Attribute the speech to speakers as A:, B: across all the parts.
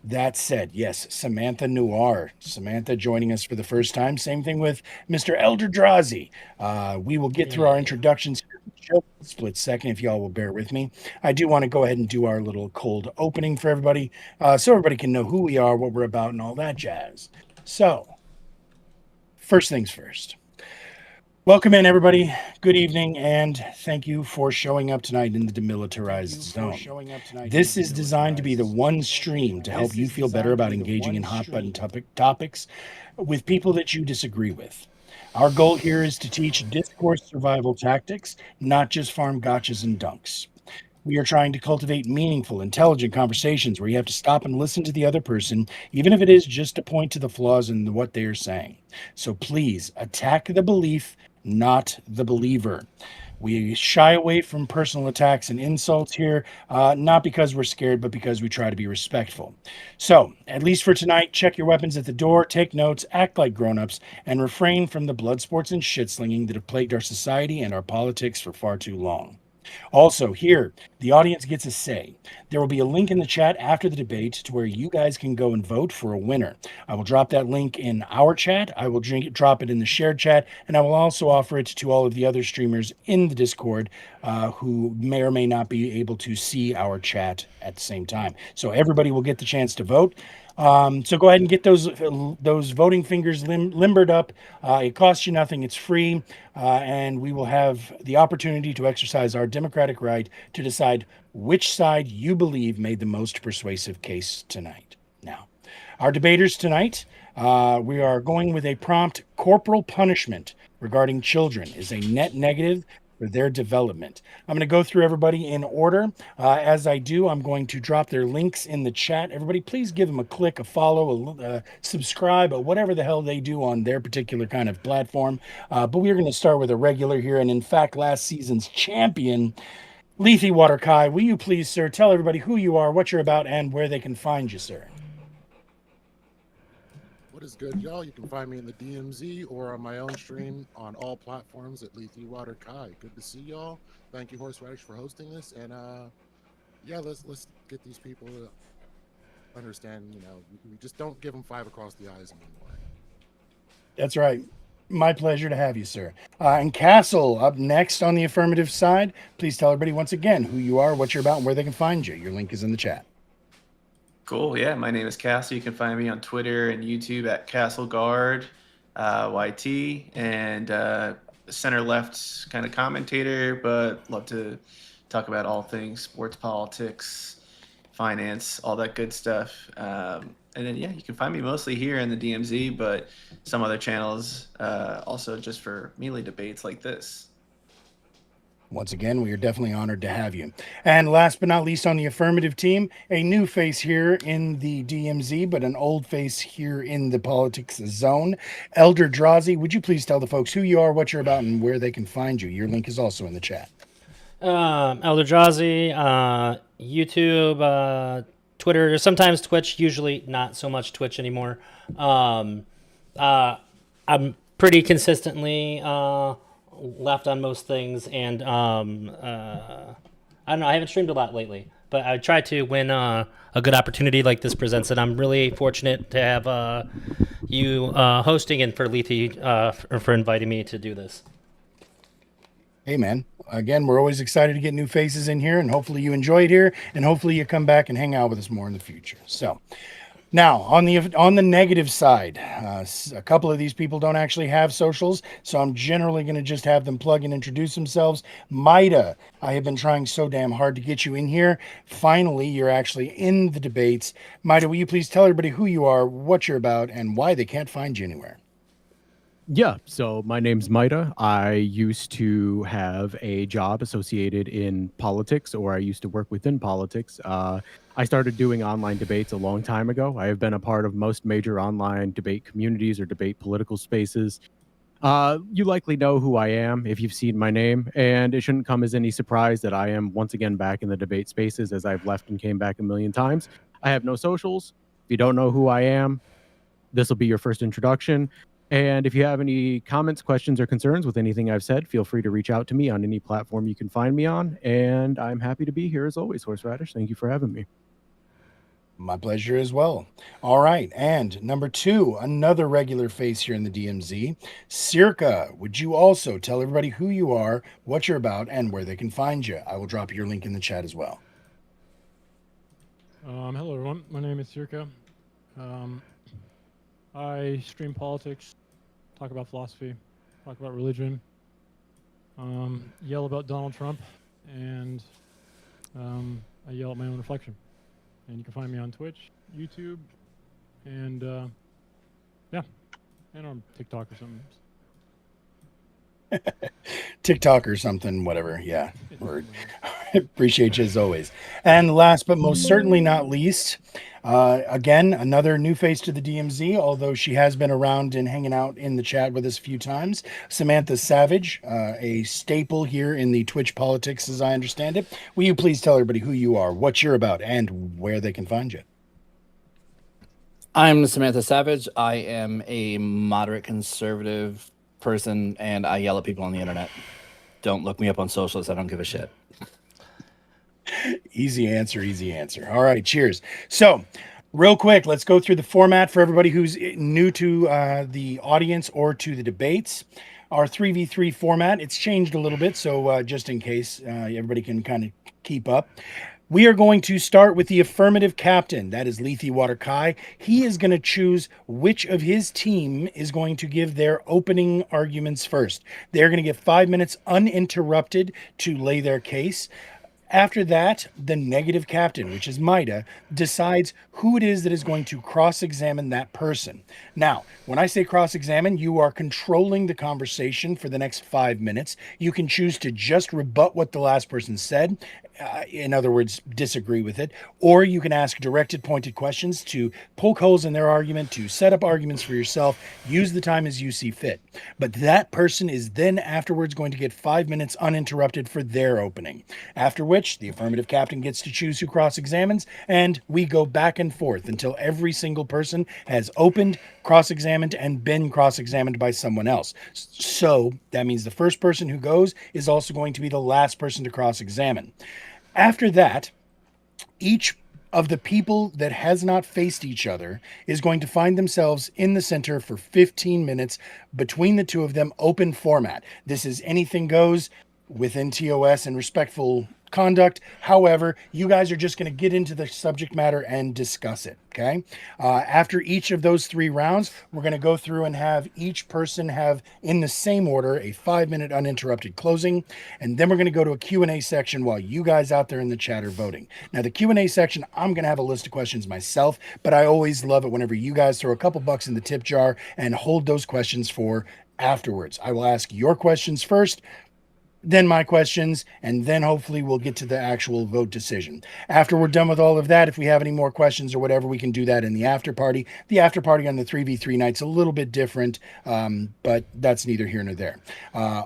A: That said, yes, Samantha Noir. Samantha joining us for the first time. Same thing with Mr. Elderdrazi. We will get through our
B: Yeah.
A: introductions here in just a split second if y'all will bear with me. I do want to go ahead and do our little cold opening for everybody so everybody can know who we are, what we're about, and all that jazz. So, first things first. Welcome in, everybody. Good evening, and thank you for showing up tonight in the demilitarized zone. This is designed to be the one stream to help you feel better about engaging in hot button topics with people that you disagree with. Our goal here is to teach discourse survival tactics, not just farm gotchas and dunks. We are trying to cultivate meaningful, intelligent conversations where you have to stop and listen to the other person, even if it is just to point to the flaws in what they are saying. So please attack the belief, not the believer. We shy away from personal attacks and insults here, not because we're scared, but because we try to be respectful. So, at least for tonight, check your weapons at the door, take notes, act like grown-ups, and refrain from the blood sports and shit slinging that have plagued our society and our politics for far too long. Also, here, the audience gets a say. There will be a link in the chat after the debate to where you guys can go and vote for a winner. I will drop that link in our chat. I will drop it in the shared chat, and I will also offer it to all of the other streamers in the Discord who may or may not be able to see our chat at the same time. So everybody will get the chance to vote. So go ahead and get those voting fingers limbered up. It costs you nothing. It's free, and we will have the opportunity to exercise our democratic right to decide which side you believe made the most persuasive case tonight. Now, our debaters tonight, we are going with a prompt: corporal punishment regarding children is a net negative for their development. I'm going to go through everybody in order. As I do, I'm going to drop their links in the chat. Everybody, please give them a click, a follow, a subscribe, or whatever the hell they do on their particular kind of platform. But we're going to start with a regular here. And in fact, last season's champion, Lethe Water Kai, will you please, sir, tell everybody who you are, what you're about, and where they can find you, sir?
C: What is good, y'all? You can find me in the DMZ or on my own stream on all platforms at Lethe Water Kai. Good to see y'all. Thank you, Horseradish, for hosting this. And yeah, let's get these people to understand. We just don't give them five across the eyes anymore.
A: That's right. My pleasure to have you, sir. And Castle, up next on the affirmative side, please tell everybody once again who you are, what you're about, and where they can find you. Your link is in the chat.
D: Cool. Yeah, my name is Castle. You can find me on Twitter and YouTube at CastleGuard YT, and center left kind of commentator, but love to talk about all things sports, politics, finance, all that good stuff. And then yeah, you can find me mostly here in the DMZ, but some other channels also just for melee debates like this.
A: Once again, we are definitely honored to have you. And last but not least on the affirmative team, a new face here in the DMZ, but an old face here in the politics zone. Elder Drazi, would you please tell the folks who you are, what you're about, and where they can find you? Your link is also in the chat.
B: Elderdrazi, YouTube, Twitter, sometimes Twitch, usually not so much Twitch anymore. I'm pretty consistently left on most things, and I don't know. I haven't streamed a lot lately, but I try to when a good opportunity like this presents it. I'm really fortunate to have you hosting and for Lethe for inviting me to do this.
A: Hey, man. Again, we're always excited to get new faces in here, and hopefully you enjoy it here, and hopefully you come back and hang out with us more in the future. So, now on the negative side, a couple of these people don't actually have socials, so I'm generally going to just have them plug and introduce themselves. Maida, I have been trying so damn hard to get you in here. Finally, you're actually in the debates. Maida, will you please tell everybody who you are, what you're about, and why they can't find you anywhere?
E: Yeah, so my name's Maida. I used to have a job associated in politics, or I used to work within politics. I started doing online debates a long time ago. I have been a part of most major online debate communities or debate political spaces. You likely know who I am if you've seen my name, and it shouldn't come as any surprise that I am once again back in the debate spaces as I've left and came back a million times. I have no socials. If you don't know who I am, this will be your first introduction. And if you have any comments, questions, or concerns with anything I've said, feel free to reach out to me on any platform you can find me on. And I'm happy to be here as always, Horseradish. Thank you for having me.
A: My pleasure as well. All right. And number 2, another regular face here in the DMZ. Circa, would you also tell everybody who you are, what you're about, and where they can find you? I will drop your link in the chat as well.
F: Hello, everyone. My name is Circa. I stream politics, talk about philosophy, talk about religion, yell about Donald Trump, and I yell at my own reflection. And you can find me on Twitch, YouTube, and yeah, and on TikTok or something.
A: TikTok or something, whatever. Yeah. Word. Appreciate you as always. And last but most certainly not least, again, another new face to the DMZ, although she has been around and hanging out in the chat with us a few times. Samantha Savage, a staple here in the Twitch politics, as I understand it. Will you please tell everybody who you are, what you're about, and where they can find you?
G: I'm Samantha Savage. I am a moderate conservative person, and I yell at people on the internet. Don't look me up on socials. I don't give a shit.
A: Easy answer, easy answer. All right, cheers. So, real quick, let's go through the format for everybody who's new to the audience or to the debates. Our 3v3 format, it's changed a little bit, so just in case everybody can kind of keep up. We are going to start with the affirmative captain. That is Lethe Water Kai. He is going to choose which of his team is going to give their opening arguments first. They're going to get 5 minutes uninterrupted to lay their case. After that, the negative captain, which is Maida, decides who it is that is going to cross-examine that person. Now, when I say cross-examine, you are controlling the conversation for the next 5 minutes. You can choose to just rebut what the last person said, in other words, disagree with it, or you can ask directed, pointed questions to poke holes in their argument, to set up arguments for yourself. Use the time as you see fit. But that person is then afterwards going to get 5 minutes uninterrupted for their opening, after which the affirmative captain gets to choose who cross-examines, and we go back and forth until every single person has opened, cross-examined, and been cross-examined by someone else. So that means the first person who goes is also going to be the last person to cross-examine. After that, each of the people that has not faced each other is going to find themselves in the center for 15 minutes between the two of them, open format. This is anything goes within TOS and respectful conduct. However, you guys are just going to get into the subject matter and discuss it. Okay. After each of those 3 rounds, we're going to go through and have each person have, in the same order, a 5-minute uninterrupted closing. And then we're going to go to a Q&A section while you guys out there in the chat are voting. Now, the Q&A section, I'm going to have a list of questions myself, but I always love it whenever you guys throw a couple bucks in the tip jar and hold those questions for afterwards. I will ask your questions first, then my questions, and then hopefully we'll get to the actual vote decision. After we're done with all of that, if we have any more questions or whatever, we can do that in the after party. The after party on the 3v3 night's a little bit different, but that's neither here nor there.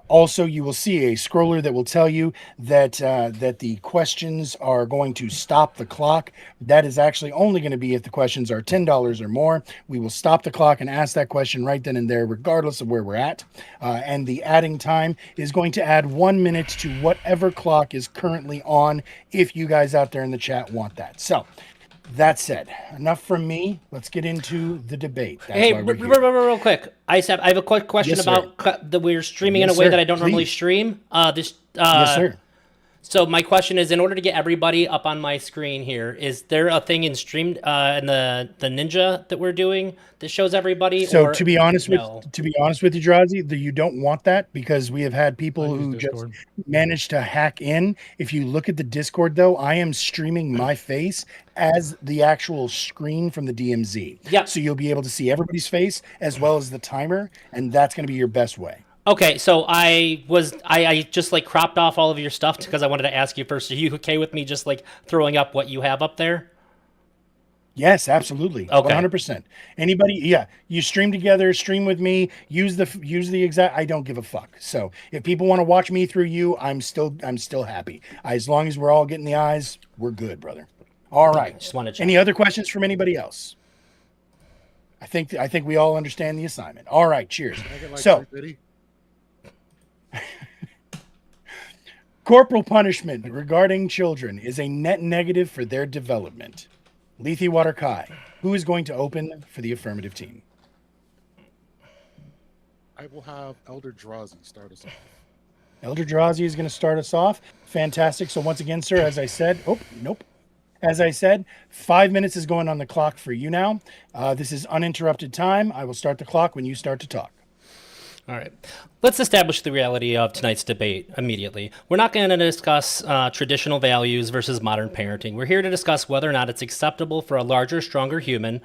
A: Also, you will see a scroller that will tell you that that the questions are going to stop the clock. That is actually only going to be if the questions are $10 or more. We will stop the clock and ask that question right then and there, regardless of where we're at. And the adding time is going to add 1 minute to whatever clock is currently on, if you guys out there in the chat want that. So that said, enough from me. Let's get into the debate. That's
B: Hey,
A: why we're here.
B: real quick. I have a quick question
A: Yes, sir.
B: about that we're streaming
A: Yes,
B: in a way
A: sir.
B: that I don't normally
A: Please.
B: stream.
A: Yes, sir.
B: So my question is, in order to get everybody up on my screen here, is there a thing in stream in the Ninja that we're doing that shows everybody?
A: So
B: or
A: to be honest
B: no?
A: with you, Drazi, you don't want that, because we have had
F: I
A: people
F: use
A: who just
F: Discord.
A: managed to hack in. If you look at the Discord, though, I am streaming my face as the actual screen from the DMZ.
B: Yep.
A: So you'll be able to see everybody's face as well as the timer, and that's going to be your best way.
B: Okay, so I just like cropped off all of your stuff because I wanted to ask you first. Are you okay with me just like throwing up what you have up there?
A: Yes, absolutely.
B: Okay.
A: 100%. Anybody, yeah, you stream together, stream with me, use the exact, I don't give a fuck. So if people want to watch me through you, I'm still happy. As long as we're all getting the eyes, we're good, brother. All right.
B: Just wanted to check.
A: Any other questions from anybody else? I think we all understand the assignment. All right, cheers.
C: Can I get like
A: So,
C: 3 biddy?
A: corporal punishment regarding children is a net negative for their development. Lethe Water Kai, who is going to open for the affirmative team?
C: I will have Elder Drazi start us off.
A: Elder Drazi is going to start us off. Fantastic. So once again, sir, as I said, As I said, 5 minutes is going on the clock for you now. This is uninterrupted time. I will start the clock when you start to talk.
B: All right. Let's establish the reality of tonight's debate immediately. We're not going to discuss traditional values versus modern parenting. We're here to discuss whether or not it's acceptable for a larger, stronger human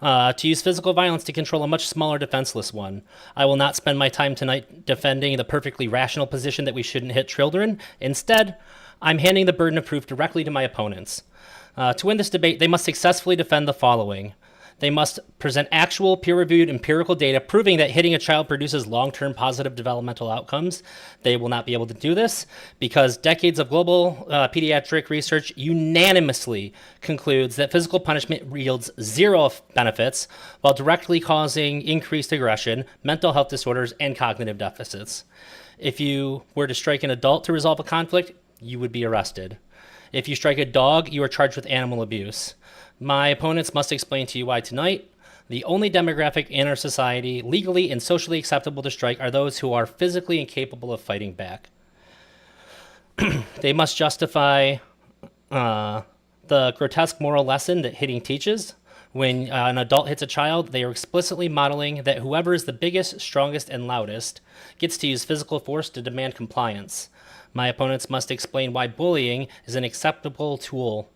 B: to use physical violence to control a much smaller, defenseless one. I will not spend my time tonight defending the perfectly rational position that we shouldn't hit children. Instead, I'm handing the burden of proof directly to my opponents. To win this debate, they must successfully defend the following. They must present actual peer-reviewed empirical data proving that hitting a child produces long-term positive developmental outcomes. They will not be able to do this because decades of global pediatric research unanimously concludes that physical punishment yields zero benefits while directly causing increased aggression, mental health disorders, and cognitive deficits. If you were to strike an adult to resolve a conflict, you would be arrested. If you strike a dog, you are charged with animal abuse. My opponents must explain to you why tonight, the only demographic in our society legally and socially acceptable to strike are those who are physically incapable of fighting back. They must justify the grotesque moral lesson that hitting teaches. When an adult hits a child, they are explicitly modeling that whoever is the biggest, strongest, and loudest gets to use physical force to demand compliance. My opponents must explain why bullying is an acceptable tool.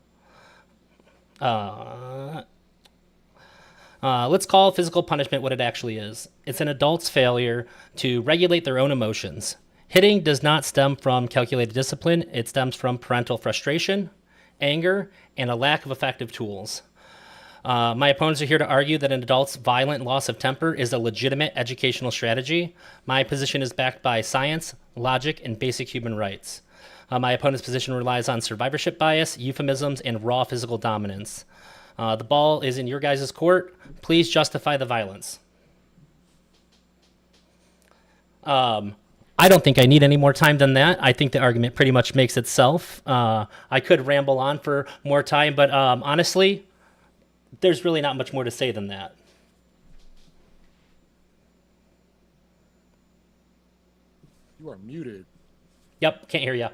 B: Let's call physical punishment what it actually is. It's an adult's failure to regulate their own emotions. Hitting does not stem from calculated discipline. It stems from parental frustration, anger, and a lack of effective tools. My opponents are here to argue that an adult's violent loss of temper is a legitimate educational strategy. My position is backed by science, logic, and basic human rights. My opponent's position relies on survivorship bias, euphemisms, and raw physical dominance. The ball is in your guys' court. Please justify the violence. I don't think I need any more time than that. I think the argument pretty much makes itself. I could ramble on for more time, but honestly, there's really not much more to say than that.
C: You are muted.
B: Yep, can't hear you.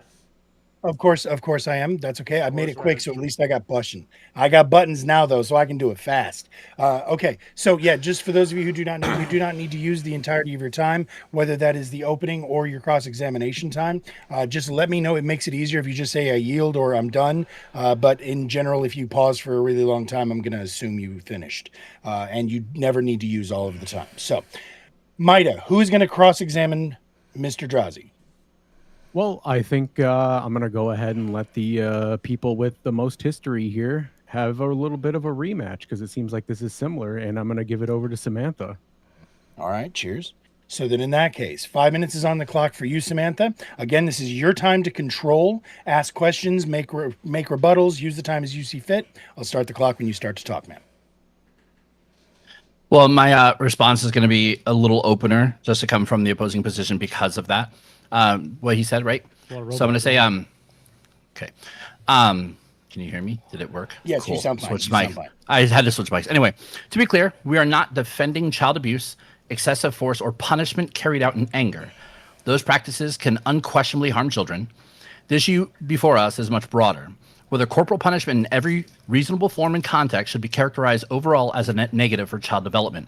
A: Of course I am. That's okay. I made it quick, so at least I got blushing. I got buttons now, though, so I can do it fast. Okay, so yeah, just for those of you who do not know, you do not need to use the entirety of your time, whether that is the opening or your cross-examination time. Just let me know. It makes it easier if you just say I yield or I'm done. But in general, if you pause for a really long time, I'm going to assume you finished. And you never need to use all of the time. So, Maida, who is going to cross-examine Mr. Drazi?
E: Well, I think I'm going to go ahead and let the people with the most history here have a little bit of a rematch because it seems like this is similar, and I'm going to give it over to Samantha.
A: All right, cheers. So then in that case, 5 minutes is on the clock for you, Samantha. Again, this is your time to control, ask questions, make rebuttals, use the time as you see fit. I'll start the clock when you start to talk, ma'am.
G: Well, my response is going to be a little opener just to come from the opposing position because of that. What he said, right? So I'm going to say, okay. Can you hear me? Did it work?
A: Yes,
G: cool.
A: You sound fine.
G: Switch
A: you
G: mic.
A: sound fine.
G: I had to switch mics. Anyway, to be clear, we are not defending child abuse, excessive force, or punishment carried out in anger. Those practices can unquestionably harm children. The issue before us is much broader. Whether corporal punishment in every reasonable form and context should be characterized overall as a net negative for child development.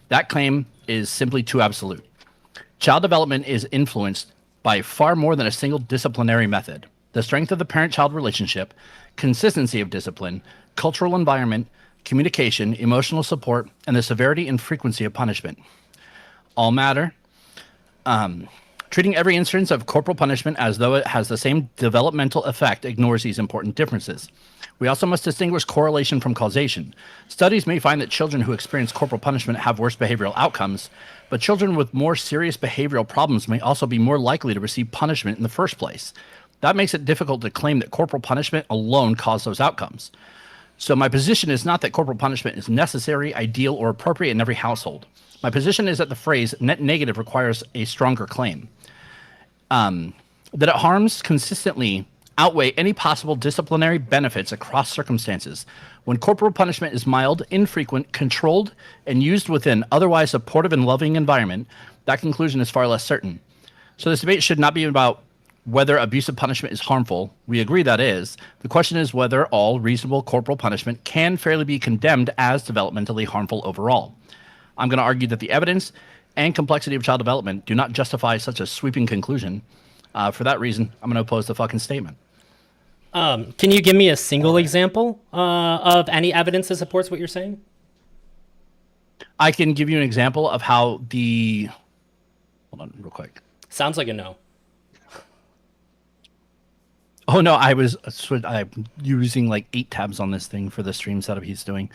G: That claim is simply too absolute. Child development is influenced by far more than a single disciplinary method. The strength of the parent-child relationship, consistency of discipline, cultural environment, communication, emotional support, and the severity and frequency of punishment all matter. Treating every instance of corporal punishment as though it has the same developmental effect ignores these important differences. We also must distinguish correlation from causation. Studies may find that children who experience corporal punishment have worse behavioral outcomes, but children with more serious behavioral problems may also be more likely to receive punishment in the first place. That makes it difficult to claim that corporal punishment alone caused those outcomes. So my position is not that corporal punishment is necessary, ideal, or appropriate in every household. My position is that the phrase net negative requires a stronger claim. That it harms consistently outweigh any possible disciplinary benefits across circumstances. When corporal punishment is mild, infrequent, controlled, and used within otherwise supportive and loving environment, that conclusion is far less certain. So this debate should not be about whether abusive punishment is harmful. We agree that is. The question is whether all reasonable corporal punishment can fairly be condemned as developmentally harmful overall. I'm going to argue that the evidence and complexity of child development do not justify such a sweeping conclusion. For that reason, I'm going to oppose the fucking statement.
B: Can you give me a single example of any evidence that supports what you're saying?
G: I can give you an example of how the... Hold on real quick.
B: Sounds like a no.
G: Oh, no, I'm using like 8 tabs on this thing for the stream setup he's doing.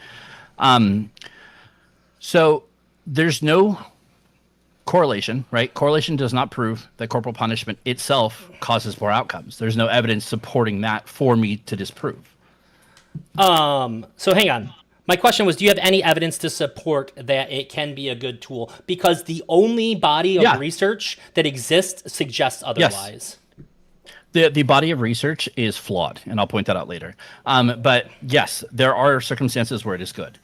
G: So there's no correlation, right? Correlation does not prove that corporal punishment itself causes poor outcomes. There's no evidence supporting that for me to disprove.
B: So hang on. My question was, do you have any evidence to support that it can be a good tool? Because the only body of research that exists suggests otherwise.
G: The body of research is flawed, and I'll point that out later. But yes, there are circumstances where it is good.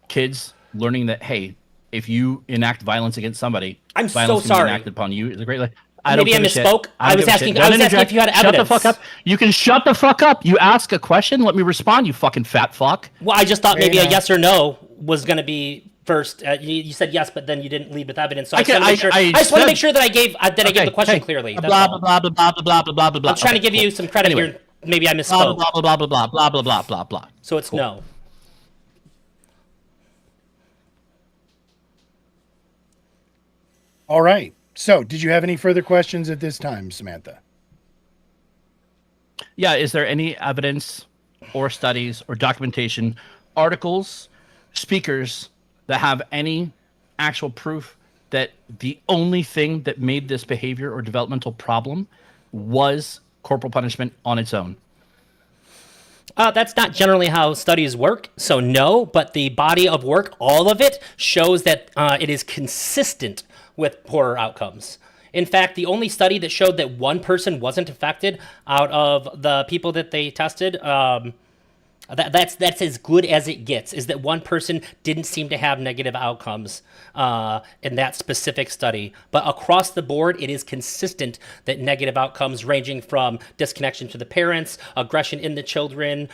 G: Kids learning that, hey, if you enact violence against somebody,
B: I'm
G: violence
B: so
G: can be
B: sorry.
G: enacted upon you is a great.
B: Maybe I misspoke. I was asking if you had evidence.
G: Shut the fuck up. You can shut the fuck up. You ask a question, let me respond, you fucking fat fuck.
B: Well, I just thought maybe a yes or no was going to be first. You said yes, but then you didn't lead with evidence. So I just want to make sure that I gave the question clearly. That's
G: Blah
B: all.
G: blah blah blah blah blah blah blah.
B: I'm trying to give you some credit
G: Anyway.
B: here. Maybe I misspoke.
G: Blah blah blah blah blah blah blah blah blah.
B: So it's no.
A: All right. So, did you have any further questions at this time, Samantha?
G: Yeah, is there any evidence or studies or documentation, articles, speakers that have any actual proof that the only thing that made this behavior or developmental problem was corporal punishment on its own?
B: That's not generally how studies work, so no, but the body of work, all of it, shows that it is consistent with poorer outcomes. In fact, the only study that showed that one person wasn't affected out of the people that they tested, that's as good as it gets, is that one person didn't seem to have negative outcomes in that specific study. But across the board, it is consistent that negative outcomes ranging from disconnection to the parents, aggression in the children,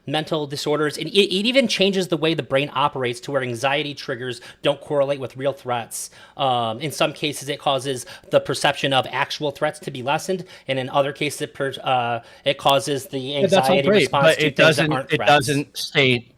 B: mental disorders, and it even changes the way the brain operates to where anxiety triggers don't correlate with real threats. In some cases, it causes the perception of actual threats to be lessened, and in other cases, it causes the anxiety response to things that aren't
G: it
B: threats.
G: doesn't state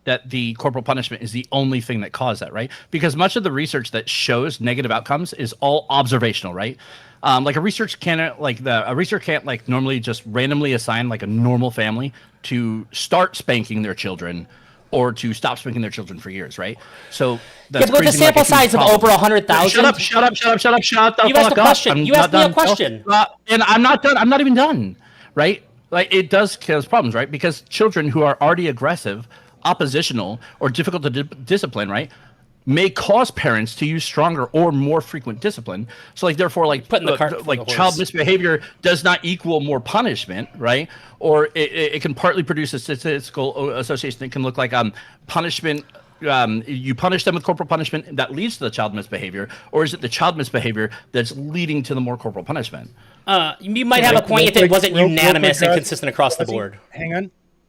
G: that the corporal punishment is the only thing that caused that, right? Because much of the research that shows negative outcomes is all observational, right? Like a researcher can't like normally just randomly assign like a normal family to start spanking their children or to stop spanking their children for years, right? So that's
B: but with a
G: creating, like,
B: sample
G: huge
B: size of
G: problem.
B: over 100,000.
G: Shut up! Shut the
B: You asked
G: fuck
B: a
G: up!
B: question.
G: I'm
B: You
G: not
B: asked me a
G: done.
B: question.
G: And I'm not done. I'm not even done, right? Like it does cause problems, right? Because children who are already aggressive, oppositional, or difficult to discipline, right, may cause parents to use stronger or more frequent discipline. So, like, therefore, like,
B: Putting the cart before the horse.
G: child misbehavior does not equal more punishment, right? Or it can partly produce a statistical association that can look like punishment. You punish them with corporal punishment that leads to the child misbehavior, or is it the child misbehavior that's leading to the more corporal punishment?
B: You might have a point if it wasn't
A: real quick,
B: unanimous and
A: Drowsy.
B: consistent across the
A: Drowsy,
B: board.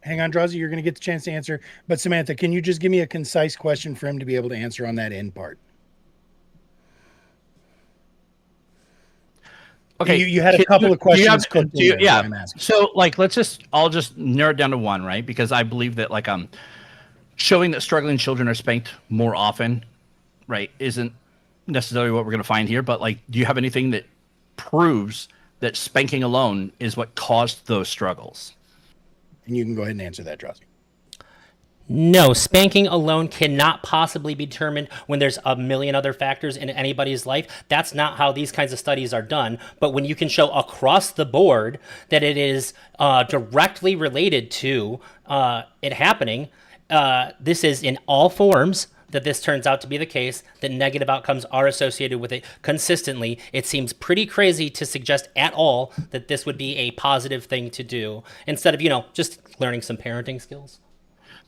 A: Hang on, Drowsy. You're going to get the chance to answer. But Samantha, can you just give me a concise question for him to be able to answer on that end part?
G: Okay,
A: You had a couple of questions cooked in there,
G: yeah.
A: I'm asking.
G: So, like, I'll just narrow it down to one, right? Because I believe that, like, showing that struggling children are spanked more often, right, isn't necessarily what we're going to find here. But, like, do you have anything that proves that spanking alone is what caused those struggles?
A: And you can go ahead and answer that, Drowsy.
B: No, spanking alone cannot possibly be determined when there's a million other factors in anybody's life. That's not how these kinds of studies are done. But when you can show across the board that it is directly related to it happening, this is in all forms, that this turns out to be the case, that negative outcomes are associated with it consistently, it seems pretty crazy to suggest at all that this would be a positive thing to do instead of, just learning some parenting skills.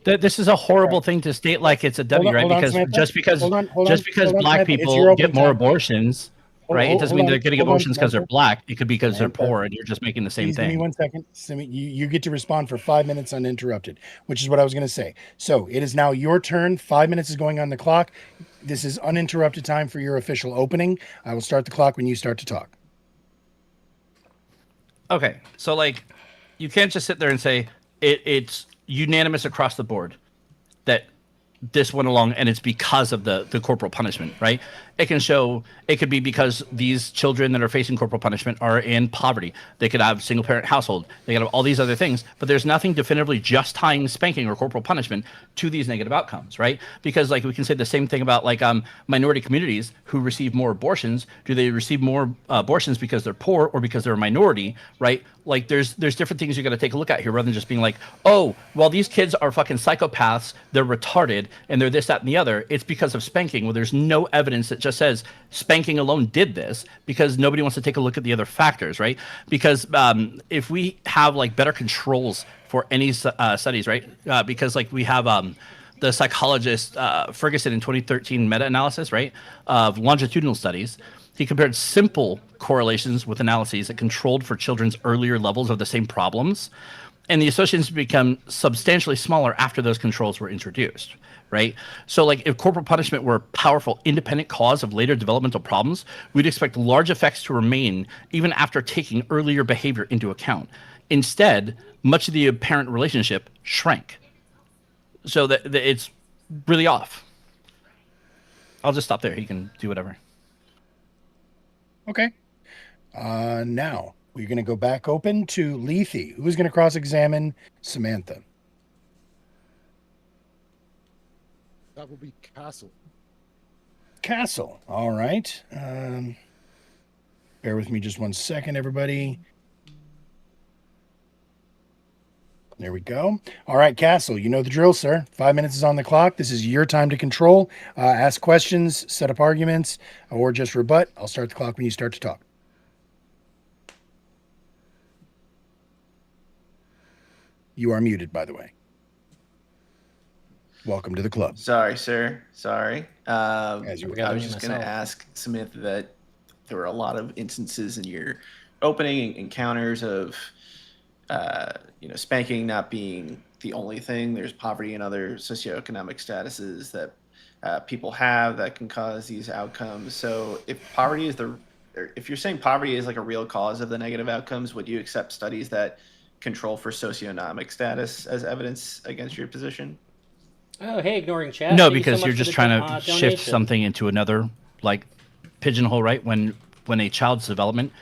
G: This is a horrible thing to state like it's a W, right?
A: hold on,
G: Because
A: Samantha.
G: just because
A: Hold on,
G: black
A: Samantha. It's your
G: people
A: open
G: get more
A: time.
G: abortions, right? It doesn't mean they're getting
A: hold on,
G: abortions because they're
A: Samantha.
G: black. It could be because they're
A: Samantha.
G: poor, and you're just making the same
A: Please give me
G: thing.
A: 1 second. Simi, you get to respond for 5 minutes uninterrupted, which is what I was going to say. So it is now your turn. 5 minutes is going on the clock. This is uninterrupted time for your official opening. I will start the clock when you start to talk.
G: Okay, so like, you can't just sit there and say it's unanimous across the board that this went along and it's because of the corporal punishment, right? It could be because these children that are facing corporal punishment are in poverty. They could have single parent household. They could have all these other things, but there's nothing definitively just tying spanking or corporal punishment to these negative outcomes, right? Because like we can say the same thing about like minority communities who receive more abortions. Do they receive more abortions because they're poor or because they're a minority, right? Like there's different things you got to take a look at here rather than just being like, oh, well, these kids are fucking psychopaths, they're retarded, and they're this, that, and the other. It's because of spanking. Well, there's no evidence that just says spanking alone did this, because nobody wants to take a look at the other factors, right? Because if we have like better controls for any studies, right? Because like we have the psychologist Ferguson in 2013 meta-analysis, right, of longitudinal studies. He compared simple correlations with analyses that controlled for children's earlier levels of the same problems, and the associations become substantially smaller after those controls were introduced, right? So like if corporal punishment were a powerful independent cause of later developmental problems, we'd expect large effects to remain even after taking earlier behavior into account. Instead, much of the apparent relationship shrank. So that it's really off. I'll just stop there. He can do whatever.
A: Okay. Now we're going to go back open to Lethe, who's going to cross-examine Samantha.
C: That will be Castle.
A: Castle. All right. Bear with me just 1 second, everybody. There we go. All right, Castle, you know the drill, sir. 5 minutes is on the clock. This is your time to control. Ask questions, set up arguments, or just rebut. I'll start the clock when you start to talk. You are muted, by the way. Welcome to the club.
D: Sorry, sir. Sorry.
A: As you were.
D: I was just going to ask Samantha that there were a lot of instances in your opening encounters of, spanking not being the only thing. There's poverty and other socioeconomic statuses that people have that can cause these outcomes. So if if you're saying poverty is like a real cause of the negative outcomes, would you accept studies that control for socioeconomic status as evidence against your position?
B: Oh, hey, ignoring chat.
G: No,
B: Thank you so
G: because
B: much
G: you're
B: for
G: just
B: the
G: trying to shift
B: donation.
G: something into another like pigeonhole, right? When a child's development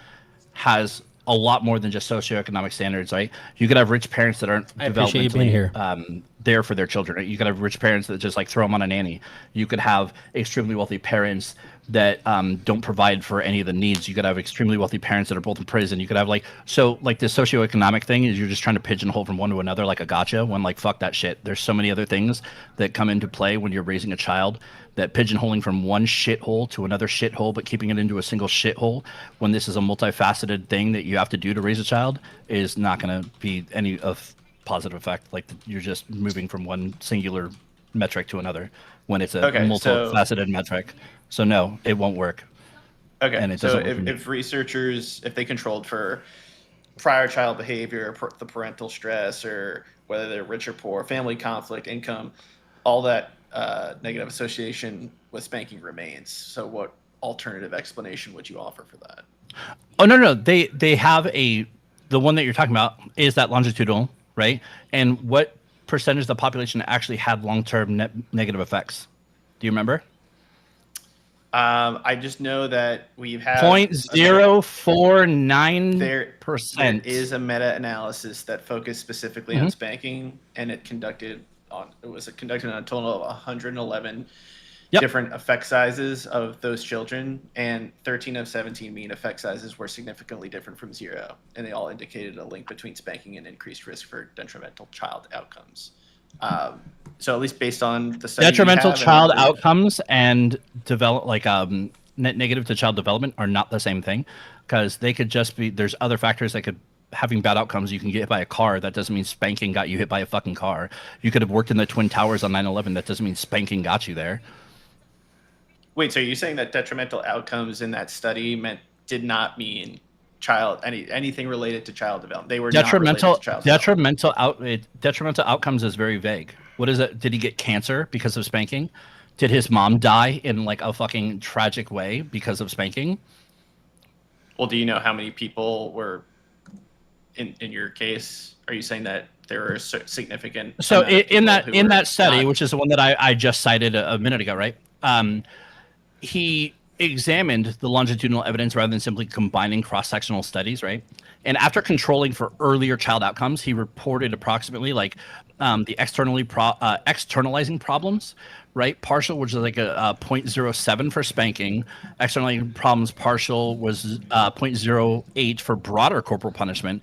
G: has a lot more than just socioeconomic standards, right? You could have rich parents that aren't
B: I appreciate you being
G: developmentally
B: here.
G: there for their children. Right? You could have rich parents that just like throw them on a nanny. You could have extremely wealthy parents that don't provide for any of the needs. You could have extremely wealthy parents that are both in prison. You could have like this socioeconomic thing is you're just trying to pigeonhole from one to another like a gotcha, when like fuck that shit. There's so many other things that come into play when you're raising a child, that pigeonholing from one shithole to another shithole, but keeping it into a single shithole when this is a multifaceted thing that you have to do to raise a child is not going to be any of positive effect. Like you're just moving from one singular metric to another when it's a multifaceted metric. So no, it won't work.
D: Okay.
G: And it
D: so
G: doesn't work for me.
D: if researchers, if they controlled for prior child behavior, the parental stress, or whether they're rich or poor, family conflict, income, all that negative association with spanking remains. So what alternative explanation would you offer for that?
G: Oh, no. They have the one that you're talking about is that longitudinal, right? And what percentage of the population actually had long-term negative effects? Do you remember?
D: I just know that we've had
G: 0.049%.
D: There is a meta-analysis that focused specifically on spanking, and it was conducted on a total of 111 different effect sizes of those children, and 13 of 17 mean effect sizes were significantly different from zero, and they all indicated a link between spanking and increased risk for detrimental child outcomes. So at least based on the study,
G: Detrimental
D: we have in our
G: child
D: group-
G: outcomes and negative to child development are not the same thing, because they could just be, there's other factors that could, having bad outcomes. You can get hit by a car. That doesn't mean spanking got you hit by a fucking car. You could have worked in the Twin Towers on 9/11. That doesn't mean spanking got you there.
D: Wait, so you're saying that detrimental outcomes in that study did not mean anything related to child development? They were not related to child development.
G: Detrimental outcomes is very vague. What is it? Did he get cancer because of spanking? Did his mom die in like a fucking tragic way because of spanking?
D: Well, do you know how many people were in your case? Are you saying that there were significant?
G: So
D: amount of
G: in
D: people who
G: that
D: were
G: study,
D: not-
G: which is the one that I just cited a minute ago, right? He examined the longitudinal evidence rather than simply combining cross-sectional studies, right? And after controlling for earlier child outcomes, he reported approximately like the externalizing problems, right? Partial, which is like a 0.07 for spanking. Externalizing problems partial was 0.08 for broader corporal punishment.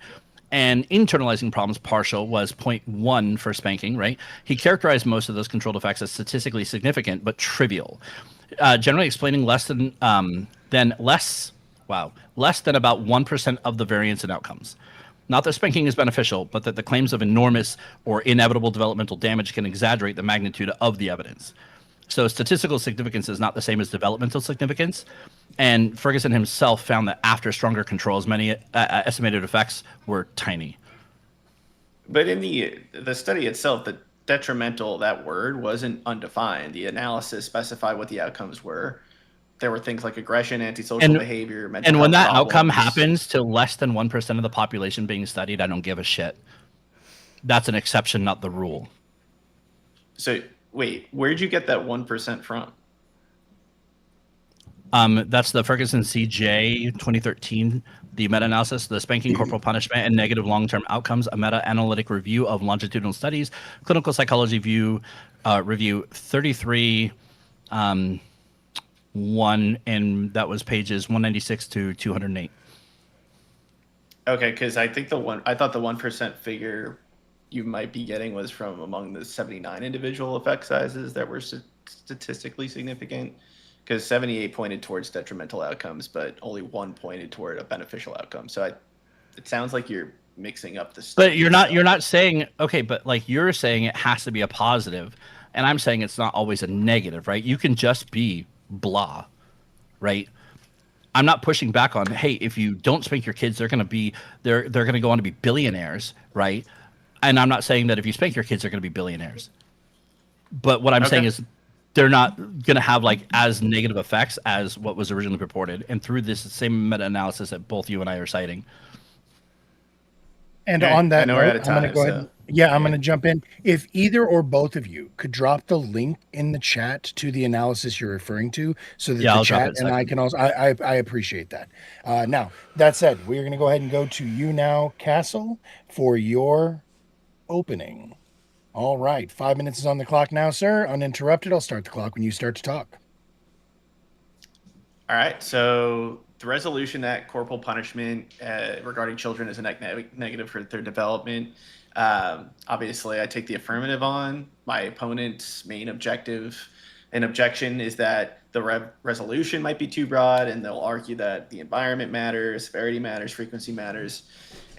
G: And internalizing problems partial was 0.1 for spanking, right? He characterized most of those controlled effects as statistically significant but trivial, generally explaining less than about 1% of the variance in outcomes. Not that spanking is beneficial, but that the claims of enormous or inevitable developmental damage can exaggerate the magnitude of the evidence. So statistical significance is not the same as developmental significance. And Ferguson himself found that after stronger controls, many estimated effects were tiny.
D: But in the study itself, the detrimental, that word wasn't undefined. The analysis specified what the outcomes were. There were things like aggression, antisocial behavior, mental
G: And when
D: health
G: that outcome
D: problems.
G: happens to less than 1% of the population being studied, I don't give a shit. That's an exception, not the rule.
D: So wait, where'd you get that 1% from?
G: That's the Ferguson CJ 2013, the meta-analysis, the spanking corporal punishment and negative long-term outcomes, a meta-analytic review of longitudinal studies, clinical psychology review 33, 1, and that was pages 196 to 208.
D: Okay, because I thought the 1% figure you might be getting was from among the 79 individual effect sizes that were statistically significant. Because 78 pointed towards detrimental outcomes, but only 1 pointed toward a beneficial outcome. So it sounds like you're mixing up the.
G: But you're not saying, okay, but like you're saying it has to be a positive, and I'm saying it's not always a negative, right? You can just be blah, right? I'm not pushing back on, hey, if you don't spank your kids, they're gonna go on to be billionaires, right? And I'm not saying that if you spank your kids, they're gonna be billionaires. But what I'm saying is they're not going to have like as negative effects as what was originally purported, and through this same meta-analysis that both you and I are citing.
A: And
D: Okay,
A: on that
D: I know we're
A: note,
D: out of
A: I'm going to
D: time,
A: go
D: so-
A: ahead. I'm going to jump in. If either or both of you could drop the link in the chat to the analysis you're referring to, so that
G: I'll
A: the
G: drop
A: chat
G: it
A: and I can also, I appreciate that. Now, that said, we're going to go ahead and go to you now, Castle, for your opening. All right. 5 minutes is on the clock now, sir. Uninterrupted. I'll start the clock when you start to talk.
D: All right. So the resolution that corporal punishment regarding children is a negative for their development. Obviously, I take the affirmative on. My opponent's main objection is that the resolution might be too broad, and they'll argue that the environment matters, severity matters, frequency matters,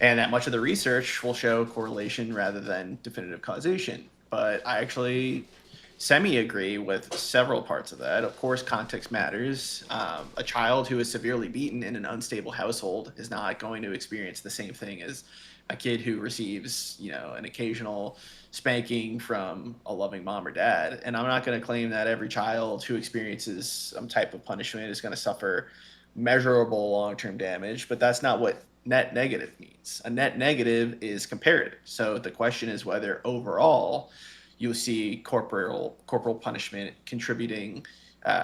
D: and that much of the research will show correlation rather than definitive causation. But I actually semi-agree with several parts of that. Of course, context matters. A child who is severely beaten in an unstable household is not going to experience the same thing as a kid who receives, an occasional spanking from a loving mom or dad. And I'm not going to claim that every child who experiences some type of punishment is going to suffer measurable long-term damage, but that's not what net negative means. A net negative is comparative. So the question is whether overall you'll see corporal punishment contributing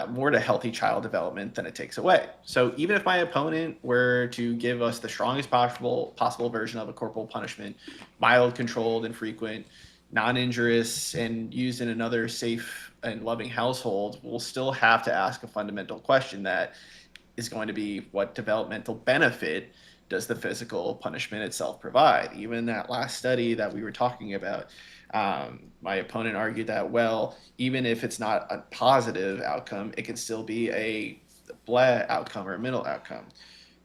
D: more to healthy child development than it takes away. So even if my opponent were to give us the strongest possible version of a corporal punishment, mild, controlled, infrequent, non-injurious, and used in another safe and loving household, we'll still have to ask a fundamental question that is going to be, what developmental benefit does the physical punishment itself provide? Even that last study that we were talking about, My opponent argued that, well, even if it's not a positive outcome, it can still be a blah outcome or a middle outcome.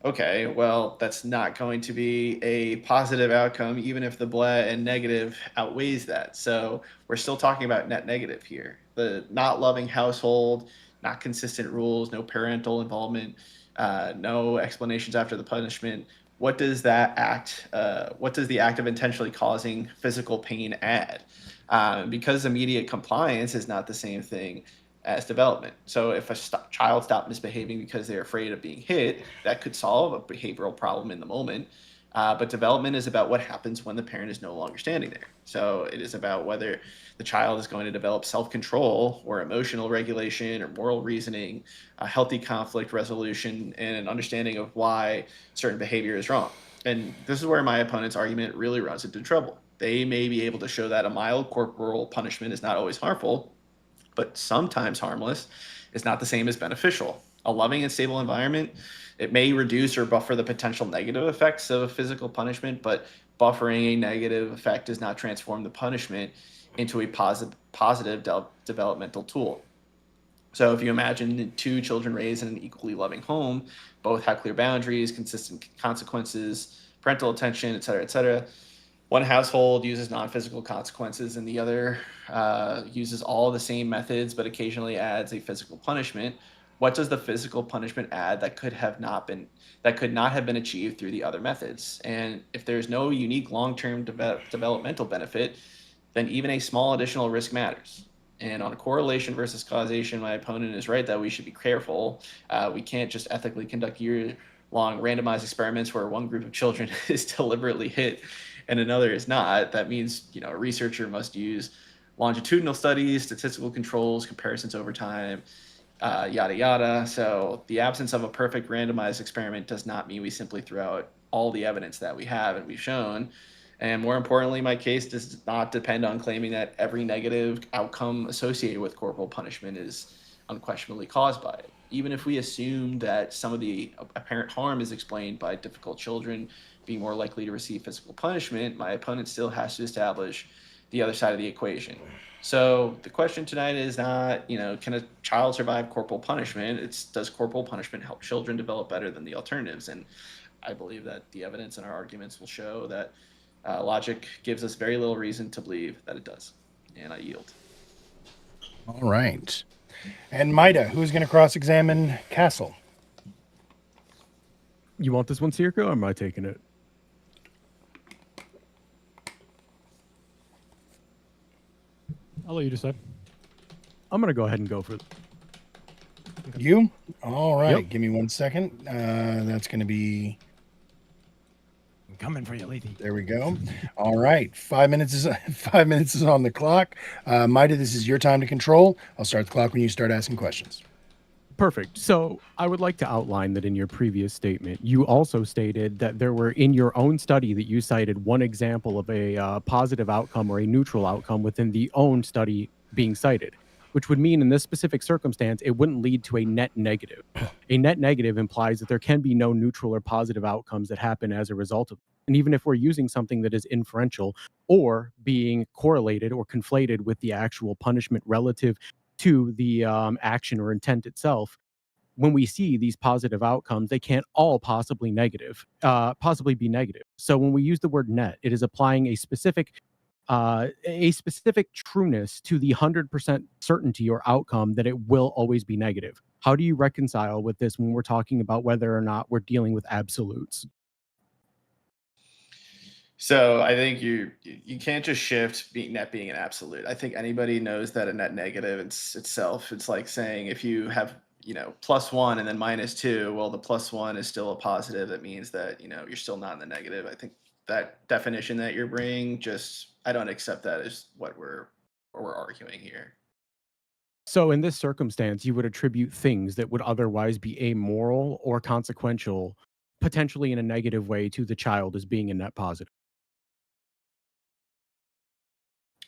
D: Okay, well, that's not going to be a positive outcome, even if the blah and negative outweighs that. So we're still talking about net negative here. The not loving household, not consistent rules, no parental involvement, no explanations after the punishment. What does that act? What does the act of intentionally causing physical pain add? Because immediate compliance is not the same thing as development. So if a child stopped misbehaving because they're afraid of being hit, that could solve a behavioral problem in the moment. But development is about what happens when the parent is no longer standing there. So it is about whether the child is going to develop self-control or emotional regulation or moral reasoning, a healthy conflict resolution, and an understanding of why certain behavior is wrong. And this is where my opponent's argument really runs into trouble. They may be able to show that a mild corporal punishment is not always harmful, but sometimes harmless is not the same as beneficial. A loving and stable environment, it may reduce or buffer the potential negative effects of physical punishment, but buffering a negative effect does not transform the punishment into a positive developmental tool. So if you imagine two children raised in an equally loving home, both have clear boundaries, consistent consequences, parental attention, et cetera, one household uses non-physical consequences and the other uses all the same methods but occasionally adds a physical punishment. What does the physical punishment add that could not have been achieved through the other methods? And if there's no unique long-term developmental benefit, then even a small additional risk matters. And on correlation versus causation, my opponent is right that we should be careful. We can't just ethically conduct year-long randomized experiments where one group of children is deliberately hit and another is not. That means, a researcher must use longitudinal studies, statistical controls, comparisons over time, yada, yada. So the absence of a perfect randomized experiment does not mean we simply throw out all the evidence that we have and we've shown. And more importantly, my case does not depend on claiming that every negative outcome associated with corporal punishment is unquestionably caused by it. Even if we assume that some of the apparent harm is explained by difficult children being more likely to receive physical punishment, my opponent still has to establish the other side of the equation. So the question tonight is not, can a child survive corporal punishment? It's, does corporal punishment help children develop better than the alternatives? And I believe that the evidence in our arguments will show that logic gives us very little reason to believe that it does. And I yield.
A: All right. And Maida, who's going to cross-examine Castle?
E: You want this one, Circo, or am I taking it?
F: I'll let you decide.
E: I'm going to go ahead and go for it.
A: You? All right.
E: Yep.
A: Give me 1 second. That's going to be...
F: I'm coming for you, Lethy.
A: There we go. All right. 5 minutes is 5 minutes is on the clock. Maida, this is your time to control. I'll start the clock when you start asking questions.
E: Perfect. So I would like to outline that in your previous statement, you also stated that there were, in your own study, that you cited one example of a positive outcome or a neutral outcome within the own study being cited, which would mean in this specific circumstance, it wouldn't lead to a net negative. A net negative implies that there can be no neutral or positive outcomes that happen as a result of it. And even if we're using something that is inferential or being correlated or conflated with the actual punishment relative to the action or intent itself, when we see these positive outcomes, they can't all possibly be negative. So when we use the word net, it is applying a specific trueness to the 100% certainty or outcome that it will always be negative. How do you reconcile with this when we're talking about whether or not we're dealing with absolutes?
D: So I think you can't just shift net being an absolute. I think anybody knows that a net negative itself, it's like saying if you have +1 and then -2, well, the +1 is still a positive. That means that you're still not in the negative. I think that definition that you're bringing, I don't accept that as what we're arguing here.
E: So in this circumstance, you would attribute things that would otherwise be amoral or consequential, potentially in a negative way, to the child as being a net positive.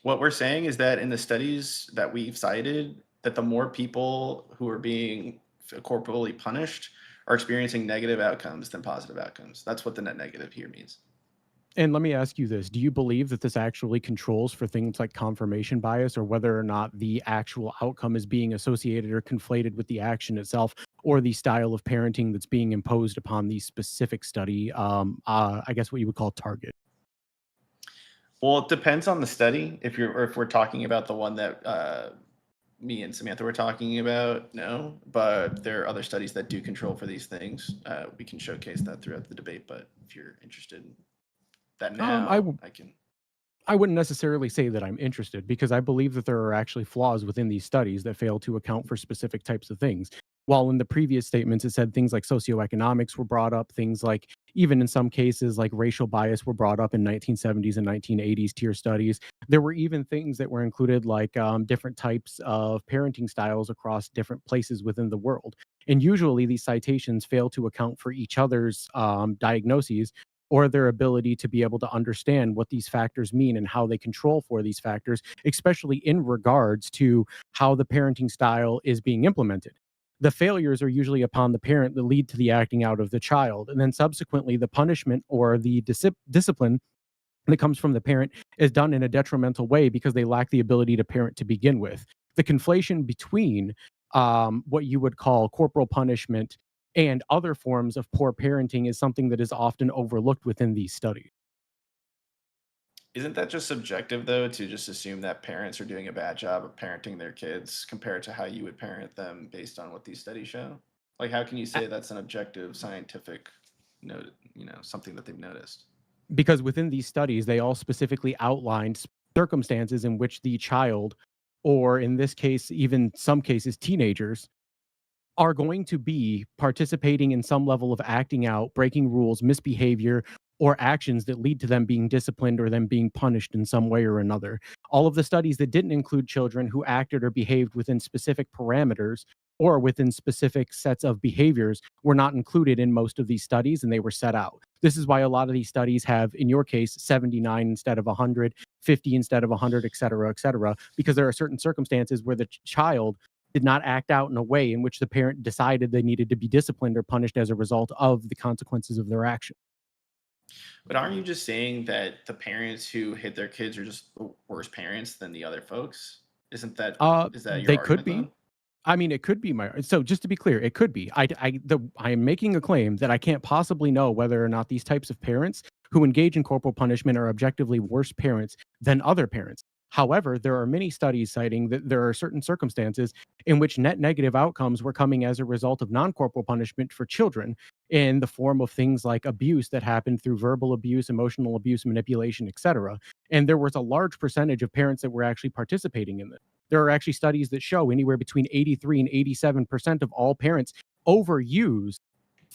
D: What we're saying is that in the studies that we've cited, that the more people who are being corporally punished are experiencing negative outcomes than positive outcomes. That's what the net negative here means.
E: And let me ask you this. Do you believe that this actually controls for things like confirmation bias, or whether or not the actual outcome is being associated or conflated with the action itself, or the style of parenting that's being imposed upon the specific study, I guess what you would call target?
D: Well, it depends on the study. If we're talking about the one that me and Samantha were talking about, no. But there are other studies that do control for these things. We can showcase that throughout the debate. But if you're interested in that now, I can.
E: I wouldn't necessarily say that I'm interested, because I believe that there are actually flaws within these studies that fail to account for specific types of things. While in the previous statements, it said things like socioeconomics were brought up, things like, even in some cases, like racial bias were brought up in 1970s and 1980s tier studies. There were even things that were included, like different types of parenting styles across different places within the world. And usually these citations fail to account for each other's diagnoses, or their ability to be able to understand what these factors mean and how they control for these factors, especially in regards to how the parenting style is being implemented. The failures are usually upon the parent that lead to the acting out of the child. And then subsequently, the punishment or the discipline that comes from the parent is done in a detrimental way because they lack the ability to parent to begin with. The conflation between what you would call corporal punishment and other forms of poor parenting is something that is often overlooked within these studies.
D: Isn't that just subjective though, to just assume that parents are doing a bad job of parenting their kids compared to how you would parent them based on what these studies show? Like, how can you say that's an objective scientific note, something that they've noticed?
E: Because within these studies, they all specifically outlined circumstances in which the child, or in this case, even some cases, teenagers, are going to be participating in some level of acting out, breaking rules, misbehavior, or actions that lead to them being disciplined or them being punished in some way or another. All of the studies that didn't include children who acted or behaved within specific parameters or within specific sets of behaviors were not included in most of these studies, and they were set out. This is why a lot of these studies have, in your case, 79 instead of 100, 50 instead of 100, et cetera, because there are certain circumstances where the child did not act out in a way in which the parent decided they needed to be disciplined or punished as a result of the consequences of their action.
D: But aren't you just saying that the parents who hit their kids are just worse parents than the other folks? Isn't that is that your
E: They could
D: argument
E: be.
D: then?
E: I mean, it could be my. So just to be clear, it could be. I am making a claim that I can't possibly know whether or not these types of parents who engage in corporal punishment are objectively worse parents than other parents. However, there are many studies citing that there are certain circumstances in which net negative outcomes were coming as a result of non-corporal punishment for children in the form of things like abuse that happened through verbal abuse, emotional abuse, manipulation, etc. And there was a large percentage of parents that were actually participating in this. There are actually studies that show anywhere between 83 and 87% of all parents overuse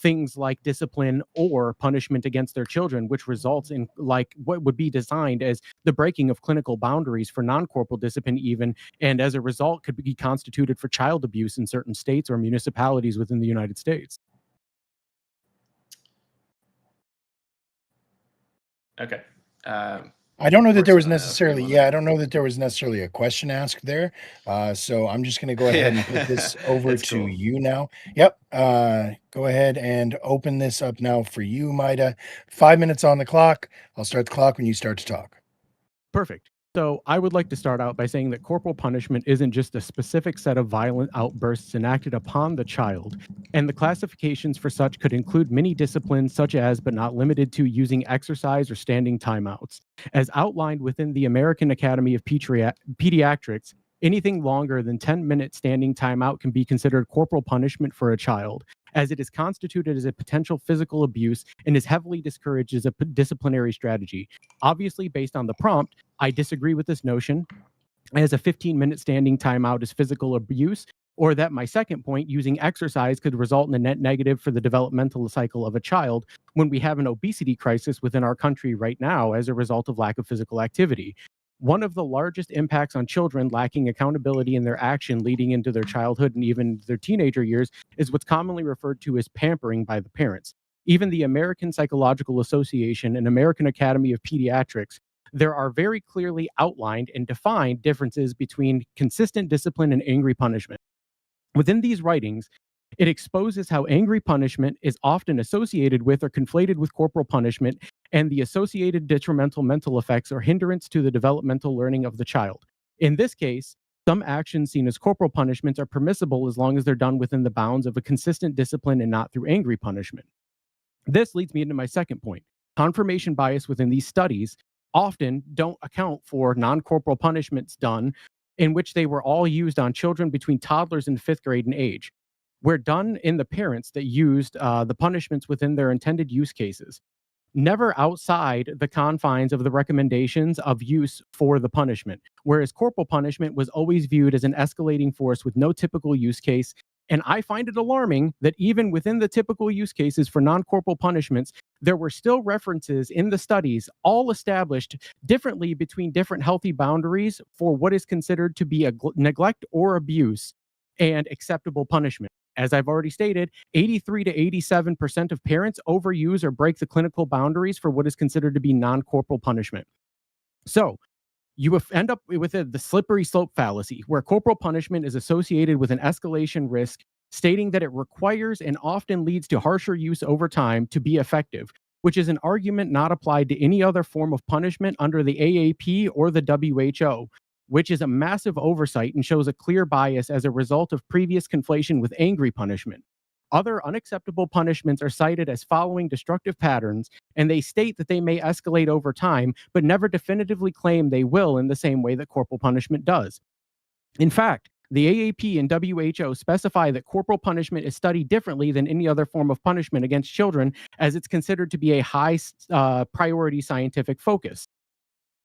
E: things like discipline or punishment against their children, which results in like what would be designed as the breaking of clinical boundaries for non-corporal discipline even, and as a result could be constituted for child abuse in certain states or municipalities within the United States.
D: Okay.
A: I don't know that there was
D: Of course,
A: necessarily,
D: you wanna-
A: I don't know that there was necessarily a question asked there. So I'm just going to go ahead and put this over
D: It's
A: to
D: cool.
A: you now. Yep. Go ahead and open this up now for you, Maida. 5 minutes on the clock. I'll start the clock when you start to talk.
E: Perfect. So I would like to start out by saying that corporal punishment isn't just a specific set of violent outbursts enacted upon the child, and the classifications for such could include many disciplines such as, but not limited to, using exercise or standing timeouts. As outlined within the American Academy of Pediatrics, anything longer than 10-minute standing timeout can be considered corporal punishment for a child, as it is constituted as a potential physical abuse and is heavily discouraged as a disciplinary strategy. Obviously, based on the prompt, I disagree with this notion, as a 15-minute standing timeout is physical abuse, or that my second point, using exercise could result in a net negative for the developmental cycle of a child when we have an obesity crisis within our country right now as a result of lack of physical activity. One of the largest impacts on children lacking accountability in their action leading into their childhood and even their teenager years is what's commonly referred to as pampering by the parents. Even the American Psychological Association and American Academy of Pediatrics, there are very clearly outlined and defined differences between consistent discipline and angry punishment. Within these writings, It exposes how angry punishment is often associated with or conflated with corporal punishment and the associated detrimental mental effects or hindrance to the developmental learning of the child. In this case, some actions seen as corporal punishments are permissible as long as they're done within the bounds of a consistent discipline and not through angry punishment. This leads me into my second point. Confirmation bias within these studies often don't account for non-corporal punishments done in which they were all used on children between toddlers and 5th grade in age. Were done in the parents that used the punishments within their intended use cases, never outside the confines of the recommendations of use for the punishment, whereas corporal punishment was always viewed as an escalating force with no typical use case. And I find it alarming that even within the typical use cases for non-corporal punishments, there were still references in the studies, all established differently between different healthy boundaries for what is considered to be a neglect or abuse and acceptable punishment. As I've already stated, 83 to 87% of parents overuse or break the clinical boundaries for what is considered to be non-corporal punishment. So you end up with the slippery slope fallacy, where corporal punishment is associated with an escalation risk, stating that it requires and often leads to harsher use over time to be effective, which is an argument not applied to any other form of punishment under the AAP or the WHO, which is a massive oversight and shows a clear bias as a result of previous conflation with angry punishment. Other unacceptable punishments are cited as following destructive patterns, and they state that they may escalate over time, but never definitively claim they will in the same way that corporal punishment does. In fact, the AAP and WHO specify that corporal punishment is studied differently than any other form of punishment against children, as it's considered to be a high priority scientific focus.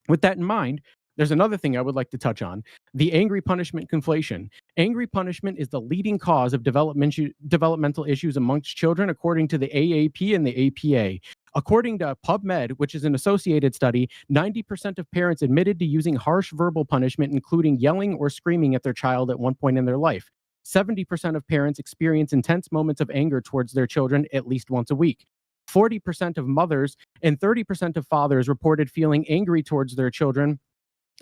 E: With that in mind, there's another thing I would like to touch on: the angry punishment conflation. Angry punishment is the leading cause of developmental issues amongst children, according to the AAP and the APA. According to PubMed, which is an associated study, 90% of parents admitted to using harsh verbal punishment, including yelling or screaming at their child at one point in their life. 70% of parents experience intense moments of anger towards their children at least once a week. 40% of mothers and 30% of fathers reported feeling angry towards their children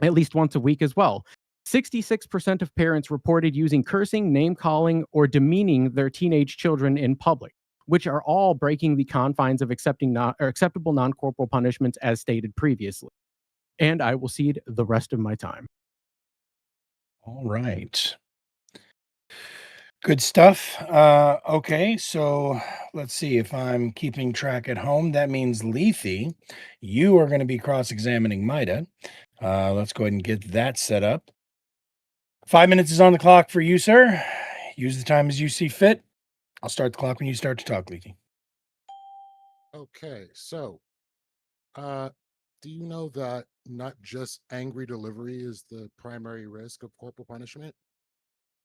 E: at least once a week as well. 66% of parents reported using cursing, name-calling, or demeaning their teenage children in public, which are all breaking the confines of acceptable non-corporal punishments as stated previously. And I will cede the rest of my time.
A: All right. Good stuff. Okay, so let's see if I'm keeping track at home. That means Lethe, you are going to be cross-examining Mida. Let's go ahead and get that set up. 5 minutes is on the clock for you, sir. Use the time as you see fit. I'll start the clock when you start to talk, Lethe.
C: Okay, so do you know that not just angry delivery is the primary risk of corporal punishment?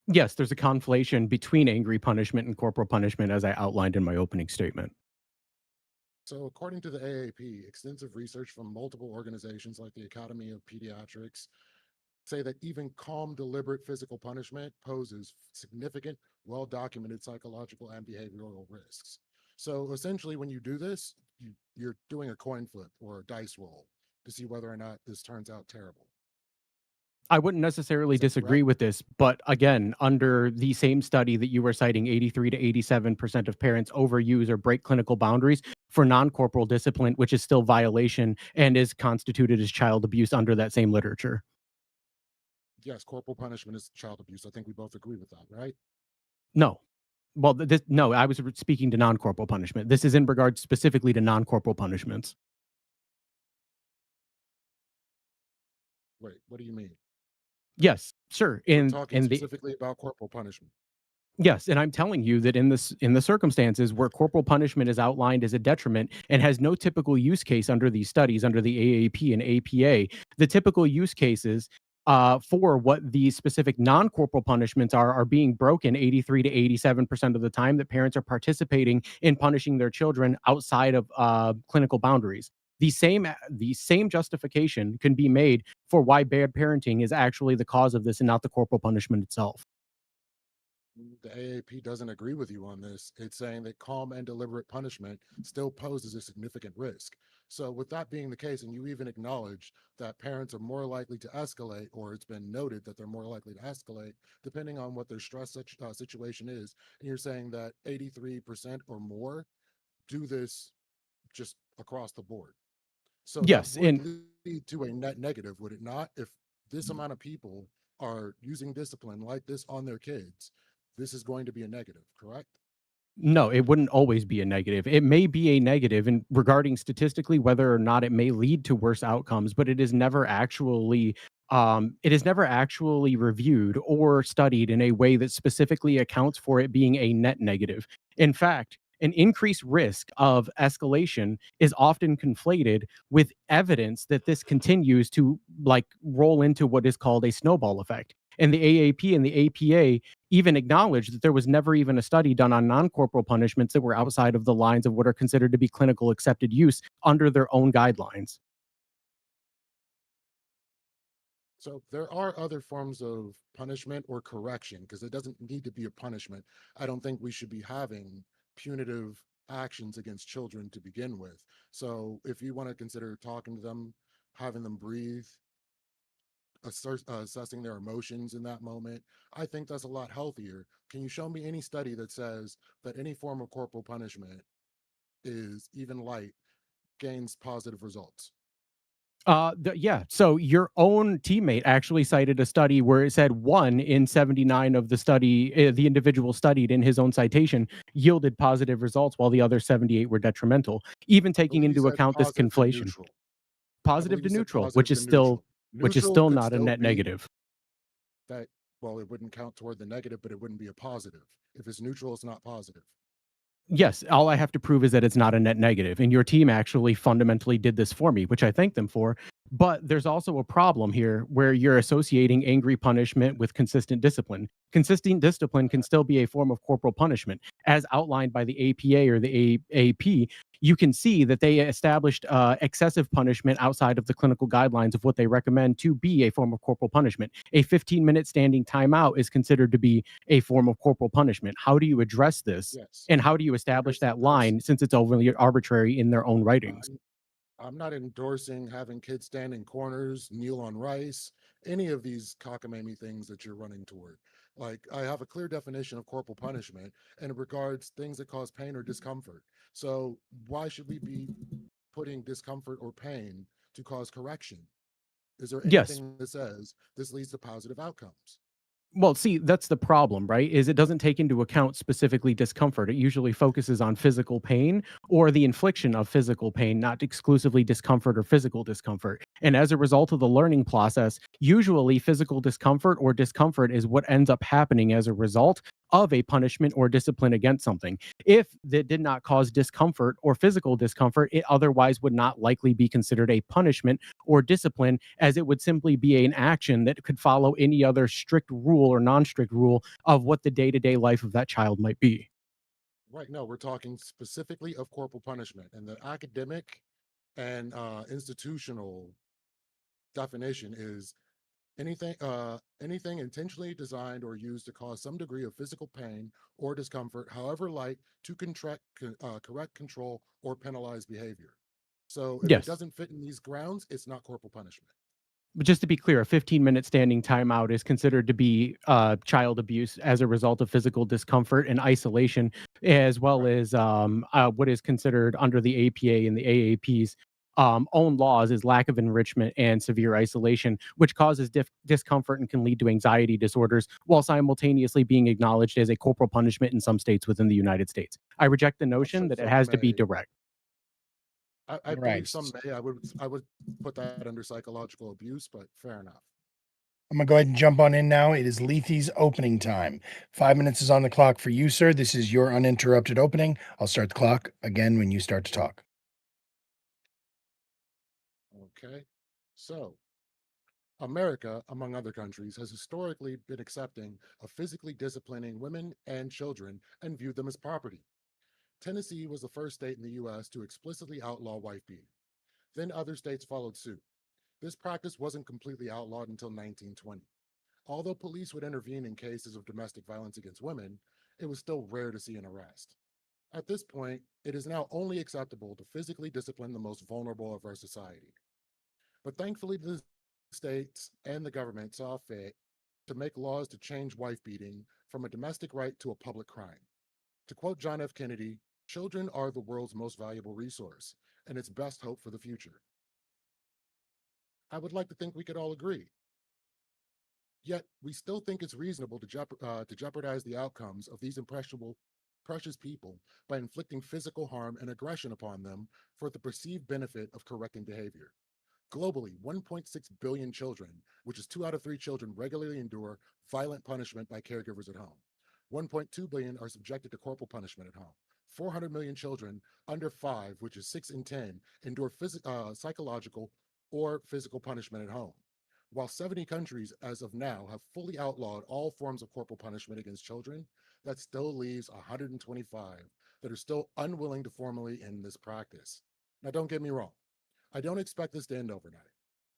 E: Yes, there's a conflation between angry punishment and corporal punishment, as I outlined in my opening statement.
C: So, according to the AAP, extensive research from multiple organizations like the Academy of Pediatrics say that even calm, deliberate physical punishment poses significant, well-documented psychological and behavioral risks. So, essentially, when you do this, you're doing a coin flip or a dice roll to see whether or not this turns out terrible.
E: I wouldn't necessarily
C: Is that
E: disagree
C: correct?
E: with this, but again, under the same study that you were citing, 83 to 87% of parents overuse or break clinical boundaries for non-corporal discipline, which is still violation and is constituted as child abuse under that same literature.
C: Yes, corporal punishment is child abuse. I think we both agree with that, right?
E: No. Well, no, I was speaking to non-corporal punishment. This is in regards specifically to non-corporal punishments.
C: Wait, what do you mean?
E: Yes, sure.
C: We're talking specifically about corporal punishment.
E: Yes, and I'm telling you that in the circumstances where corporal punishment is outlined as a detriment and has no typical use case under these studies, under the AAP and APA, the typical use cases for what these specific non-corporal punishments are being broken 83 to 87% of the time that parents are participating in punishing their children outside of clinical boundaries. The same justification can be made for why bad parenting is actually the cause of this and not the corporal punishment itself.
C: The AAP doesn't agree with you on this. It's saying that calm and deliberate punishment still poses a significant risk. So, with that being the case, and you even acknowledge that parents are more likely to escalate, or it's been noted that they're more likely to escalate depending on what their situation is, and you're saying that 83% or more do this just across the board. So, that
E: Yes,
C: would
E: and
C: lead to a net negative, would it not? If this amount of people are using discipline like this on their kids, this is going to be a negative, correct?
E: no, it wouldn't always be a negative. It may be a negative in regarding statistically whether or not it may lead to worse outcomes, but it is never actually reviewed or studied in a way that specifically accounts for it being a net negative. In fact, an increased risk of escalation is often conflated with evidence that this continues to like roll into what is called a snowball effect. And the AAP and the APA even acknowledged that there was never even a study done on non-corporal punishments that were outside of the lines of what are considered to be clinical accepted use under their own guidelines.
C: So there are other forms of punishment or correction because it doesn't need to be a punishment. I don't think we should be having punitive actions against children to begin with. So if you want to consider talking to them, having them breathe, assessing their emotions in that moment, I think that's a lot healthier. Can you show me any study that says that any form of corporal punishment is even light gains positive results?
E: Yeah. So your own teammate actually cited a study where it said 1 in 79 of the individual studied in his own citation yielded positive results, while the other 78 were detrimental. Even
C: I
E: taking
C: believe you
E: into
C: said
E: account this
C: positive to
E: conflation,
C: neutral. I
E: positive
C: believe
E: to
C: you said
E: neutral,
C: positive to neutral.
E: which is
C: Neutral
E: still
C: could
E: not a
C: still
E: net
C: be
E: negative.
C: that, well, it wouldn't count toward the negative, but it wouldn't be a positive. If it's neutral, it's not positive.
E: Yes, all I have to prove is that it's not a net negative. And your team actually fundamentally did this for me, which I thank them for. But there's also a problem here where you're associating angry punishment with consistent discipline. Consistent discipline can still be a form of corporal punishment. As outlined by the APA or the AAP, you can see that they established excessive punishment outside of the clinical guidelines of what they recommend to be a form of corporal punishment. A 15-minute standing timeout is considered to be a form of corporal punishment. How do you address this?
C: Yes,
E: And how do you establish
C: because
E: that line since it's overly arbitrary in their own writings?
C: I'm, I'm not endorsing having kids stand in corners, kneel on rice, any of these cockamamie things that you're running toward. Like, I have a clear definition of corporal punishment, and it regards things that cause pain or discomfort. So, why should we be putting discomfort or pain to cause correction? Is there
E: Yes.
C: anything that says this leads to positive outcomes?
E: Well, see, that's the problem, right? Is it doesn't take into account specifically discomfort. It usually focuses on physical pain or the infliction of physical pain, not exclusively discomfort or physical discomfort. And as a result of the learning process, usually physical discomfort or discomfort is what ends up happening as a result of a punishment or discipline against something. If that did not cause discomfort or physical discomfort, it otherwise would not likely be considered a punishment or discipline, as it would simply be an action that could follow any other strict rule or non-strict rule of what the day-to-day life of that child might be.
C: Right. No, we're talking specifically of corporal punishment, and the academic and institutional definition is anything intentionally designed or used to cause some degree of physical pain or discomfort, however light, to correct, control, or penalize behavior. So if it
E: Yes.
C: doesn't fit in these grounds, it's not corporal punishment.
E: But just to be clear, a 15-minute standing timeout is considered to be child abuse as a result of physical discomfort and isolation, as well
C: Right.
E: as what is considered under the APA and the AAP's own laws is lack of enrichment and severe isolation, which causes discomfort and can lead to anxiety disorders, while simultaneously being acknowledged as a corporal punishment in some states within the United States. I reject the
C: I'm
E: notion
C: sure
E: that it
C: some
E: has to be
C: may.
E: direct.
C: I believe
A: Right.
C: some may. I would put that under psychological abuse, but fair enough.
A: I'm gonna go ahead and jump on in now. It is Lethe's opening time. 5 minutes is on the clock for you, sir. This is your uninterrupted opening. I'll start the clock again when you start to talk.
C: Okay. So America, among other countries, has historically been accepting of physically disciplining women and children and viewed them as property. Tennessee was the first state in the US to explicitly outlaw wife beating. Then other states followed suit. This practice wasn't completely outlawed until 1920. Although police would intervene in cases of domestic violence against women, it was still rare to see an arrest. At this point, it is now only acceptable to physically discipline the most vulnerable of our society. But thankfully, the states and the government saw fit to make laws to change wife beating from a domestic right to a public crime. To quote John F. Kennedy, children are the world's most valuable resource and its best hope for the future. I would like to think we could all agree. Yet, we still think it's reasonable to jeopardize the outcomes of these impressionable, precious people by inflicting physical harm and aggression upon them for the perceived benefit of correcting behavior. Globally, 1.6 billion children, which is 2 out of 3 children, regularly endure violent punishment by caregivers at home. 1.2 billion are subjected to corporal punishment at home. 400 million children under 5, which is 6 in 10, endure psychological or physical punishment at home. While 70 countries, as of now, have fully outlawed all forms of corporal punishment against children, that still leaves 125 that are still unwilling to formally end this practice. Now, don't get me wrong. I don't expect this to end overnight,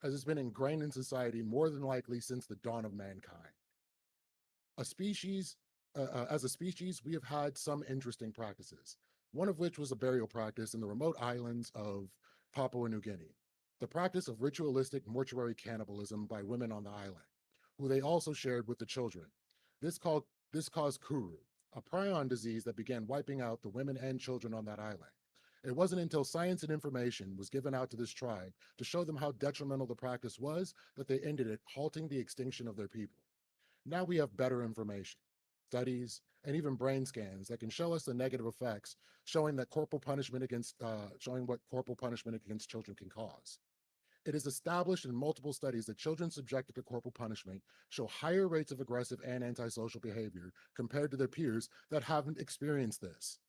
C: as it's been ingrained in society more than likely since the dawn of mankind. As a species, we have had some interesting practices, one of which was a burial practice in the remote islands of Papua New Guinea, the practice of ritualistic mortuary cannibalism by women on the island, who they also shared with the children. This caused kuru, a prion disease that began wiping out the women and children on that island. It wasn't until science and information was given out to this tribe to show them how detrimental the practice was that they ended it, halting the extinction of their people. Now we have better information, studies, and even brain scans that can show us the negative effects, showing what corporal punishment against children can cause. It is established in multiple studies that children subjected to corporal punishment show higher rates of aggressive and antisocial behavior compared to their peers that haven't experienced this.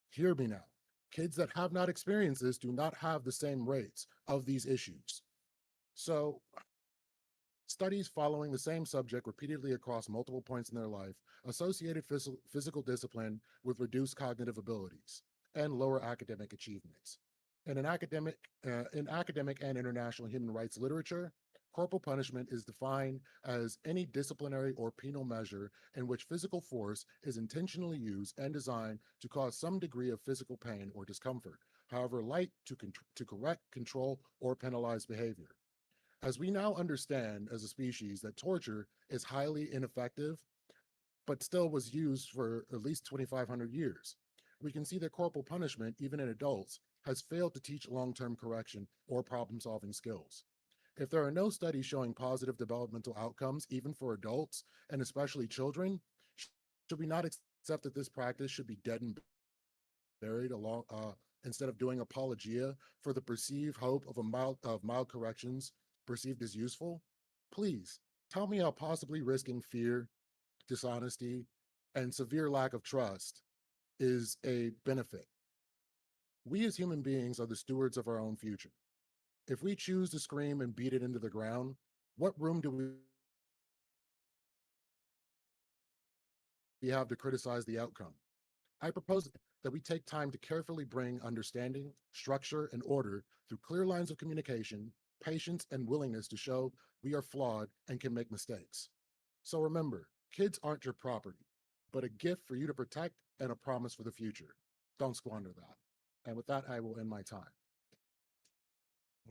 C: Hear me now. Kids that have not experienced this do not have the same rates of these issues. So, studies following the same subject repeatedly across multiple points in their life associated physical discipline with reduced cognitive abilities and lower academic achievements. In academic and international human rights literature, corporal punishment is defined as any disciplinary or penal measure in which physical force is intentionally used and designed to cause some degree of physical pain or discomfort, however light, to correct, control, or penalize behavior. As we now understand as a species that torture is highly ineffective, but still was used for at least 2,500 years, we can see that corporal punishment, even in adults, has failed to teach long-term correction or problem-solving skills. If there are no studies showing positive developmental outcomes, even for adults, and especially children, should we not accept that this practice should be dead and buried instead of doing apologia for the perceived hope of mild corrections perceived as useful? Please, tell me how possibly risking fear, dishonesty, and severe lack of trust is a benefit. We as human beings are the stewards of our own future. If we choose to scream and beat it into the ground, what room do we have to criticize the outcome? I propose that we take time to carefully bring understanding, structure, and order through clear lines of communication, patience, and willingness to show we are flawed and can make mistakes. So remember, kids aren't your property, but a gift for you to protect and a promise for the future. Don't squander that. And with that, I will end my time.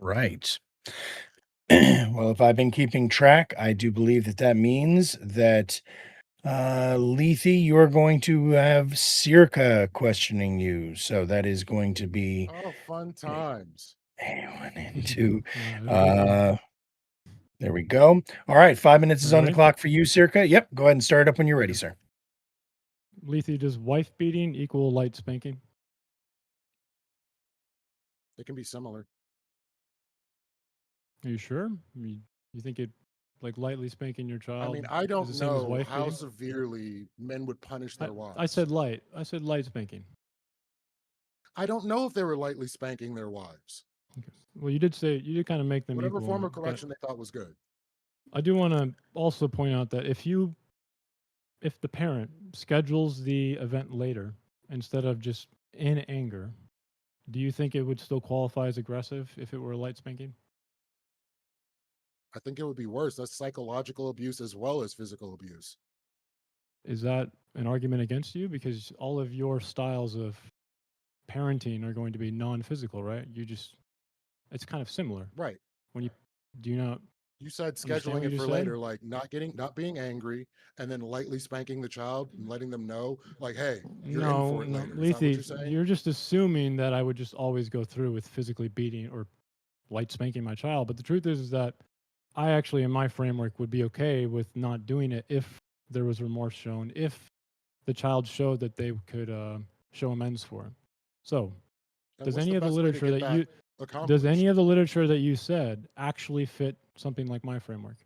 A: Right. Well, if I've been keeping track, I do believe that means that Lethe, you're going to have Circa questioning you. So that is going to be
C: Oh, fun times.
A: one and two.
F: It'll be fun.
A: There we go. All right, 5 minutes is on the
F: Ready?
A: clock for you, Circa. Yep, go ahead and start it up when you're ready, sir.
F: Lethe, does wife beating equal light spanking?
C: It can be similar.
F: Are you sure? You think it like lightly spanking your child?
C: I mean, I
F: is
C: don't
F: the same as
C: know
F: wife
C: how
F: beating?
C: severely men would punish their wives.
F: I said light. I said light spanking.
C: I don't know if they were lightly spanking their wives.
F: Okay. Well, you did kind of make them
C: Whatever
F: equal.
C: form of
F: but
C: correction they thought was good.
F: I do want to also point out that if the parent schedules the event later instead of just in anger, do you think it would still qualify as aggressive if it were light spanking?
C: I think it would be worse. That's psychological abuse as well as physical abuse.
F: Is that an argument against you because all of your styles of parenting are going to be non-physical, right? It's kind of similar.
C: Right.
F: When you do you not
C: You said
F: Understand
C: scheduling
F: what you
C: it
F: just
C: for
F: said?
C: later, like not being angry, and then lightly spanking the child and letting them know, like, hey, you're in for it
F: no,
C: later. Is that what you're
F: Lethe,
C: saying?
F: you're just assuming that I would just always go through with physically beating or light spanking my child. But the truth is that I actually, in my framework, would be okay with not doing it if there was remorse shown, if the child showed that they could show amends for it. So,
C: And
F: does
C: what's
F: any
C: the
F: of the
C: best way to
F: literature
C: get
F: that you
C: accomplished?
F: does any of the literature that you said actually fit something like my framework?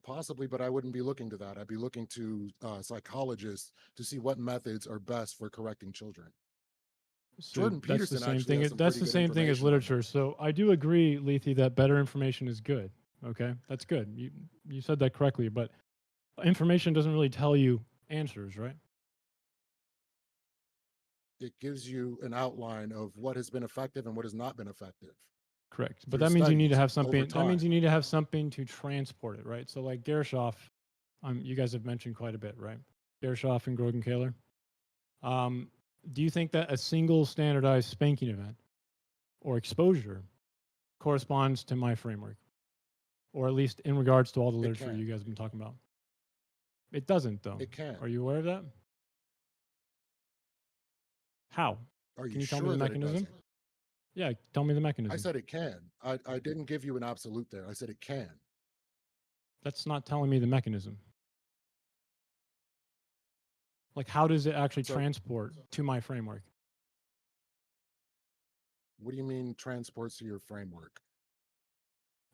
C: Possibly, but I wouldn't be looking to that. I'd be looking to psychologists to see what methods are best for correcting children.
F: So
C: Jordan
F: that's the
C: Peterson
F: same
C: actually
F: thing.
C: has some
F: That's
C: pretty
F: the
C: good
F: same thing as
C: information on that.
F: literature. So I do agree, Lethe, that better information is good. Okay, that's good. You said that correctly, but information doesn't really tell you answers, right?
C: It gives you an outline of what has been effective and what has not been effective.
F: Correct. But
C: through
F: that means you need to
C: studies
F: have
C: over
F: something. That means
C: time.
F: you need to have something to transport it, right? So like Gershoff, you guys have mentioned quite a bit, right? Gershoff and Grogan Kaler. Do you think that a single standardized spanking event or exposure corresponds to my framework, or at least in regards to all the literature
C: can.
F: you guys have been talking about? It doesn't, though.
C: It can.
F: Are you aware of that? How?
C: Are
F: Can
C: you
F: you tell me
C: sure
F: the
C: that it
F: mechanism?
C: doesn't?
F: Yeah, tell me the mechanism.
C: I said it can. I didn't give you an absolute there. I said it can.
F: That's not telling me the mechanism. Like, how does it actually
C: So-
F: transport to my framework?
C: What do you mean transports to your framework?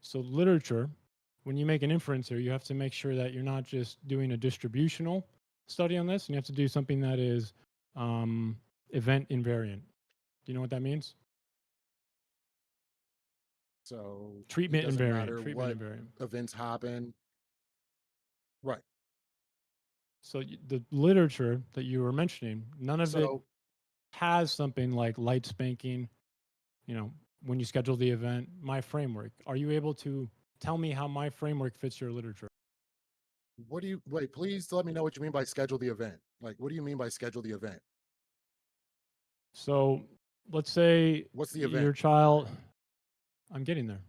F: So literature, when you make an inference here, you have to make sure that you're not just doing a distributional study on this, and you have to do something that is event invariant. Do you know what that means?
C: So
F: Treatment
C: it doesn't
F: invariant.
C: matter
F: Treatment
C: what
F: invariant.
C: events happen. Right.
F: So the literature that you were mentioning, none of it
C: So
F: has something like light spanking, when you schedule the event, my framework. Are you able to tell me how my framework fits your literature?
C: what do you wait? Please let me know what you mean by schedule the event. Like, what do you mean by schedule the event?
F: So let's say
C: What's the
F: your
C: event?
F: child, I'm getting there.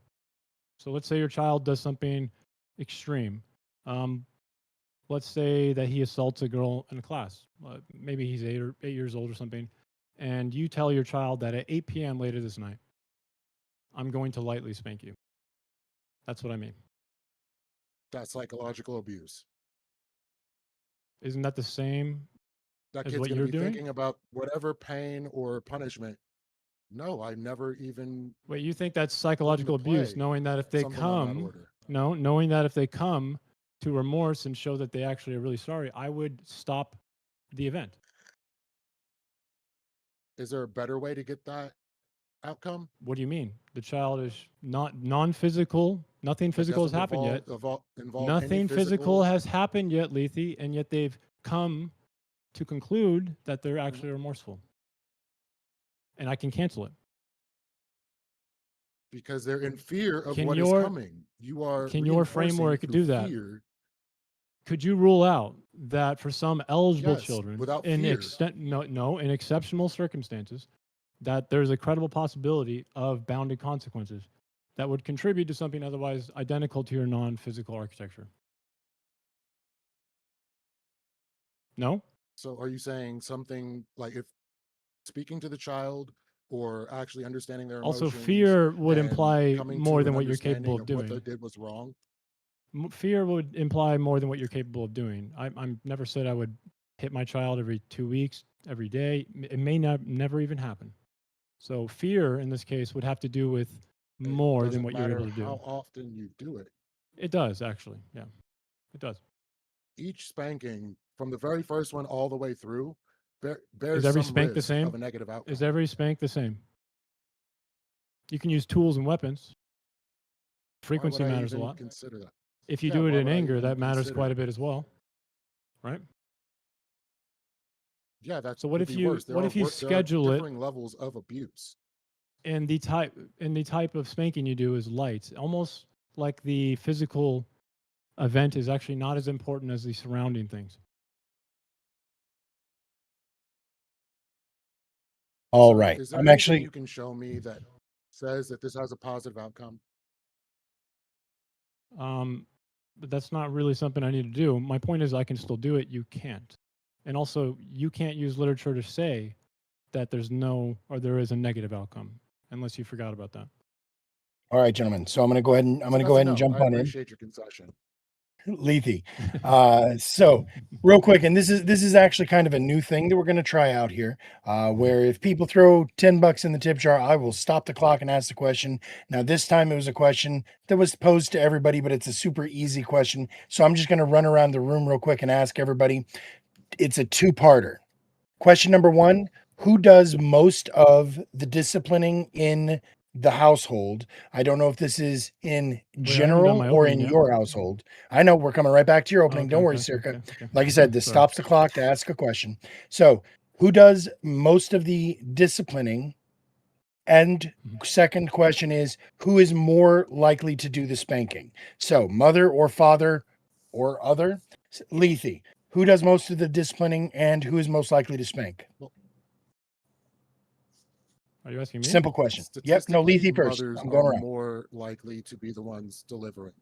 F: So let's say your child does something extreme. Let's say that he assaults a girl in a class. Maybe he's 8 years old or something. And you tell your child that at 8 p.m. later this night, I'm going to lightly spank you. That's what I mean.
C: That's psychological abuse.
F: Isn't that the same?
C: That
F: As
C: kid's
F: what
C: going
F: you're
C: to be
F: doing?
C: thinking about whatever pain or punishment. No, I never even
F: Wait, you think that's psychological abuse,
C: play
F: knowing that if they
C: something on that
F: come,
C: order.
F: no, knowing that if they come to remorse and show that they actually are really sorry, I would stop the event.
C: Is there a better way to get that outcome?
F: What do you mean? The child is not non-physical. Nothing
C: That
F: physical has
C: doesn't
F: happened yet.
C: involve
F: Nothing
C: any
F: physical has happened yet, Lethe, and yet they've come to conclude that they're
C: Mm-hmm.
F: actually remorseful. And I can cancel it.
C: because they're in fear of
F: Can
C: what is
F: your-
C: coming. You are
F: can your
C: reinforcing
F: framework
C: through
F: do that?
C: fear.
F: Could you rule out that for some eligible
C: Yes,
F: children,
C: without
F: in
C: fear.
F: in exceptional circumstances, that there's a credible possibility of bounded consequences that would contribute to something otherwise identical to your non-physical architecture? No?
C: So are you saying something like if speaking to the child or actually understanding their
F: Also,
C: emotions
F: fear would
C: and
F: imply
C: coming
F: more
C: to
F: than
C: an
F: what you're capable of
C: understanding what
F: doing.
C: they did was wrong?
F: Fear would imply more than what you're capable of doing. I'm never said I would hit my child every 2 weeks, every day. It may never even happen. So fear in this case would have to do with more than
C: Doesn't
F: what you're
C: matter
F: able to do.
C: how often you do it.
F: It does actually. Yeah, it does.
C: Each spanking from the very first one all the way through bears
F: Is every
C: some
F: spank the
C: risk
F: same?
C: of a negative outcome.
F: Is every spank the same? You can use tools and weapons.
C: Why
F: Frequency
C: would I
F: matters a
C: even
F: lot.
C: Consider that.
F: If you
C: Yeah,
F: do it
C: why
F: in
C: would I
F: anger,
C: even
F: that matters
C: consider
F: quite a
C: it?
F: bit as well, right?
C: Yeah, that's
F: So what
C: would
F: if
C: be
F: you
C: worse. There
F: what
C: are
F: if you
C: there are
F: schedule it
C: differing levels of abuse.
F: and the type of spanking you do is light, almost like the physical event is actually not as important as the surrounding things.
A: All
C: So,
A: right.
C: is there
A: I'm
C: anything
A: actually
C: you can show me that says that this has a positive outcome?
F: But that's not really something I need to do. My point is, I can still do it. You can't. And also, you can't use literature to say that there's no or there is a negative outcome, unless you forgot about that.
A: all right, gentlemen. So I'm going to go ahead and
C: So that's a no.
A: jump
C: I
A: on in.
C: appreciate your concession.
A: Lethe. So real quick, and this is actually kind of a new thing that we're going to try out here, where if people throw $10 in the tip jar, I will stop the clock and ask the question. Now this time it was a question that was posed to everybody, but it's a super easy question. So I'm just going to run around the room real quick and ask everybody. It's a two-parter. Question number one: who does most of the disciplining in the household? I don't know if this is in
F: Wait, I haven't done
A: general
F: my
A: or
F: opening
A: in
F: yet.
A: your household. I know we're coming right back to your
F: Oh,
A: opening.
F: okay,
A: Don't worry,
F: okay,
A: Circa.
F: okay.
A: Like I said, this
F: Sorry.
A: stops the clock to ask a question. So, who does most of the disciplining? And second question is, who is more likely to do the spanking? So, mother or father or other? Lethe, who does most of the disciplining and who is most likely to spank?
F: Are you asking me?
A: Simple question. Yep. No,
C: Statistically,
A: Lethe first.
C: mothers
A: I'm going
C: are
A: around.
C: more likely to be the ones delivering.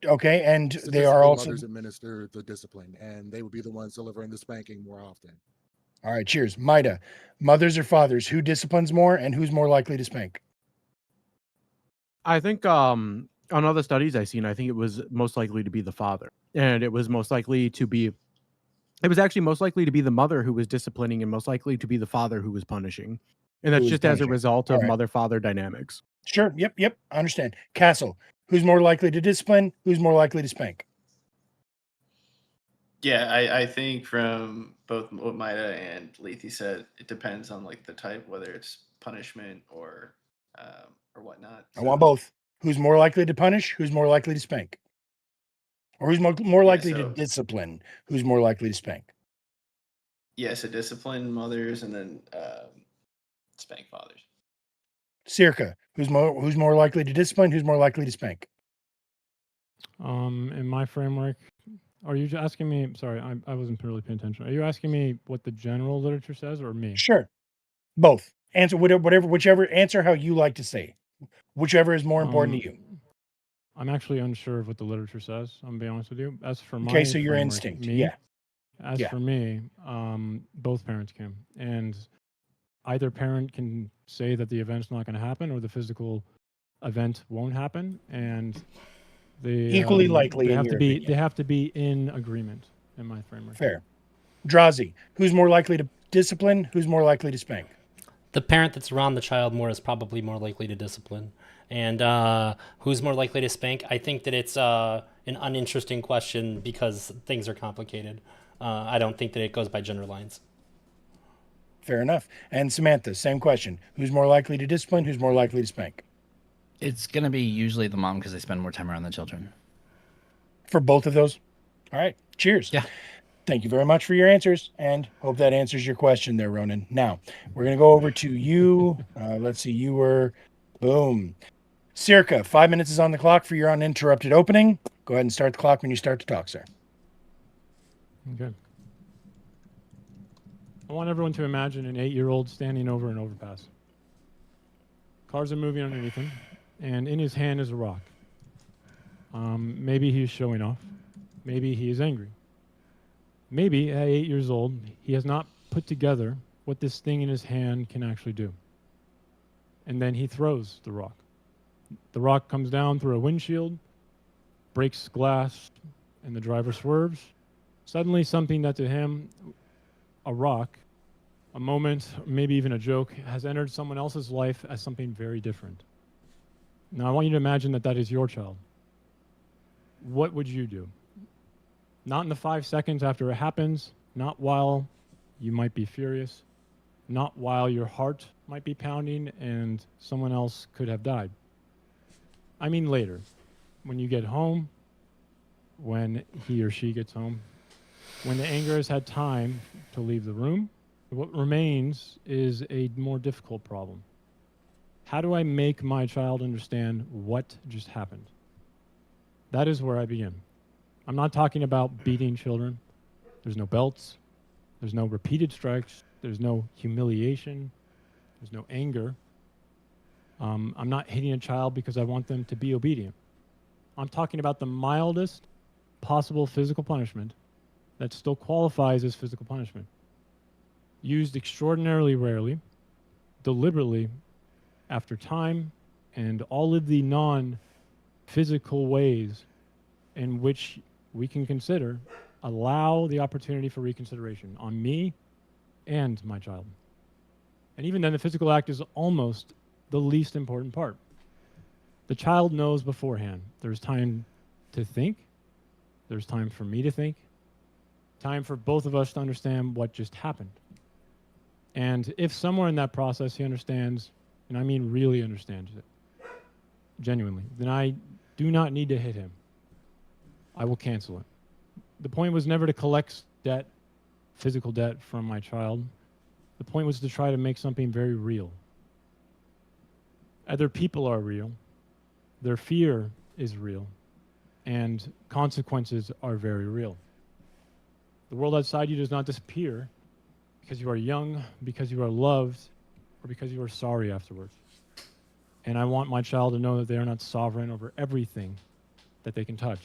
A: Okay. And they
C: Statistically,
A: are also.
C: mothers administer the discipline, and they would be the ones delivering the spanking more often.
A: All right. Cheers. Maida, mothers or fathers, who disciplines more and who's more likely to spank?
E: I think on other studies I've seen, I think it was most likely to be the father, and it was most likely to be. It was actually most likely to be the mother who was disciplining, and most likely to be the father who was punishing, and that's
A: Who was
E: just as a
A: punishing.
E: result
A: All
E: of
A: right.
E: mother-father dynamics.
A: Sure. Yep. I understand. Castle, who's more likely to discipline? Who's more likely to spank?
D: Yeah, I think from both what Maida and Lethe said, it depends on like the type, whether it's punishment or whatnot.
A: I want both. Who's more likely to punish? Who's more likely to spank? Or who's more
D: Yeah,
A: likely to
D: so
A: discipline? Who's more likely to spank?
D: yeah, so discipline mothers and then spank fathers.
A: Circa, who's more likely to discipline? Who's more likely to spank?
F: In my framework, are you asking me? Sorry, I wasn't really paying attention. Are you asking me what the general literature says, or me?
A: Sure. Both. Answer whichever answer how you like to say. Whichever is more important to you.
F: I'm actually unsure of what the literature says. I'm gonna be honest with you. As for my
A: Okay, so your
F: framework,
A: instinct.
F: me,
A: Yeah.
F: As
A: Yeah.
F: for me, both parents can, and either parent can say that the event's not going to happen, or the physical event won't happen, and they
A: Equally likely
F: they
A: in
F: have
A: your
F: to be
A: opinion.
F: they have to be in agreement in my framework.
A: Fair. Drazi, who's more likely to discipline? Who's more likely to spank?
B: The parent that's around the child more is probably more likely to discipline. And who's more likely to spank? I think that it's an uninteresting question because things are complicated. I don't think that it goes by gender lines.
A: Fair enough. And Samantha, same question. Who's more likely to discipline? Who's more likely to spank?
G: It's going to be usually the mom because they spend more time around the children.
A: For both of those? All right. Cheers.
G: Yeah.
A: Thank you very much for your answers, and hope that answers your question there, Ronan. Now, we're going to go over to you. Let's see. You were, boom. Circa, 5 minutes is on the clock for your uninterrupted opening. Go ahead and start the clock when you start to talk, sir.
F: Okay. I want everyone to imagine an 8-year-old standing over an overpass. Cars are moving underneath him, and in his hand is a rock. Maybe he's showing off. Maybe he is angry. Maybe at 8 years old, he has not put together what this thing in his hand can actually do. And then he throws the rock. The rock comes down through a windshield, breaks glass, and the driver swerves. Suddenly, something that to him, a rock, a moment, maybe even a joke, has entered someone else's life as something very different. Now, I want you to imagine that that is your child. What would you do? Not in the 5 seconds after it happens, not while you might be furious, not while your heart might be pounding and someone else could have died. I mean later, when you get home, when he or she gets home, when the anger has had time to leave the room, what remains is a more difficult problem. How do I make my child understand what just happened? That is where I begin. I'm not talking about beating children. There's no belts. There's no repeated strikes. There's no humiliation. There's no anger. I'm not hitting a child because I want them to be obedient. I'm talking about the mildest possible physical punishment that still qualifies as physical punishment. Used extraordinarily rarely, deliberately, after time, and all of the non-physical ways in which we can consider allow the opportunity for reconsideration on me and my child. And even then, the physical act is almost the least important part. The child knows beforehand. There's time to think. There's time for me to think. Time for both of us to understand what just happened. And if somewhere in that process he understands, and I mean really understands it, genuinely, then I do not need to hit him. I will cancel it. The point was never to collect debt, physical debt from my child. The point was to try to make something very real. Other people are real. Their fear is real. And consequences are very real. The world outside you does not disappear because you are young, because you are loved, or because you are sorry afterwards. And I want my child to know that they are not sovereign over everything that they can touch.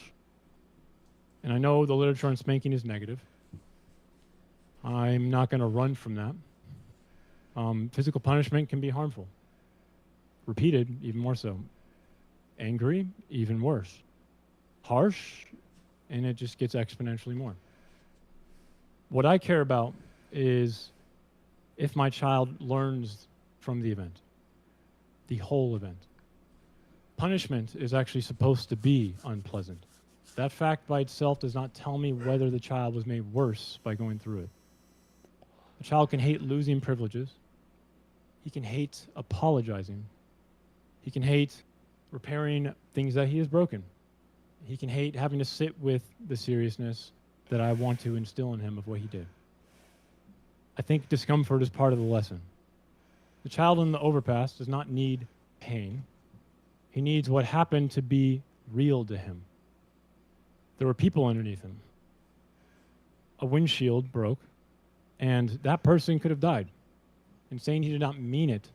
F: And I know the literature on spanking is negative. I'm not going to run from that. Physical punishment can be harmful. Repeated, even more so. Angry, even worse. Harsh, and it just gets exponentially more. What I care about is if my child learns from the event, the whole event. Punishment is actually supposed to be unpleasant. That fact by itself does not tell me whether the child was made worse by going through it. A child can hate losing privileges. He can hate apologizing. He can hate repairing things that he has broken. He can hate having to sit with the seriousness that I want to instill in him of what he did. I think discomfort is part of the lesson. The child in the overpass does not need pain. He needs what happened to be real to him. There were people underneath him. A windshield broke, and that person could have died. And saying he did not mean it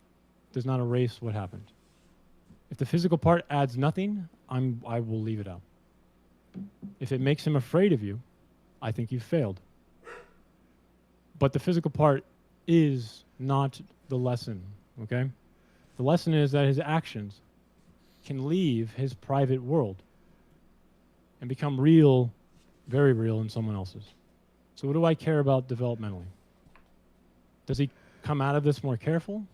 F: does not erase what happened. If the physical part adds nothing, I will leave it out. If it makes him afraid of you, I think you've failed. But the physical part is not the lesson, okay? The lesson is that his actions can leave his private world and become real, very real in someone else's. So what do I care about developmentally? Does he come out of this more careful?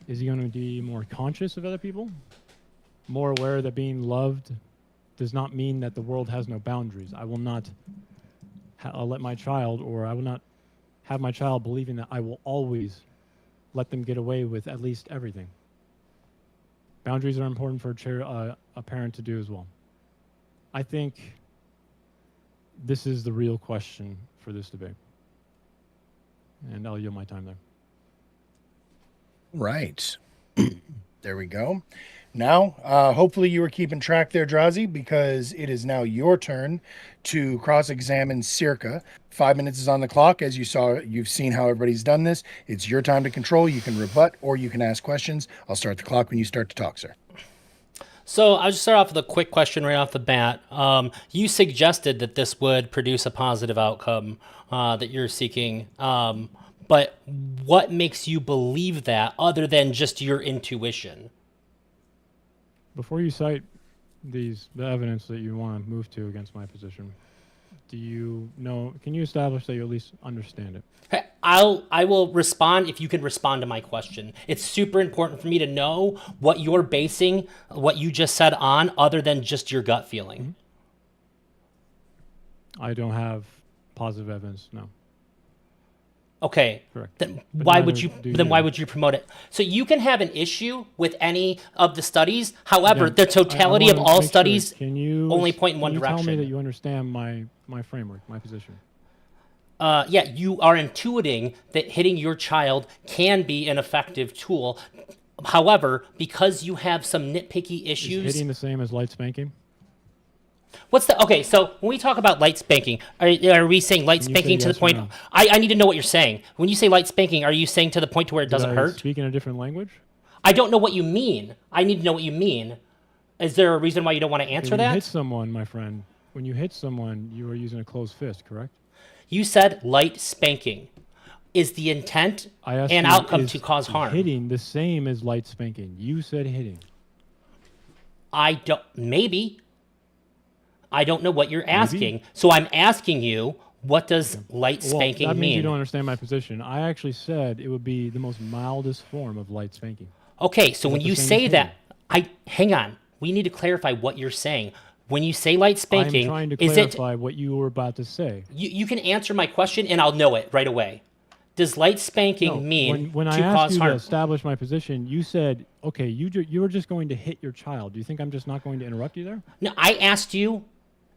F: Is he going to be more conscious of other people? More aware that being loved does not mean that the world has no boundaries. I will not let my child, or I will not have my child believing that I will always let them get away with at least everything. Boundaries are important for a parent to do as well. I think this is the real question for this debate. And I'll yield my time there.
A: Right. There we go. Now, hopefully you were keeping track there, Drazi, because it is now your turn to cross-examine Circa. 5 minutes is on the clock. As you've seen how everybody's done this. It's your time to control. You can rebut or you can ask questions. I'll start the clock when you start to talk, sir.
B: So I'll just start off with a quick question right off the bat. You suggested that this would produce a positive outcome that you're seeking. But what makes you believe that other than just your intuition?
F: Before you cite the evidence that you want to move to against my position, can you establish that you at least understand it?
B: Hey, I will respond if you can respond to my question. It's super important for me to know what you're basing what you just said on other than just your gut feeling.
F: I don't have positive evidence, no.
B: Okay.
F: Correct.
B: Then
F: But
B: why
F: neither
B: would you
F: do
B: then
F: you.
B: why would you promote it? So you can have an issue with any of the studies. However,
F: Again,
B: the totality
F: I
B: of
F: wanna
B: all
F: make sure.
B: studies
F: Can you
B: only point in one
F: can you tell me
B: direction.
F: that you understand my framework, my position?
B: Yeah, you are intuiting that hitting your child can be an effective tool. However, because you have some nitpicky
F: Is
B: issues,
F: hitting the same as light spanking?
B: What's the okay? So when we talk about light spanking, are we saying light
F: Can you say
B: spanking to
F: yes
B: the
F: or
B: point?
F: no?
B: I need to know what you're saying. When you say light spanking, are you saying to the point to where it doesn't
F: Did I
B: hurt?
F: speak in a different language?
B: I don't know what you mean. I need to know what you mean. Is there a reason why you don't want to answer
F: When you hit
B: that?
F: someone, my friend, when you hit someone, you are using a closed fist, correct?
B: You said light spanking. Is the intent
F: I asked
B: and
F: you,
B: outcome
F: is
B: to cause harm?
F: hitting the same as light spanking? You said hitting.
B: I don't. Maybe. I don't know what you're asking. So I'm asking you, what does light spanking
F: well, that means you
B: mean?
F: don't understand my position. I actually said it would be the most mildest form of light spanking.
B: Okay, so
F: Is
B: when
F: that the
B: you
F: same
B: say
F: as
B: that, hang on. We need to clarify what you're saying. When you say light spanking,
F: I'm trying to
B: is it
F: clarify what you were about to say.
B: you can answer my question and I'll know it right away. Does light spanking
F: No,
B: mean
F: when
B: to
F: I asked
B: cause
F: you to
B: harm?
F: establish my position, you said, okay, you were just going to hit your child. Do you think I'm just not going to interrupt you there?
B: No, I asked you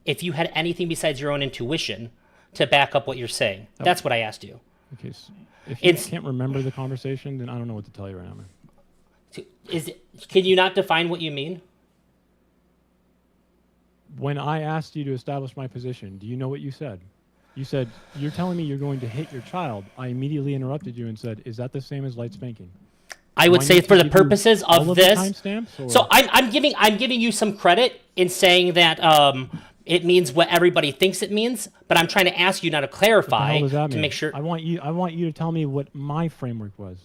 B: if you had anything besides your own intuition to back up what you're saying. That's what I asked you.
F: Okay, so if you
B: It's-
F: can't remember the conversation, then I don't know what to tell you right now, man.
B: Can you not define what you mean?
F: When I asked you to establish my position, do you know what you said? You said, you're telling me you're going to hit your child. I immediately interrupted you and said, is that the same as light spanking?
B: I would
F: Do
B: say
F: need
B: for
F: to
B: the
F: give you
B: purposes
F: all
B: of
F: the
B: this.
F: timestamps, or-
B: So I'm giving you some credit in saying that it means what everybody thinks it means, but I'm trying to ask you now to
F: What the
B: clarify
F: hell does that
B: to
F: mean?
B: make sure.
F: I want you to tell me what my framework was.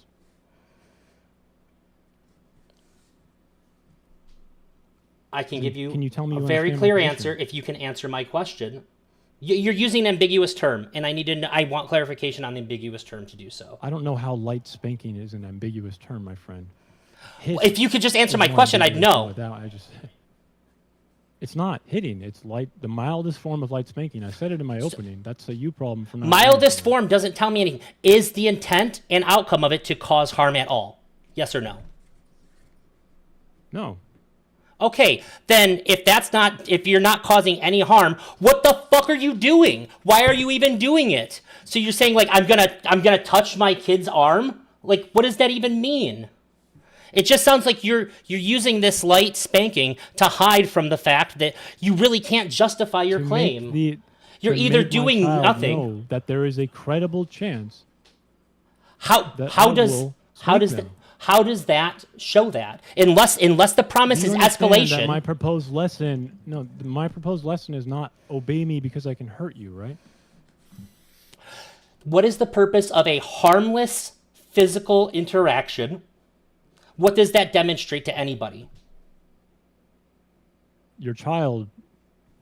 B: I can give you,
F: Can you tell me
B: a
F: you
B: very
F: understand my
B: clear
F: position?
B: answer if you can answer my question. You're using an ambiguous term, and I want clarification on the ambiguous term to do so.
F: I don't know how light spanking is an ambiguous term, my friend. Hit
B: If you could just answer
F: is
B: my
F: more
B: question, I'd
F: ambiguous than
B: know.
F: without, it's not hitting. It's the mildest form of light spanking. I said it in my opening. That's a you problem for not.
B: Mildest
F: understanding.
B: form doesn't tell me anything. Is the intent and outcome of it to cause harm at all? Yes or no?
F: No.
B: Okay, then if you're not causing any harm, what the fuck are you doing? Why are you even doing it? So you're saying like I'm gonna touch my kid's arm? Like what does that even mean? It just sounds like you're using this light spanking to hide from the fact that you really can't justify your
F: To make
B: claim.
F: the-
B: You're
F: to
B: either
F: make my
B: doing
F: child
B: nothing.
F: know that there is a credible chance
B: How
F: that
B: how
F: I
B: does
F: will
B: how
F: spank
B: does
F: them.
B: how does that show that? Unless the promise
F: You
B: is
F: understand that
B: escalation.
F: my proposed lesson, my proposed lesson is not obey me because I can hurt you, right?
B: What is the purpose of a harmless physical interaction? What does that demonstrate to anybody?
F: Your child,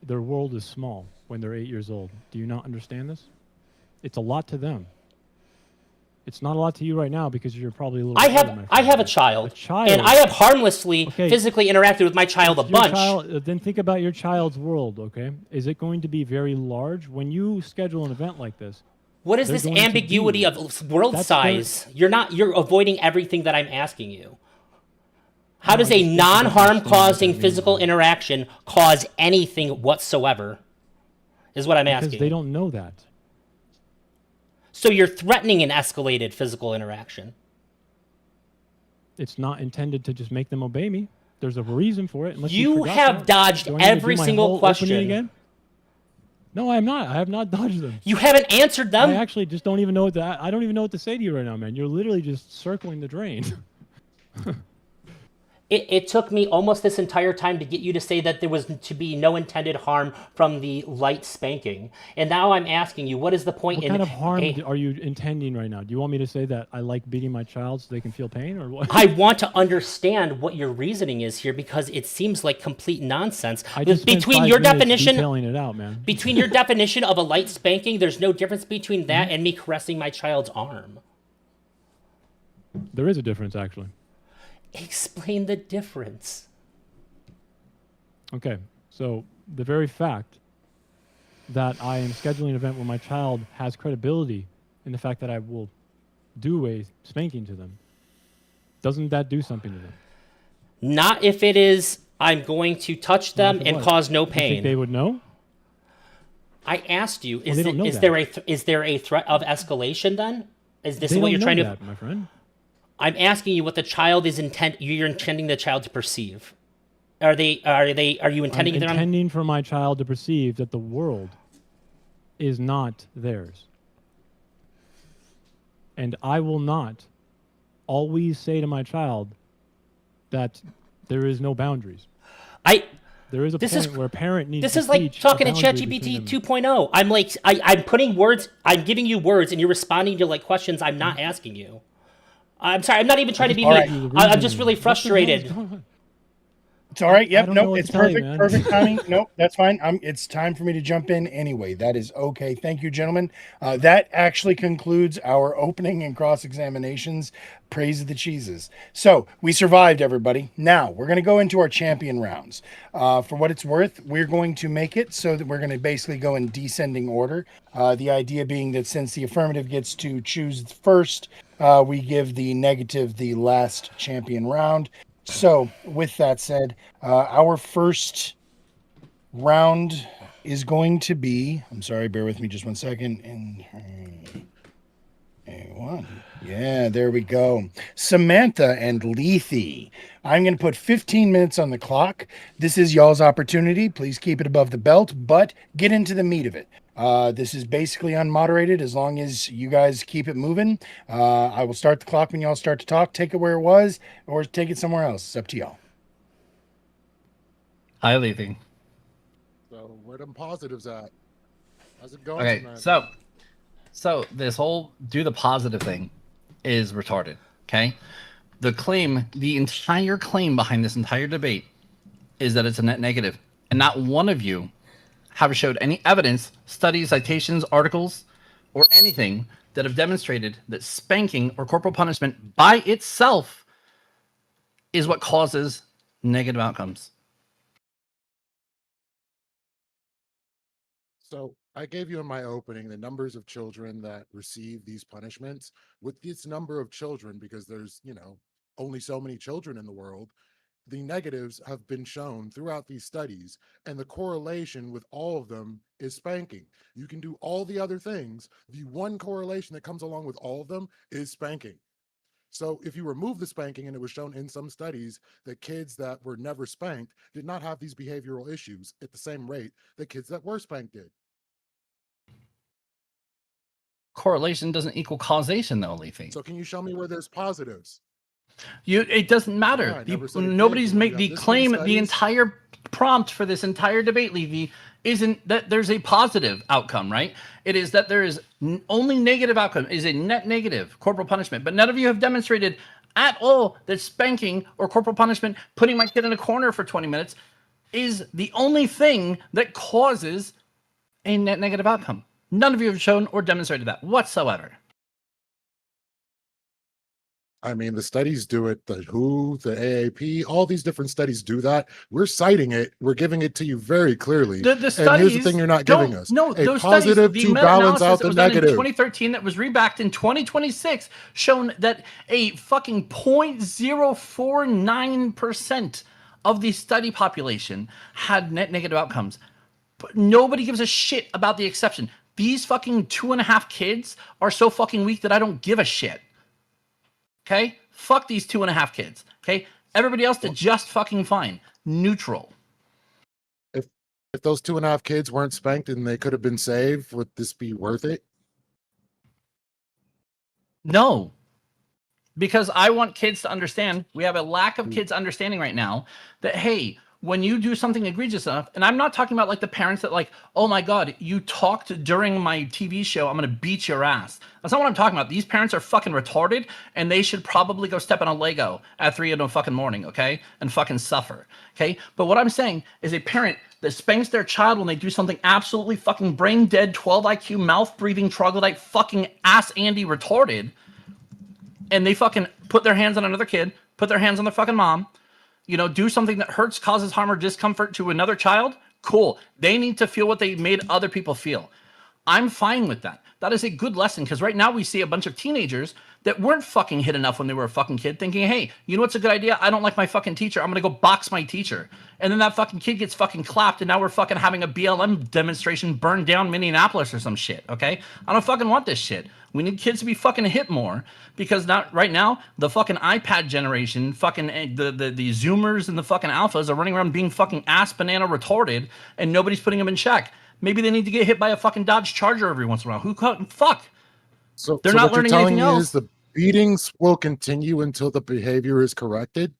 F: their world is small when they're 8 years old. Do you not understand this? It's a lot to them. It's not a lot to you right now because you're probably a little.
B: I
F: older,
B: have
F: my
B: I have a
F: friend.
B: child,
F: A child.
B: and I have harmlessly
F: Okay.
B: physically interacted with my child a
F: Your
B: bunch.
F: child- then think about your child's world, okay? Is it going to be very large when you schedule an event like this?
B: What is
F: they're
B: this
F: going to
B: ambiguity
F: be-
B: of world
F: That's
B: size? You're avoiding everything that I'm asking you. How
F: No,
B: does
F: I
B: a
F: just think you don't
B: non-harm
F: understand what
B: causing
F: that means,
B: physical
F: man.
B: interaction cause anything whatsoever? Is what I'm
F: Because
B: asking.
F: they don't know that.
B: So you're threatening an escalated physical interaction.
F: It's not intended to just make them obey me. There's a reason for it. Unless
B: You
F: forgot
B: have
F: that.
B: dodged
F: Do I need to do
B: every
F: my
B: single
F: whole
B: question.
F: opening again? No, I'm not. I have not dodged them.
B: You haven't answered them.
F: I actually just don't even know I don't even know what to say to you right now, man. You're literally just circling the drain.
B: It took me almost this entire time to get you to say that there was to be no intended harm from the light spanking. And now I'm asking you, what is the point
F: What
B: in
F: kind of harm
B: a-
F: are you intending right now? Do you want me to say that I like beating my child so they can feel pain, or what?
B: I want to understand what your reasoning is here because it seems like complete nonsense.
F: I just spent
B: between
F: 5
B: your
F: minutes
B: definition
F: detailing it out, man.
B: between your definition of a light spanking, there's no difference between
F: Mm-hmm.
B: that and me caressing my child's arm.
F: There is a difference, actually.
B: Explain the difference.
F: Okay, so the very fact that I am scheduling an event where my child has credibility in the fact that I will do a spanking to them, doesn't that do something to them?
B: Not if it is I'm going to touch them
F: if
B: and
F: what?
B: cause no
F: You think
B: pain.
F: they would know?
B: I asked you,
F: they don't know
B: is
F: that.
B: there a threat of escalation then? Is this
F: They
B: what
F: don't
B: you're
F: know
B: trying
F: that,
B: to
F: my friend.
B: I'm asking you what the child is you're intending the child to perceive. Are you intending
F: I'm
B: them?
F: intending for my child to perceive that the world is not theirs. And I will not always say to my child that there is no boundaries. There is a
B: This is-
F: point where a parent needs
B: This
F: to
B: is like
F: teach
B: talking
F: a
B: to
F: boundary
B: ChatGPT
F: between them.
B: 2.0. I'm like, I'm putting words, I'm giving you words, and you're responding to like questions I'm not asking you. I'm sorry, I'm not even trying to be
A: All
B: mean.
A: right.
B: I'm just really
F: What the hell is
B: frustrated.
F: going on?
A: It's all right.
F: I
A: Yep.
F: don't know
A: Nope.
F: what
A: It's
F: to tell you,
A: perfect.
F: man.
A: Perfect timing. Nope. That's fine. It's time for me to jump in anyway. That is okay. Thank you, gentlemen. That actually concludes our opening and cross examinations. Praise the cheeses. So we survived, everybody. Now we're going to go into our champion rounds. For what it's worth, we're going to make it so that we're going to basically go in descending order. The idea being that since the affirmative gets to choose first, we give the negative the last champion round. So, with that said, our first round is going to be. I'm sorry, bear with me just 1 second. And A1. Yeah, there we go. Samantha and Lethe. I'm going to put 15 minutes on the clock. This is y'all's opportunity. Please keep it above the belt, but get into the meat of it. This is basically unmoderated as long as you guys keep it moving. I will start the clock when y'all start to talk. Take it where it was or take it somewhere else. It's up to y'all.
G: Hi, Lethe.
C: So where them positives at? How's it going?
G: Okay,
C: Samantha?
G: so this whole do the positive thing is retarded. Okay, the entire claim behind this entire debate is that it's a net negative, and not one of you have showed any evidence, studies, citations, articles, or anything that have demonstrated that spanking or corporal punishment by itself is what causes negative outcomes.
C: So I gave you in my opening the numbers of children that receive these punishments. With this number of children, because there's, only so many children in the world, the negatives have been shown throughout these studies, and the correlation with all of them is spanking. You can do all the other things. The one correlation that comes along with all of them is spanking. So if you remove the spanking, and it was shown in some studies that kids that were never spanked did not have these behavioral issues at the same rate that kids that were spanked did.
G: Correlation doesn't equal causation, though, Lethe.
C: So can you show me where there's positives?
G: It doesn't matter.
C: Yeah, I never said it did,
G: Nobody's
C: but
G: made
C: you
G: the
C: have this
G: claim.
C: many
G: The
C: studies.
G: entire prompt for this entire debate, Levy, isn't that there's a positive outcome, right? It is that there is only negative outcome, is a net negative corporal punishment. But none of you have demonstrated at all that spanking or corporal punishment, putting my kid in a corner for 20 minutes, is the only thing that causes a net negative outcome. None of you have shown or demonstrated that whatsoever.
C: I mean, the studies do it, the WHO, the AAP, all these different studies do that. We're citing it. We're giving it to you very clearly.
G: The
C: And
G: studies
C: here's the thing you're not
G: don't-
C: giving us.
G: No,
C: a
G: those
C: positive
G: studies, the
C: to balance
G: meta-analysis
C: out
G: that
C: the
G: was done in
C: negative.
G: 2013 that was rebacked in 2026 shown that a fucking 0.049% of the study population had net negative outcomes. But nobody gives a shit about the exception. These fucking 2.5 kids are so fucking weak that I don't give a shit. Okay? Fuck these 2.5 kids. Okay? Everybody else did just fucking fine. Neutral.
C: If those 2.5 kids weren't spanked and they could have been saved, would this be worth it?
G: No. Because I want kids to understand, we have a lack of kids understanding right now that, hey, when you do something egregious enough, and I'm not talking about like the parents that like, oh my God, you talked during my TV show, I'm going to beat your ass. That's not what I'm talking about. These parents are fucking retarded and they should probably go step on a Lego at 3 in the fucking morning, okay? And fucking suffer, okay? But what I'm saying is a parent that spanks their child when they do something absolutely fucking brain dead, 12 IQ, mouth breathing, troglodyte, fucking ass Andy retarded, and they fucking put their hands on another kid, put their hands on their fucking mom, do something that hurts, causes harm or discomfort to another child, cool. They need to feel what they made other people feel. I'm fine with that. That is a good lesson because right now we see a bunch of teenagers that weren't fucking hit enough when they were a fucking kid, thinking, hey, you know what's a good idea? I don't like my fucking teacher. I'm gonna go box my teacher. And then that fucking kid gets fucking clapped, and now we're fucking having a BLM demonstration burn down Minneapolis or some shit, okay? I don't fucking want this shit. We need kids to be fucking hit more, because not right now, the fucking iPad generation, fucking the Zoomers and the fucking alphas are running around being fucking ass banana retarded, and nobody's putting them in check. Maybe they need to get hit by a fucking Dodge Charger every once in a while. Fuck?
C: So
G: They're
C: so
G: not
C: what you're
G: learning
C: telling
G: anything
C: me
G: else.
C: is the beatings will continue until the behavior is corrected?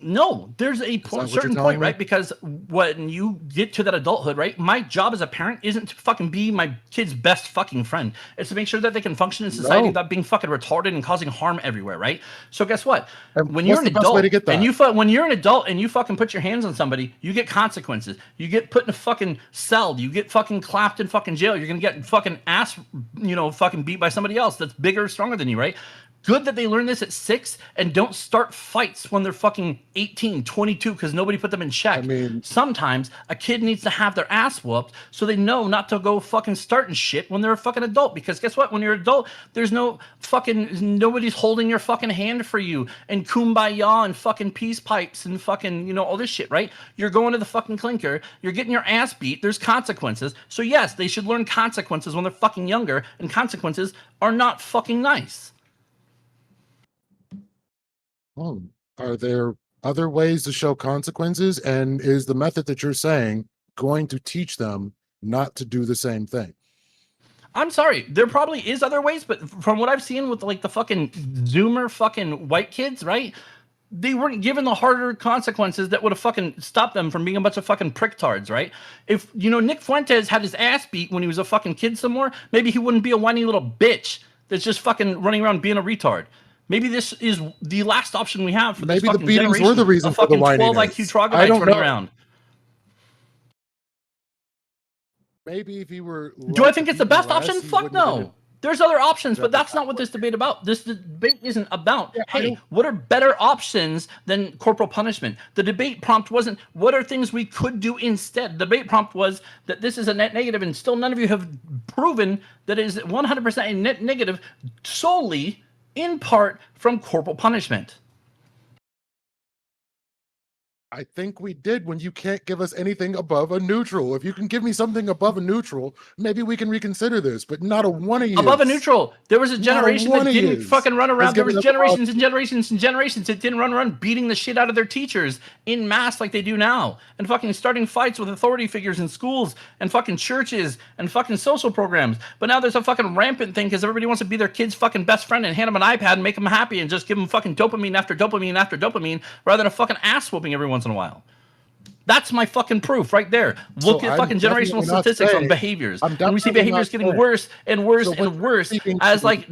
G: No, there's a
C: what you're
G: certain
C: telling
G: point,
C: me?
G: right? Because when you get to that adulthood, right? My job as a parent isn't to fucking be my kid's best fucking friend. It's to make sure that they can function in society
C: No.
G: without being fucking retarded and causing harm everywhere, right? So guess what?
C: And
G: When
C: what's
G: you're an
C: the best
G: adult
C: way to get
G: and
C: that?
G: when you're an adult and you fucking put your hands on somebody, you get consequences. You get put in a fucking cell. You get fucking clapped in fucking jail. You're gonna get fucking ass, fucking beat by somebody else that's bigger, stronger than you, right? Good that they learn this at 6 and don't start fights when they're fucking 18, 22 because nobody put them in check.
C: I mean-
G: Sometimes a kid needs to have their ass whooped so they know not to go fucking starting shit when they're a fucking adult. Because guess what? When you're an adult, there's nobody's holding your fucking hand for you and kumbaya and fucking peace pipes and fucking, all this shit, right? You're going to the fucking clinker. You're getting your ass beat. There's consequences. So yes, they should learn consequences when they're fucking younger, and consequences are not fucking nice.
C: Are there other ways to show consequences? And is the method that you're saying going to teach them not to do the same thing?
G: I'm sorry, there probably is other ways, but from what I've seen with like the fucking Zoomer fucking white kids, right? They weren't given the harder consequences that would have fucking stopped them from being a bunch of fucking pricktards, right? If, Nick Fuentes had his ass beat when he was a fucking kid somewhere, maybe he wouldn't be a whiny little bitch that's just fucking running around being a retard. Maybe this is the last option we have for this
C: Maybe the
G: fucking
C: beatings
G: generation
C: were the reason
G: of
C: for the
G: fucking 12
C: whininess.
G: IQ troglodytes
C: I don't
G: running
C: know.
G: around.
C: Maybe if you were.
G: Do I think it's the best option? Fuck no. There's other options, but that's not what this debate about. This debate isn't about, hey, what are better options than corporal punishment? The debate prompt wasn't, what are things we could do instead? The debate prompt was that this is a net negative, and still none of you have proven that it is 100% a net negative solely in part from corporal punishment.
C: I think we did when you can't give us anything above a neutral. If you can give me something above a neutral, maybe we can reconsider this, but not a one of you.
G: Above a neutral. There was a generation that
C: one of
G: didn't
C: yous
G: fucking run around.
C: has
G: There was
C: given us
G: generations and generations and generations that didn't run around beating the shit out of their teachers in mass like they do now. And fucking starting fights with authority figures in schools and fucking churches and fucking social programs. But now there's a fucking rampant thing because everybody wants to be their kid's fucking best friend and hand them an iPad and make them happy and just give them fucking dopamine after dopamine after dopamine rather than a fucking ass whooping every once in a while. That's my fucking proof right there. Look
C: So
G: at
C: I'm
G: fucking generational
C: definitely not
G: statistics on
C: saying-
G: behaviors.
C: I'm
G: And we see
C: definitely
G: behaviors
C: not
G: getting
C: saying-
G: worse and worse
C: So what
G: and worse
C: you're speaking
G: as
C: to-
G: like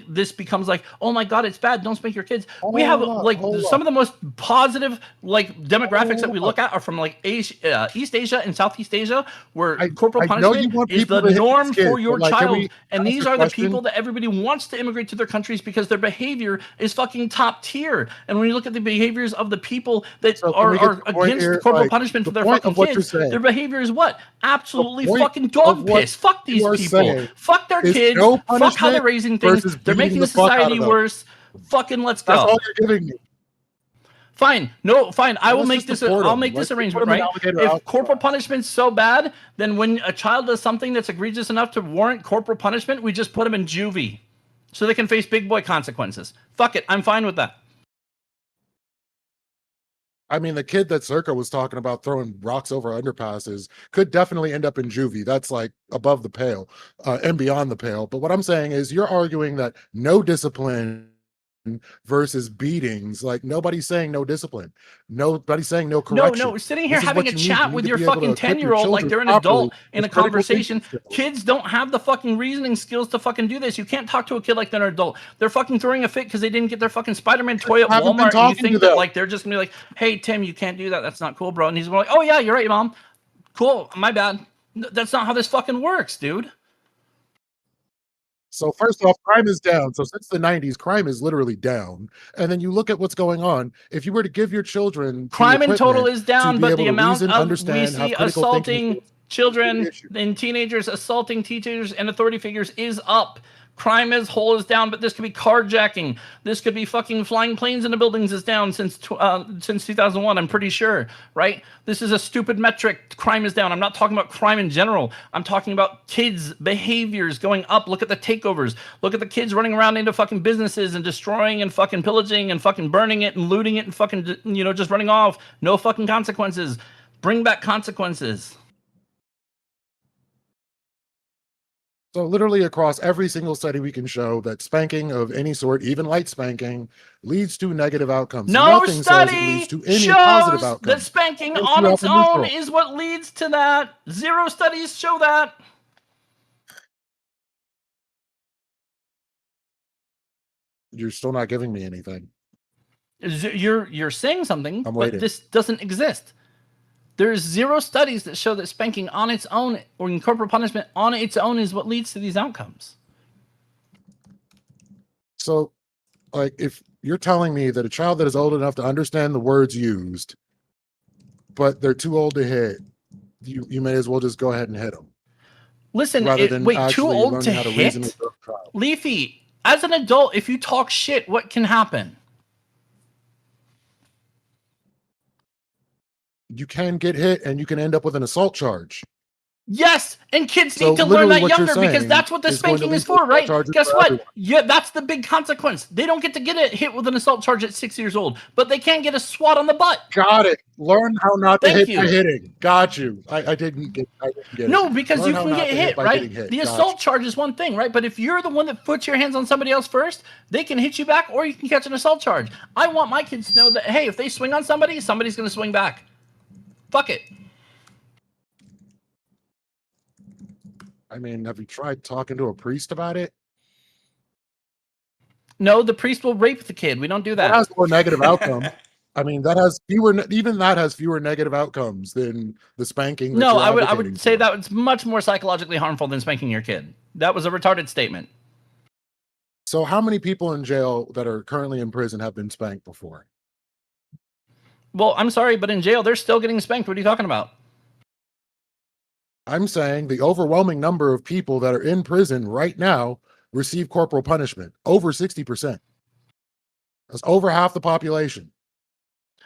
G: this becomes like, oh my God, it's bad. Don't spank your kids. We have
C: Hold
G: like
C: on.
G: some of the most positive like demographics that we look at are from like Asia, East Asia and Southeast Asia, where corporal
C: I know you
G: punishment
C: want
G: is
C: people
G: the
C: to hit
G: norm
C: these kids,
G: for your
C: but, like, can
G: child.
C: we
G: And
C: ask
G: these
C: a
G: are the
C: question?
G: people that everybody wants to immigrate to their countries because their behavior is fucking top tier. And when you look at the behaviors of the people that
C: So can we get
G: are
C: to the point
G: against
C: here,
G: corporal
C: like,
G: punishment for
C: the
G: their
C: point
G: fucking
C: of what you're
G: kids,
C: saying.
G: their behavior is what? Absolutely
C: point
G: fucking
C: of
G: dog
C: what
G: piss. Fuck these
C: you are
G: people.
C: saying
G: Fuck their
C: is
G: kids.
C: no
G: Fuck how
C: punishment
G: they're raising things.
C: versus
G: They're
C: beating
G: making
C: the
G: the
C: fuck out of
G: society
C: them.
G: worse. Fucking let's
C: That's
G: go.
C: all you're giving me.
G: Fine. No, fine. I will
C: Let's
G: make
C: just
G: this.
C: deport
G: I'll
C: them.
G: make this
C: Let's
G: arrangement,
C: put them in
G: right?
C: alligator
G: If
C: outlaw.
G: corporal punishment's so bad, then when a child does something that's egregious enough to warrant corporal punishment, we just put them in juvie, so they can face big boy consequences. Fuck it. I'm fine with that.
C: I mean, the kid that Circa was talking about throwing rocks over underpasses could definitely end up in juvie. That's like above the pale and beyond the pale. But what I'm saying is you're arguing that no discipline versus beatings. Like nobody's saying no discipline. Nobody's saying no correction.
G: No, sitting here
C: This is
G: having
C: what
G: a
C: you need.
G: chat
C: You
G: with
C: need to
G: your
C: be able to
G: fucking
C: equip your
G: 10-year-old like
C: children
G: they're an
C: properly
G: adult in a
C: with critical
G: conversation.
C: thinking skills.
G: Kids don't have the fucking reasoning skills to fucking do this. You can't talk to a kid like they're an adult. They're fucking throwing a fit because they didn't get their fucking Spider-Man toy at
C: haven't been
G: Walmart. And you
C: talking to
G: think that
C: them.
G: like they're just gonna be like, hey Tim, you can't do that. That's not cool, bro. And he's like, oh yeah, you're right, mom. Cool, my bad. That's not how this fucking works, dude.
C: So first off, crime is down. So since the 90s, crime is literally down. And then you look at what's going on. If you were to give your children the
G: Crime in total
C: equipment
G: is down,
C: to be
G: but
C: able
G: the
C: to
G: amount
C: reason,
G: of we
C: understand, have
G: see
C: critical thinking
G: assaulting
C: skills,
G: children
C: issue.
G: and teenagers assaulting teachers and authority figures is up. crime as whole is down, but this could be carjacking. This could be fucking flying planes into buildings is down since 2001. I'm pretty sure, right? This is a stupid metric. Crime is down. I'm not talking about crime in general. I'm talking about kids' behaviors going up. Look at the takeovers. Look at the kids running around into fucking businesses and destroying and fucking pillaging and fucking burning it and looting it and fucking, you know, just running off. No fucking consequences. Bring back consequences.
C: So literally across every single study we can show that spanking of any sort, even light spanking, leads to negative outcomes.
G: No
C: Nothing says it
G: study
C: leads to any
G: shows
C: positive outcomes.
G: that spanking
C: Makes
G: on
C: you
G: its
C: up in
G: own
C: neutral.
G: is what leads to that. 0 studies show that.
C: You're still not giving me anything.
G: You're saying something,
C: I'm
G: but
C: waiting.
G: this doesn't exist. There's 0 studies that show that spanking on its own or in corporal punishment on its own is what leads to these outcomes.
C: So, like, if you're telling me that a child that is old enough to understand the words used, but they're too old to hit, you may as well just go ahead and hit them.
G: Listen,
C: Rather than
G: wait, too
C: actually
G: old
C: learning
G: to
C: how to reason
G: hit?
C: with a child.
G: Leafy, as an adult, if you talk shit, what can happen?
C: You can get hit and you can end up with an assault charge.
G: Yes, and kids
C: So
G: need to learn
C: literally
G: that
C: what you're
G: younger because
C: saying
G: that's what the
C: is going to
G: spanking
C: lead
G: is
C: to
G: for,
C: assault
G: right?
C: charges
G: Guess
C: for
G: what?
C: everyone.
G: Yeah, that's the big consequence. They don't get to get hit with an assault charge at 6 years old, but they can get a swat on the butt.
C: Got it. Learn how not to
G: Thank
C: hit
G: you.
C: by hitting. Got you. I didn't get it.
G: No, because
C: Learn
G: you
C: how
G: can
C: not
G: get
C: to
G: hit,
C: by
G: right?
C: getting hit.
G: The
C: Got
G: assault charge is one thing, right? But if you're the one that puts your hands on somebody else first, they can hit you back or you can catch an assault charge. I want my kids to know that, hey, if they swing on somebody, somebody's going to swing back. Fuck it.
C: I mean, have you tried talking to a priest about it?
G: No, the priest will rape the kid. We don't do
C: That
G: that.
C: has more negative outcomes. I mean, that has fewer. Even that has fewer negative outcomes than the spanking. That
G: No,
C: you're
G: I would
C: advocating
G: say
C: for.
G: that it's much more psychologically harmful than spanking your kid. That was a retarded statement.
C: So, how many people in jail that are currently in prison have been spanked before?
G: Well, I'm sorry, but in jail, they're still getting spanked. What are you talking about?
C: I'm saying the overwhelming number of people that are in prison right now receive corporal punishment. Over 60%. That's over half the population.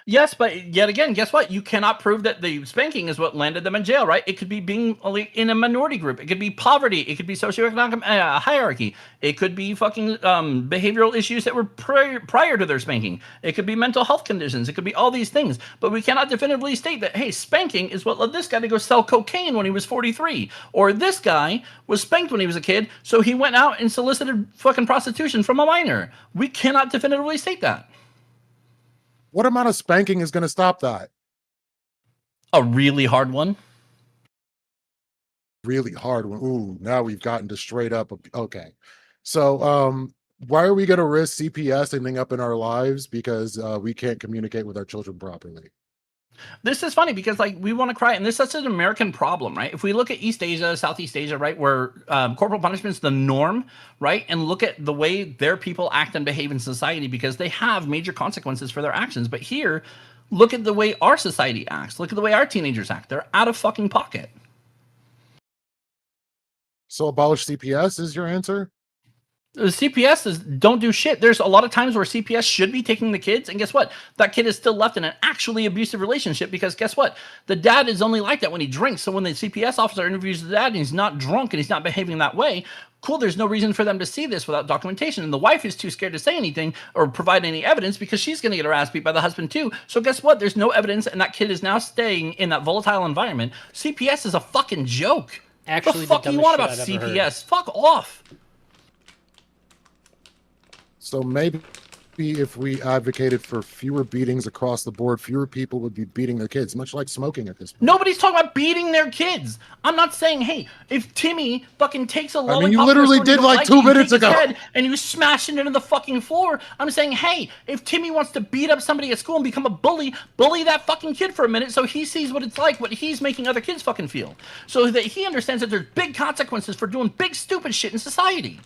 G: Yes, but yet again, guess what? You cannot prove that the spanking is what landed them in jail, right? It could be being in a minority group. It could be poverty. It could be socioeconomic hierarchy. It could be fucking behavioral issues that were prior to their spanking. It could be mental health conditions. It could be all these things. But we cannot definitively state that, hey, spanking is what led this guy to go sell cocaine when he was 43. Or this guy was spanked when he was a kid, so he went out and solicited fucking prostitution from a minor. We cannot definitively state that.
C: What amount of spanking is going to stop that?
G: A really hard one.
C: Really hard one. Ooh, now we've gotten to straight up. Okay. So, why are we going to risk CPS ending up in our lives because we can't communicate with our children properly?
G: This is funny because like we want to cry, and this is such an American problem, right? If we look at East Asia, Southeast Asia, right, where corporal punishment is the norm, right, and look at the way their people act and behave in society because they have major consequences for their actions. But here, look at the way our society acts. Look at the way our teenagers act. They're out of fucking pocket.
C: So abolish CPS is your answer?
G: The CPS is don't do shit. There's a lot of times where CPS should be taking the kids, and guess what? That kid is still left in an actually abusive relationship because guess what? The dad is only like that when he drinks. So when the CPS officer interviews the dad and he's not drunk and he's not behaving that way, cool, there's no reason for them to see this without documentation. And the wife is too scared to say anything or provide any evidence because she's going to get her ass beat by the husband too. So guess what? There's no evidence, and that kid is now staying in that volatile environment. CPS is a fucking joke.
B: Actually,
G: what the fuck
B: the
G: do you
B: dumbest
G: want about
B: shit I've ever
G: CPS? Fuck off.
C: So maybe if we advocated for fewer beatings across the board, fewer people would be beating their kids, much like smoking at this point.
G: Nobody's talking about beating their kids. I'm not saying, hey, if Timmy fucking takes a lollipop,
C: you literally
G: from a store
C: did
G: you don't
C: like 2
G: you take
C: minutes
G: his
C: ago.
G: head and you smash it into the fucking floor. I'm saying, hey, if Timmy wants to beat up somebody at school and become a bully that fucking kid for a minute so he sees what it's like, what he's making other kids fucking feel. So that he understands that there's big consequences for doing big stupid shit in society.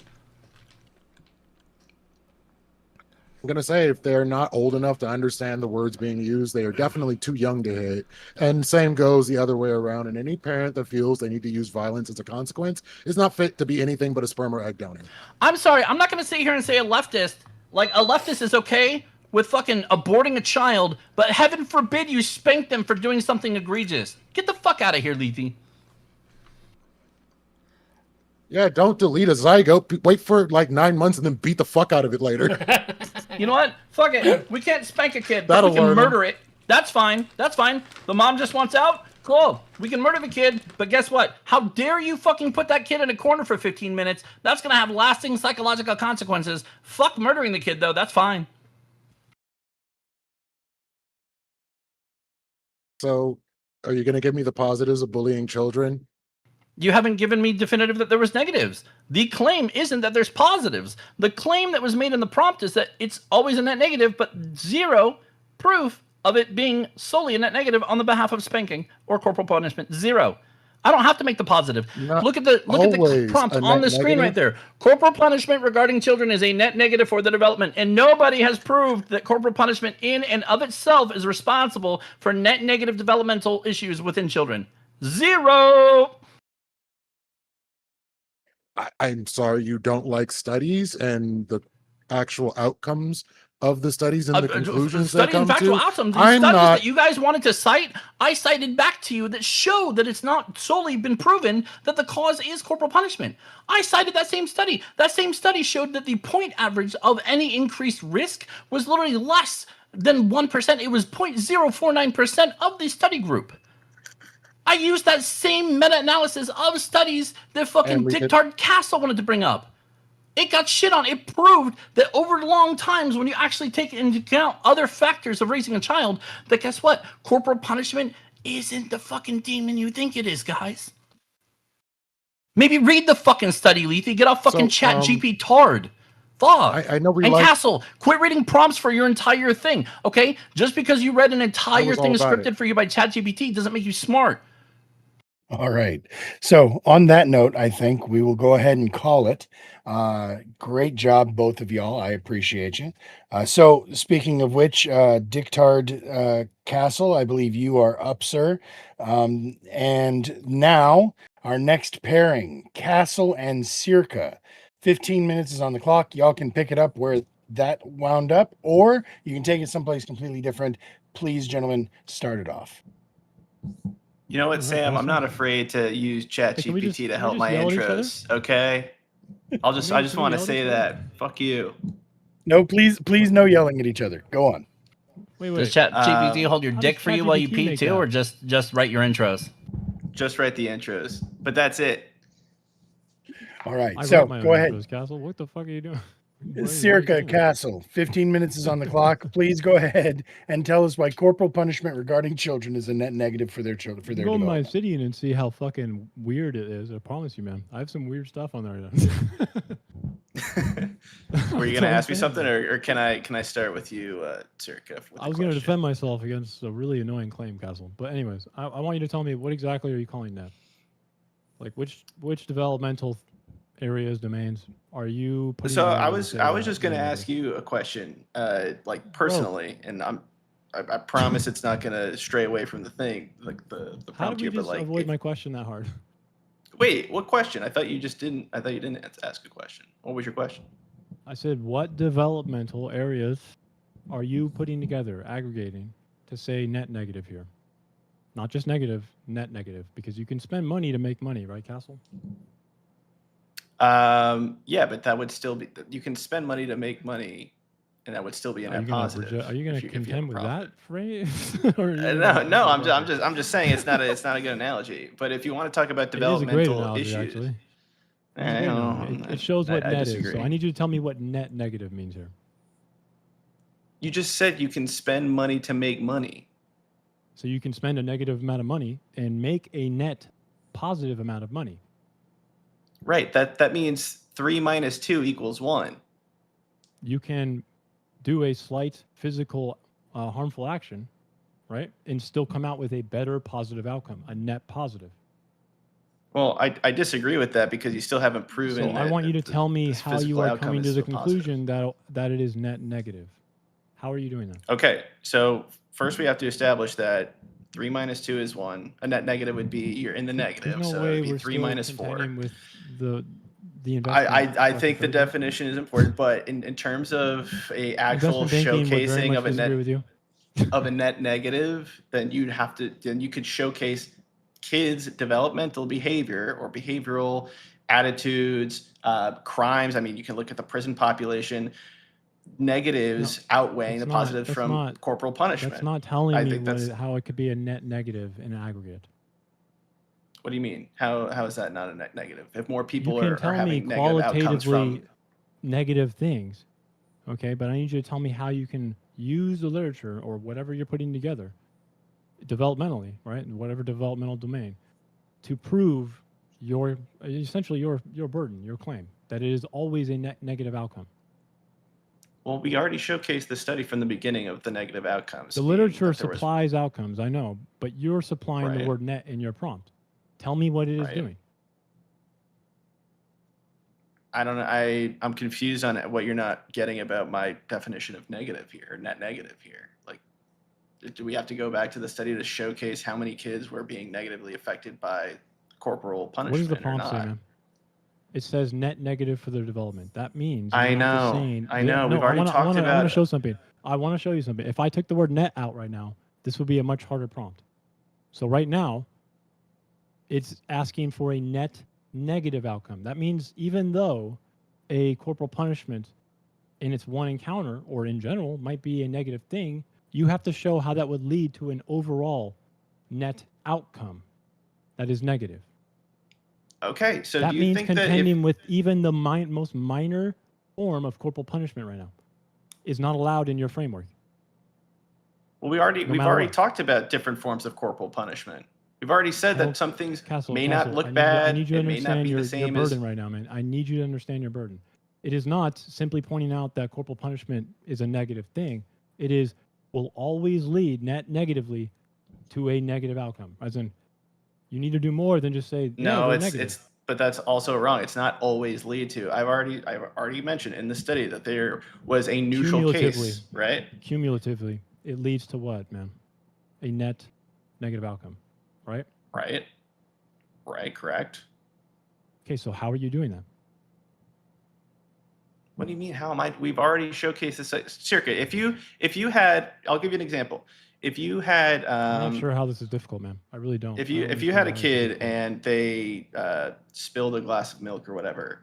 C: I'm gonna say if they're not old enough to understand the words being used, they are definitely too young to hit. And same goes the other way around. And any parent that feels they need to use violence as a consequence is not fit to be anything but a sperm or egg donor.
G: I'm sorry, I'm not going to sit here and say a leftist, like a leftist is okay with fucking aborting a child, but heaven forbid you spank them for doing something egregious. Get the fuck out of here, Lethe.
C: Yeah, don't delete a zygote. Wait for like 9 months and then beat the fuck out of it later.
G: You know what? Fuck it. We can't spank a kid, but
C: That'll
G: we can
C: learn 'em.
G: murder it. That's fine. That's fine. The mom just wants out. Cool. We can murder the kid, but guess what? How dare you fucking put that kid in a corner for 15 minutes? That's gonna have lasting psychological consequences. Fuck murdering the kid, though. That's fine.
C: So, are you gonna give me the positives of bullying children?
G: You haven't given me definitive that there was negatives. The claim isn't that there's positives. The claim that was made in the prompt is that it's always a net negative, but zero proof of it being solely a net negative on the behalf of spanking or corporal punishment. Zero. I don't have to make the positive.
C: Not
G: Look at the
C: always
G: prompt
C: a
G: on
C: net
G: the screen
C: negative.
G: right there. Corporal punishment regarding children is a net negative for the development, and nobody has proved that corporal punishment in and of itself is responsible for net negative developmental issues within children. Zero.
C: I'm sorry you don't like studies and the actual outcomes of the studies and the conclusions that
G: studying
C: come
G: factual
C: to.
G: outcomes. These
C: I'm
G: studies
C: not.
G: that you guys wanted to cite, I cited back to you that show that it's not solely been proven that the cause is corporal punishment. I cited that same study. That same study showed that the point average of any increased risk was literally less than 1%. It was 0.049% of the study group. I used that same meta-analysis of studies that fucking
C: And we could-
G: Dictard Castle wanted to bring up. It got shit on. It proved that over long times, when you actually take into account other factors of raising a child, that guess what? Corporal punishment isn't the fucking demon you think it is, guys. Maybe read the fucking study, Lethe. Get off fucking
C: So,
G: chat GP tard. Fuck.
C: I know we
G: and
C: like.
G: Castle, quit reading prompts for your entire thing, okay? Just because you read an entire
C: was all
G: thing
C: about
G: scripted
C: it.
G: for you by ChatGPT doesn't make you smart.
A: All right. So on that note, I think we will go ahead and call it. Great job, both of y'all. I appreciate you. So speaking of which, Dictard Castle, I believe you are up, sir. And now our next pairing, Castle and Circa. 15 minutes is on the clock. Y'all can pick it up where that wound up, or you can take it someplace completely different. Please, gentlemen, start it off.
D: You know what,
F: Is that
D: Sam? I'm
F: awesome?
D: not afraid to use
F: Can we
D: ChatGPT
F: just-
D: to
F: can we
D: help
F: just
D: my
F: yell at each other?
D: intros. Okay. I just
F: Can we
D: want to
F: yell at
D: say
F: each other?
D: that. Fuck you.
A: No, please, no yelling at each other. Go on.
F: Wait,
G: Does
F: wait.
G: ChatGPT hold your
F: how
G: dick
F: does
G: for you while you
F: ChatGPT
G: pee
F: make
G: too,
F: that?
G: or just write your intros?
D: Just write the intros. But that's it.
A: All right.
F: I
A: So
F: wrote my
A: go
F: own
A: ahead.
F: intros, Castle. What the fuck are you doing? Why are you
A: Circa
F: doing that?
A: Castle, 15 minutes is on the clock. Please go ahead and tell us why corporal punishment regarding children is a net negative for their children, for their
F: Go to my
A: development.
F: Obsidian and see how fucking weird it is. I promise you, man. I have some weird stuff on there.
D: Were you gonna ask me something, or can I start with you, Circa?
F: I was going to defend myself against a really annoying claim, Castle. But anyways, I want you to tell me what exactly are you calling that? Like which developmental areas, domains are you putting?
D: So
F: together
D: I
F: to
D: was
F: say
D: I was
F: that
D: just gonna
F: they're
D: ask
F: negative?
D: you a question, like personally, and I promise it's not gonna stray away from the thing, like the
F: How
D: prompt
F: did we
D: here. But
F: just
D: like,
F: avoid my question that hard?
D: wait, what question? I thought you didn't ask a question. What was your question?
F: I said, what developmental areas are you putting together, aggregating to say net negative here? Not just negative, net negative, because you can spend money to make money, right, Castle?
D: Yeah, but that would still be. You can spend money to make money, and that would still be a
F: Are you
D: net
F: gonna
D: positive.
F: are you gonna
D: if you have
F: contend
D: a
F: with
D: profit.
F: that phrase? Or are you
D: No,
F: gonna-
D: no, I'm just saying it's not a good analogy. But if you want to talk about
F: It is a great
D: developmental
F: analogy,
D: issues,
F: actually. It's a
D: eh,
F: great
D: you know,
F: analogy. It shows what
D: I
F: net is.
D: disagree.
F: So I need you to tell me what net negative means here.
D: You just said you can spend money to make money.
F: So you can spend a negative amount of money and make a net positive amount of money.
D: Right. That means 3 minus 2 equals 1.
F: You can do a slight physical harmful action, right, and still come out with a better positive outcome, a net positive.
D: Well, I disagree with that because you still haven't proven.
F: So I
D: that
F: want you to
D: the-
F: tell me
D: this
F: how you
D: physical
F: are
D: outcome
F: coming to
D: is
F: the
D: still positive.
F: conclusion that it is net negative. How are you doing that?
D: Okay, so first we have to establish that 3 minus 2 is 1. A net negative would be you're in the negative,
F: There's no
D: so
F: way
D: it'd be
F: we're
D: 3
F: still
D: minus 4.
F: contending with the investment.
D: I think the
F: question.
D: definition is important, but in terms of a actual
F: Investment banking would very
D: showcasing
F: much
D: of a
F: disagree
D: net
F: with you.
D: of a net negative, then you could showcase kids' developmental behavior or behavioral attitudes, crimes. I mean, you can look at the prison population. Negatives outweighing the
F: that's not-
D: positives
F: that's
D: from
F: not-
D: corporal punishment.
F: That's not telling
D: I
F: me
D: think that's-
F: how it could be a net negative in aggregate.
D: What do you mean? How is that not a net negative? If more people
F: You can
D: are
F: tell me
D: having negative outcomes
F: qualitatively
D: from
F: negative things, okay? But I need you to tell me how you can use the literature or whatever you're putting together, developmentally, right, in whatever developmental domain, to prove essentially your burden, your claim that it is always a net negative outcome.
D: Well, we already showcased the study from the beginning of the negative outcomes.
F: The
D: being
F: literature
D: that there was-
F: supplies outcomes, I know, but you're supplying the
D: Right.
F: word net in your prompt. Tell me what it is
D: Right.
F: doing.
D: I don't know. I'm confused on what you're not getting about my definition of negative here, net negative here. Like, do we have to go back to the study to showcase how many kids were being negatively affected by corporal
F: What
D: punishment
F: does the
D: or
F: prompt say,
D: not?
F: man? It says net negative for their development. That means
D: I
F: you're not just
D: know.
F: saying-
D: I know.
F: No,
D: We've already
F: I wanna
D: talked about-
F: show something. I want to show you something. If I took the word net out right now, this would be a much harder prompt. So right now, it's asking for a net negative outcome. That means even though a corporal punishment in its one encounter or in general might be a negative thing, you have to show how that would lead to an overall net outcome that is negative.
D: Okay, so
F: That
D: do you
F: means
D: think that
F: contending with even the most minor form of corporal punishment right now is not allowed in your framework.
D: we've
F: no
D: already
F: matter what.
D: talked about different forms of corporal punishment. We've already said
F: Well,
D: that some things
F: Castle,
D: may not
F: Castle,
D: look
F: I
D: bad.
F: need you to
D: It may not
F: understand
D: be
F: your,
D: the
F: your
D: same as
F: burden right now, man. I need you to understand your burden. It is not simply pointing out that corporal punishment is a negative thing. It is will always lead negatively to a negative outcome. As in, you need to do more than just say
D: No,
F: they're
D: it's
F: negative.
D: but that's also wrong. It's not always lead to. I've already mentioned in the study that there was a neutral case, right?
F: Cumulatively, it leads to what, man? A net negative outcome, right?
D: Right. Right, correct.
F: Okay, so how are you doing that?
D: What do you mean? How am I? We've already showcased this circuit. If you had, I'll give you an example. If you had,
F: I'm not sure how this is difficult, man. I really don't.
D: if
F: I
D: you
F: don't
D: if you had a
F: understand how it's
D: kid
F: difficult.
D: and they spilled a glass of milk or whatever,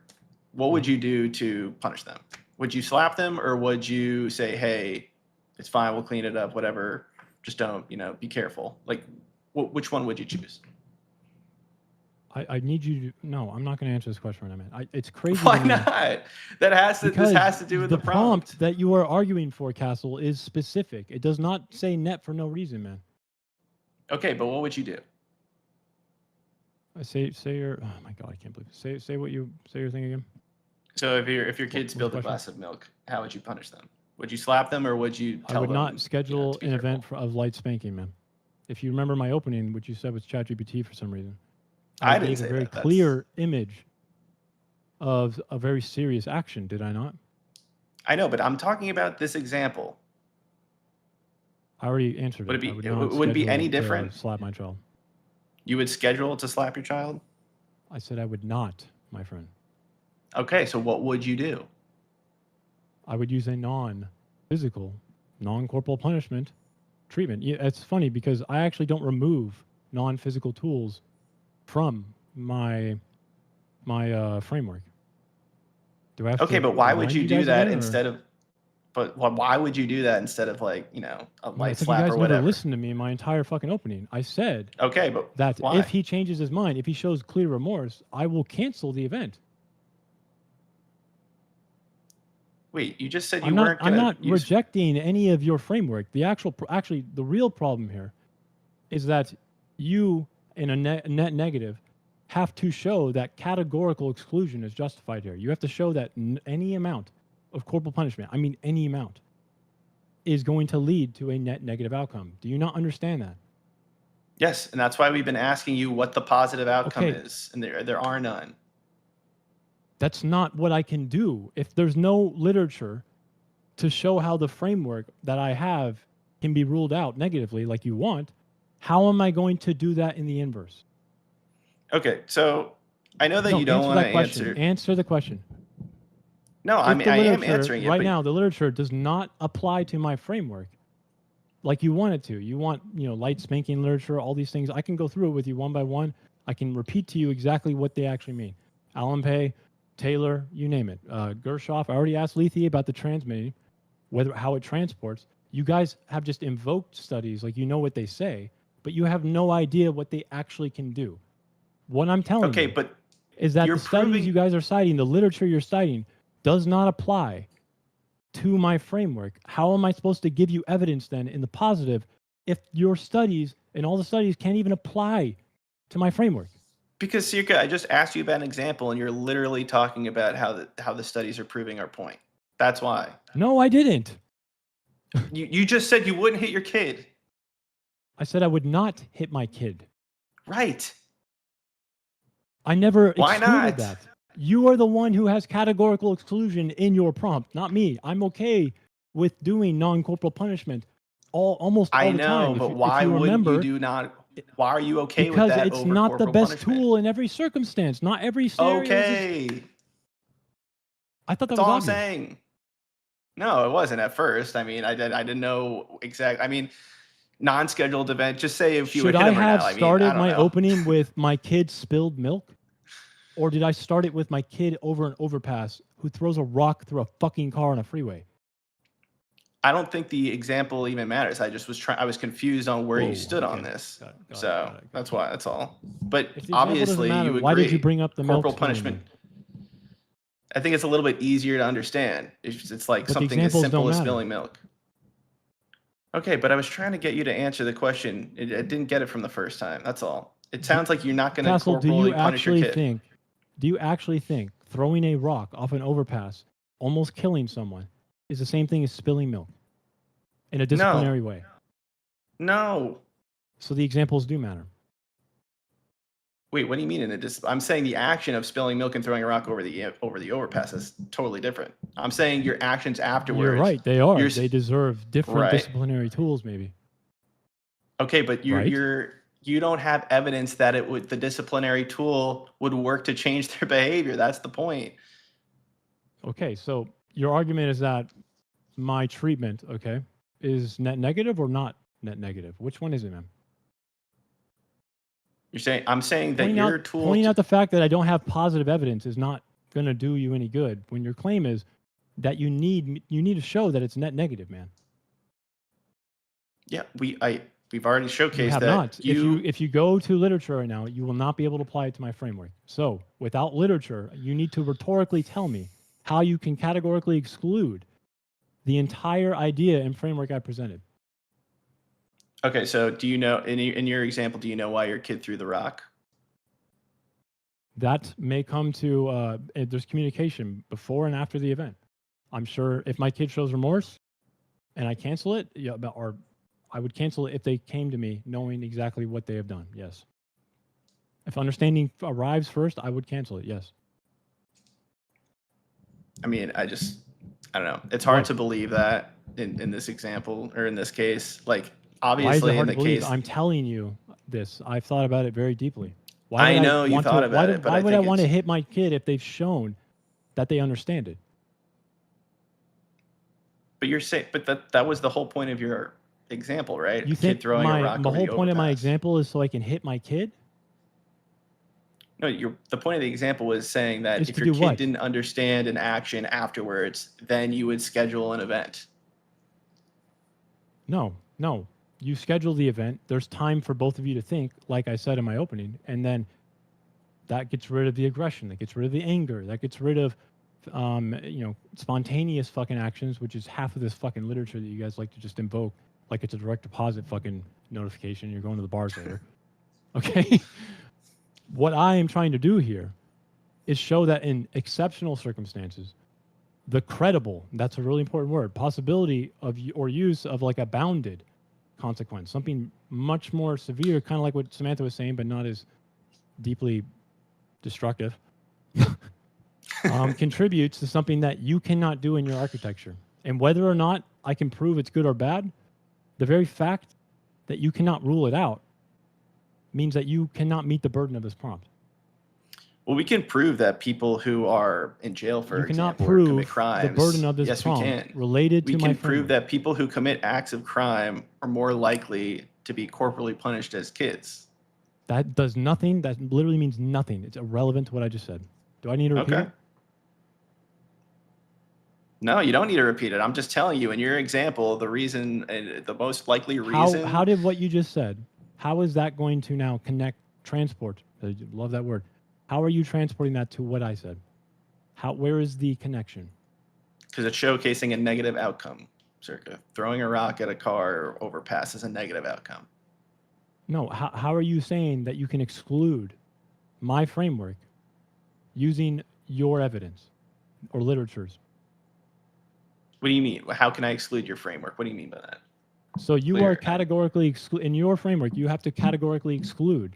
D: what would you do to punish them? Would you slap them or would you say, hey, it's fine, we'll clean it up, whatever. Just don't, be careful. Like, which one would you choose?
F: I need you to no. I'm not going to answer this question right now, man. It's crazy.
D: Why
F: to me
D: not? This has to do with the prompt.
F: that you are arguing for, Castle, is specific. It does not say net for no reason, man.
D: Okay, but what would you do?
F: Say your. Oh my god, I can't believe it. Say your thing again.
D: So if your kid
F: What's
D: spilled
F: the
D: a
F: question?
D: glass of milk, how would you punish them? Would you slap them or would you tell
F: I would
D: them,
F: not schedule
D: to be
F: an event
D: careful?
F: of light spanking, man. If you remember my opening, which you said was ChatGPT for some reason,
D: I didn't
F: gave
D: say
F: a very
D: that. That's-
F: clear image of a very serious action. Did I not?
D: I know, but I'm talking about this example.
F: I already answered
D: Would it
F: it.
D: be-
F: I would
D: it
F: not
D: would it be
F: schedule
D: any
F: to
D: different?
F: slap my child.
D: You would schedule to slap your child?
F: I said I would not, my friend.
D: Okay, so what would you do?
F: I would use a non-physical, non-corporal punishment treatment. Yeah, it's funny because I actually don't remove non-physical tools from my framework. Do I have
D: Okay,
F: to
D: but why would
F: remind
D: you do
F: guys
D: that
F: again, or-
D: instead of? But why would you do that instead of like a
F: No,
D: light
F: it's like
D: slap
F: you
D: or
F: guys never
D: whatever?
F: listened to me in my entire fucking opening. I said
D: Okay, but
F: that
D: why?
F: if he changes his mind, if he shows clear remorse, I will cancel the event.
D: Wait, you just said you
F: I'm
D: weren't
F: not, I'm
D: gonna
F: not
D: use.
F: rejecting any of your framework. The actually, the real problem here is that you, in a net negative, have to show that categorical exclusion is justified here. You have to show that any amount of corporal punishment, I mean any amount, is going to lead to a net negative outcome. Do you not understand that?
D: Yes, and that's why we've been asking you what the positive outcome
F: Okay.
D: is, and there are none.
F: That's not what I can do. If there's no literature to show how the framework that I have can be ruled out negatively like you want, how am I going to do that in the inverse?
D: Okay, so I know that
F: No,
D: you don't
F: answer
D: want to
F: that question.
D: answer.
F: Answer the question.
D: No, I
F: If
D: mean
F: the
D: I am
F: literature
D: answering it,
F: right
D: but
F: now, the literature does not apply to my framework like you want it to. You want, light spanking literature, all these things. I can go through it with you one by one. I can repeat to you exactly what they actually mean. Allen Pay, Taylor, you name it. Gershoff, I already asked Lethe about the transmitting, how it transports. You guys have just invoked studies, like you know what they say, but you have no idea what they actually can do. What I'm telling
D: okay,
F: you
D: but
F: is that
D: you're
F: the studies
D: proving-
F: you guys are citing, the literature you're citing, does not apply to my framework. How am I supposed to give you evidence then in the positive if your studies and all the studies can't even apply to my framework?
D: because Sirka, I just asked you about an example, and you're literally talking about how the studies are proving our point. That's why.
F: No, I didn't.
D: You just said you wouldn't hit your kid.
F: I said I would not hit my kid.
D: Right.
F: I never
D: Why
F: excluded
D: not?
F: that. You are the one who has categorical exclusion in your prompt, not me. I'm okay with doing non-corporal punishment almost all
D: I
F: the time.
D: know,
F: If
D: but
F: you- if
D: why
F: you
D: wouldn't
F: remember,
D: you do not? Why are you okay with
F: because
D: that
F: it's
D: over
F: not the
D: corporal
F: best
D: punishment?
F: tool in every circumstance. Not every scenario.
D: Okay,
F: I thought that
D: that's
F: was
D: all I'm
F: obvious.
D: saying. No, it wasn't at first. I mean, I didn't know exact. I mean, non-scheduled event. Just say if you
F: Should
D: would hit
F: I
D: him or
F: have
D: no. I mean, I
F: started
D: don't
F: my
D: know.
F: opening with my kid spilled milk? Or did I start it with my kid over an overpass who throws a rock through a fucking car on a freeway?
D: I don't think the example even matters. I just was trying. I was confused on where
F: Whoa,
D: you stood on
F: okay.
D: this.
F: Got it,
D: So
F: got it.
D: that's why. That's all. But
F: If the example doesn't
D: obviously,
F: matter,
D: you agree.
F: why did you bring up the milk
D: corporal
F: spilling
D: punishment?
F: then?
D: I think it's a little bit easier to understand. It's like
F: But the
D: something as
F: examples
D: simple
F: don't
D: as
F: matter.
D: spilling milk. Okay, but I was trying to get you to answer the question. I didn't get it from the first time. That's all. It sounds like you're not going to
F: Castle, do
D: corporally
F: you
D: punish your
F: actually
D: kid.
F: think? Do you actually think throwing a rock off an overpass, almost killing someone, is the same thing as spilling milk in a disciplinary way?
D: No.
F: So the examples do matter.
D: Wait, what do you mean? I'm saying the action of spilling milk and throwing a rock over the overpass is totally different. I'm saying your actions afterwards.
F: You're right. They are.
D: you're-
F: They deserve different
D: Right.
F: disciplinary tools, maybe.
D: Okay, but
F: Right.
D: you don't have evidence that the disciplinary tool would work to change their behavior. That's the point.
F: Okay, so your argument is that my treatment, okay, is net negative or not net negative? Which one is it, man?
D: I'm saying that
F: Pointing
D: your
F: out,
D: tool.
F: pointing out the fact that I don't have positive evidence is not going to do you any good. When your claim is that you need to show that it's net negative, man.
D: Yeah, we've already
F: You
D: showcased
F: have
D: that.
F: not. If you go to literature right now, you will not be able to apply it to my framework. So without literature, you need to rhetorically tell me how you can categorically exclude the entire idea and framework I presented.
D: Okay, so do you know in your example? Do you know why your kid threw the rock?
F: That may come to there's communication before and after the event. I'm sure if my kid shows remorse and I cancel it, or I would cancel it if they came to me knowing exactly what they have done. Yes. If understanding arrives first, I would cancel it. Yes.
D: I mean, I don't know. It's hard
F: What?
D: to believe that in this example or in this case. Like
F: Why is it
D: obviously in
F: hard
D: the
F: to believe?
D: case,
F: I'm telling you this. I've thought about it very deeply.
D: I know you thought about it, but
F: why
D: I
F: would I
D: think
F: want to
D: it's-
F: hit my kid if they've shown that they understand it?
D: but you're saying, but that was the whole point of your example, right?
F: You
D: A
F: think
D: kid throwing a rock
F: the
D: over
F: whole
D: the
F: point of my
D: overpass.
F: example is so I can hit my kid?
D: No, the point of the example was saying that
F: Is
D: if
F: to
D: your
F: do
D: kid
F: what?
D: didn't understand an action afterwards, then you would schedule an event.
F: No. You schedule the event. There's time for both of you to think, like I said in my opening, and then that gets rid of the aggression. That gets rid of the anger. That gets rid of, spontaneous fucking actions, which is half of this fucking literature that you guys like to just invoke, like it's a direct deposit fucking notification. You're going to the bars later. Okay. What I am trying to do here is show that in exceptional circumstances, the credible, that's a really important word, possibility of or use of like a bounded consequence, something much more severe, kind of like what Samantha was saying, but not as deeply destructive, contributes to something that you cannot do in your architecture. And whether or not I can prove it's good or bad, the very fact that you cannot rule it out means that you cannot meet the burden of this prompt.
D: Well, we can prove that people who are in jail, for
F: You cannot
D: example, or commit
F: prove
D: crimes.
F: the burden of this
D: yes,
F: prompt
D: we can.
F: related
D: We
F: to my
D: can prove
F: framework.
D: that people who commit acts of crime are more likely to be corporally punished as kids.
F: That does nothing. That literally means nothing. It's irrelevant to what I just said. Do I need to repeat
D: Okay.
F: it?
D: No, you don't need to repeat it. I'm just telling you, in your example, the reason, the most likely reason.
F: How did what you just said, how is that going to now connect, transport? I love that word. How are you transporting that to what I said? Where is the connection?
D: Because it's showcasing a negative outcome, circa. Throwing a rock at a car or overpass is a negative outcome.
F: No, how are you saying that you can exclude my framework using your evidence or literatures?
D: What do you mean? How can I exclude your framework? What do you mean by that?
F: So you
D: Clear.
F: are categorically in your framework, you have to categorically exclude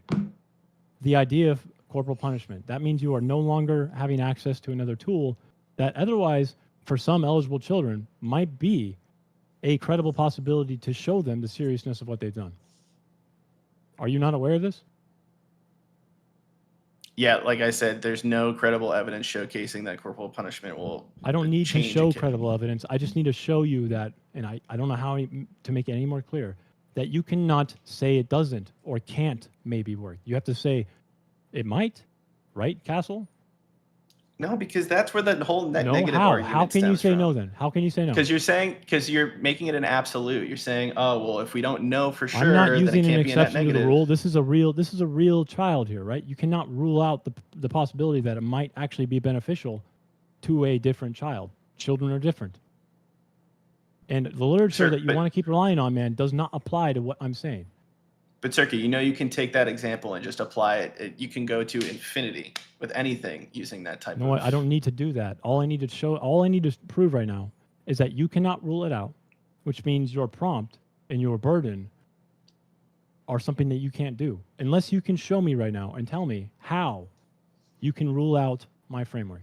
F: the idea of corporal punishment. That means you are no longer having access to another tool that otherwise, for some eligible children, might be a credible possibility to show them the seriousness of what they've done. Are you not aware of this?
D: Yeah, like I said, there's no credible evidence showcasing that corporal punishment will.
F: I don't need to
D: change a
F: show
D: kid.
F: credible evidence. I just need to show you that, and I don't know how to make it any more clear, that you cannot say it doesn't or can't maybe work. You have to say it might, right, Castle?
D: No, because that's where the whole
F: No,
D: negative
F: how?
D: argument
F: How can you
D: stems
F: say
D: from.
F: no then? How can you say no?
D: Because you're making it an absolute. You're saying, oh well, if we don't know for sure,
F: I'm not
D: then it
F: using an
D: can't be a net
F: exception to the
D: negative.
F: rule. This is a real child here, right? You cannot rule out the possibility that it might actually be beneficial to a different child. Children are different. And the literature
D: Sure,
F: that you
D: but-
F: want to keep relying on, man, does not apply to what I'm saying.
D: But Circa, you can take that example and just apply it. You can go to infinity with anything using that type
F: No,
D: of.
F: what? I don't need to do that. All I need to prove right now is that you cannot rule it out, which means your prompt and your burden are something that you can't do unless you can show me right now and tell me how you can rule out my framework.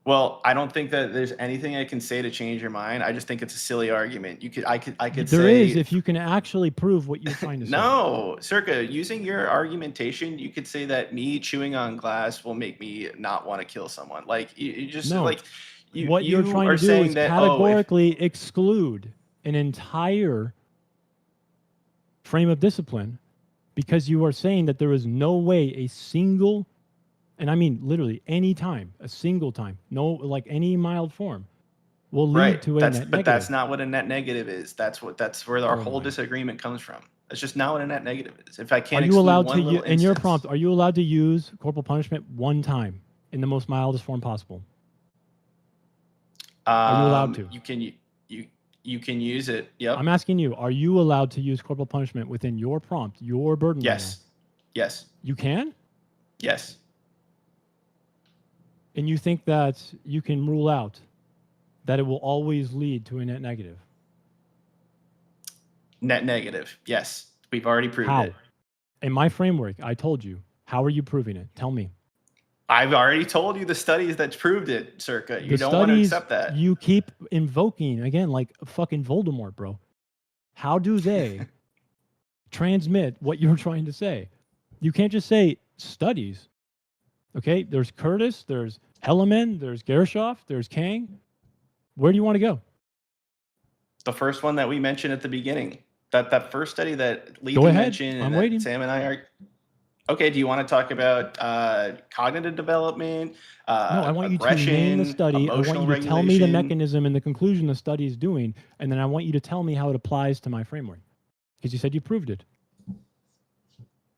D: Well, I don't think that there's anything I can say to change your mind. I just think it's a silly argument. I could
F: There
D: say
F: is if you can actually prove what you're trying to say.
D: no, Circa, using your argumentation, you could say that me chewing on glass will make me not want to kill someone. Like you just
F: No.
D: like you.
F: What you're
D: you
F: trying
D: are
F: to do
D: saying
F: is
D: that,
F: categorically exclude an entire frame of discipline because you are saying that there is no way a single, and I mean literally any time, a single time, no, like any mild form, will lead
D: right.
F: to a
D: That's
F: net
D: but that's
F: negative.
D: not what a net negative is. That's where our
F: Oh
D: whole
F: my.
D: disagreement comes from. That's just not what a net negative is. If I can't
F: Are you
D: exclude
F: allowed
D: one
F: to
D: little
F: in your
D: instance-
F: prompt? Are you allowed to use corporal punishment one time in the most mildest form possible? Are you allowed to?
D: You can use it. Yep.
F: I'm asking you. Are you allowed to use corporal punishment within your prompt, your burden? right
D: Yes. Yes.
F: now? You can.
D: Yes.
F: And you think that you can rule out that it will always lead to a net negative?
D: Net negative. Yes. We've already proved
F: How?
D: it.
F: In my framework, I told you. How are you proving it? Tell me.
D: I've already told you the studies that proved it, Circa. You
F: The
D: don't want to
F: studies
D: accept that.
F: you keep invoking, again, like fucking Voldemort, bro. How do they transmit what you're trying to say? You can't just say studies. Okay, there's Curtis, there's Helleman, there's Gershoff, there's Kang. Where do you want to go?
D: The first one that we mentioned at the beginning. That first study that Lee
F: Go ahead.
D: mentioned
F: I'm
D: and that
F: waiting.
D: Sam and I are. Okay, do you want to talk about cognitive development?
F: No, I want you to
D: aggression,
F: name the study. I want
D: emotional
F: you to tell me the
D: regulation?
F: mechanism and the conclusion the study is doing, and then I want you to tell me how it applies to my framework. Because you said you proved it.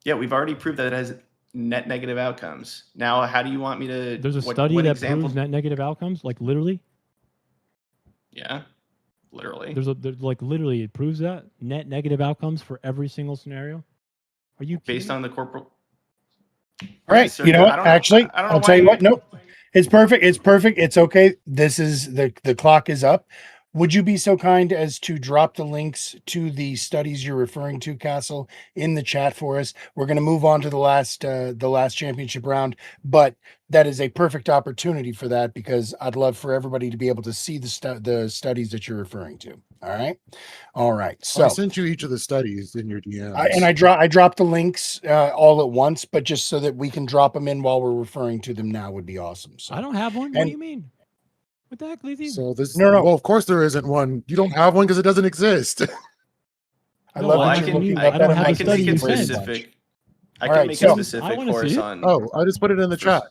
D: Yeah, we've already proved that it has net negative outcomes. Now, how do you want me to?
F: There's a
D: what
F: study that
D: example?
F: proves net negative outcomes, like literally.
D: Yeah, literally.
F: There's like literally it proves that net negative outcomes for every single scenario. Are you
D: Based
F: kidding?
D: on the corporal.
A: All right.
D: So
A: You know
D: I
A: what?
D: don't know-
A: Actually,
D: I don't know
A: I'll
D: why
A: tell you
D: you-
A: what. Nope. It's perfect. It's perfect. It's okay. This is the clock is up. Would you be so kind as to drop the links to the studies you're referring to, Castle, in the chat for us? We're going to move on to the last championship round, but that is a perfect opportunity for that because I'd love for everybody to be able to see the studies that you're referring to. All right. So
C: I sent you each of the studies in your DMs.
A: I dropped the links all at once, but just so that we can drop them in while we're referring to them now would be awesome. So
F: I don't have one. What do you mean? What the heck, Lizzie?
C: So this
A: No.
C: Well, of course there isn't one. You don't have one because it doesn't exist.
A: I
F: No,
A: love
F: I
A: that you're
F: can-
A: looking
F: I
A: up
F: don't
A: that
F: have
A: and
F: the
A: can
F: study
A: see
F: you
A: it
F: sent.
A: very much.
D: I
A: All
D: can
A: right,
D: make
A: so-
D: a specific
F: I wanna
D: course
F: see it.
D: on.
C: Oh, I just put it in the chat.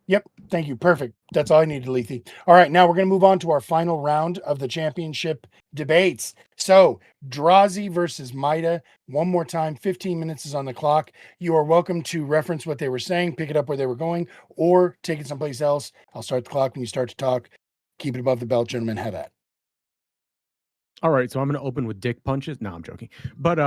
A: Yep. Thank you. Perfect. That's all I needed, Lethe. All right. Now we're going to move on to our final round of the championship debates. So Drazi versus Maida. One more time, 15 minutes is on the clock. You are welcome to reference what they were saying, pick it up where they were going, or take it someplace else. I'll start the clock when you start to talk. Keep it above the belt, gentlemen. Have at.
E: All right, so I'm going to open with dick punches. No, I'm joking. But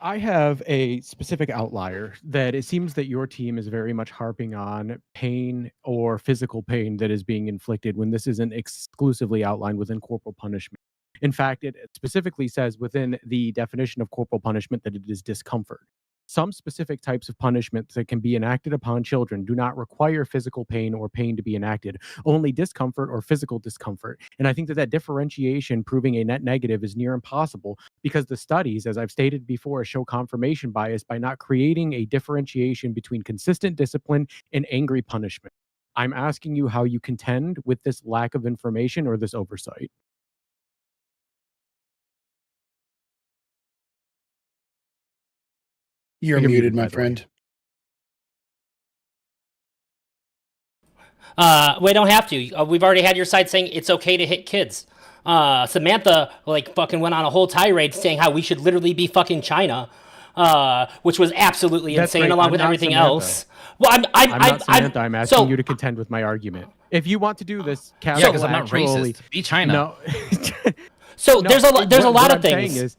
E: I have a specific outlier that it seems that your team is very much harping on pain or physical pain that is being inflicted when this isn't exclusively outlined within corporal punishment. In fact, it specifically says within the definition of corporal punishment that it is discomfort. Some specific types of punishments that can be enacted upon children do not require physical pain or pain to be enacted, only discomfort or physical discomfort. And I think that differentiation proving a net negative is near impossible because the studies, as I've stated before, show confirmation bias by not creating a differentiation between consistent discipline and angry punishment. I'm asking you how you contend with this lack of information or this oversight.
A: You're muted, my friend.
B: We don't have to. We've already had your side saying it's okay to hit kids. Samantha fucking went on a whole tirade saying how we should literally be fucking China, which was absolutely
E: That's
B: insane,
E: great.
B: along
E: I'm
B: with
E: not
B: everything
E: Samantha.
B: else. Well,
E: I'm not Samantha. I'm asking
B: so-
E: you to contend with my argument. If you want to do this,
G: Yeah,
E: Castle
G: because I'm not
E: actually-
G: racist. Be China.
E: No.
B: So
E: No,
B: there's a lot
E: what
B: of
E: I'm saying
B: things.
E: is,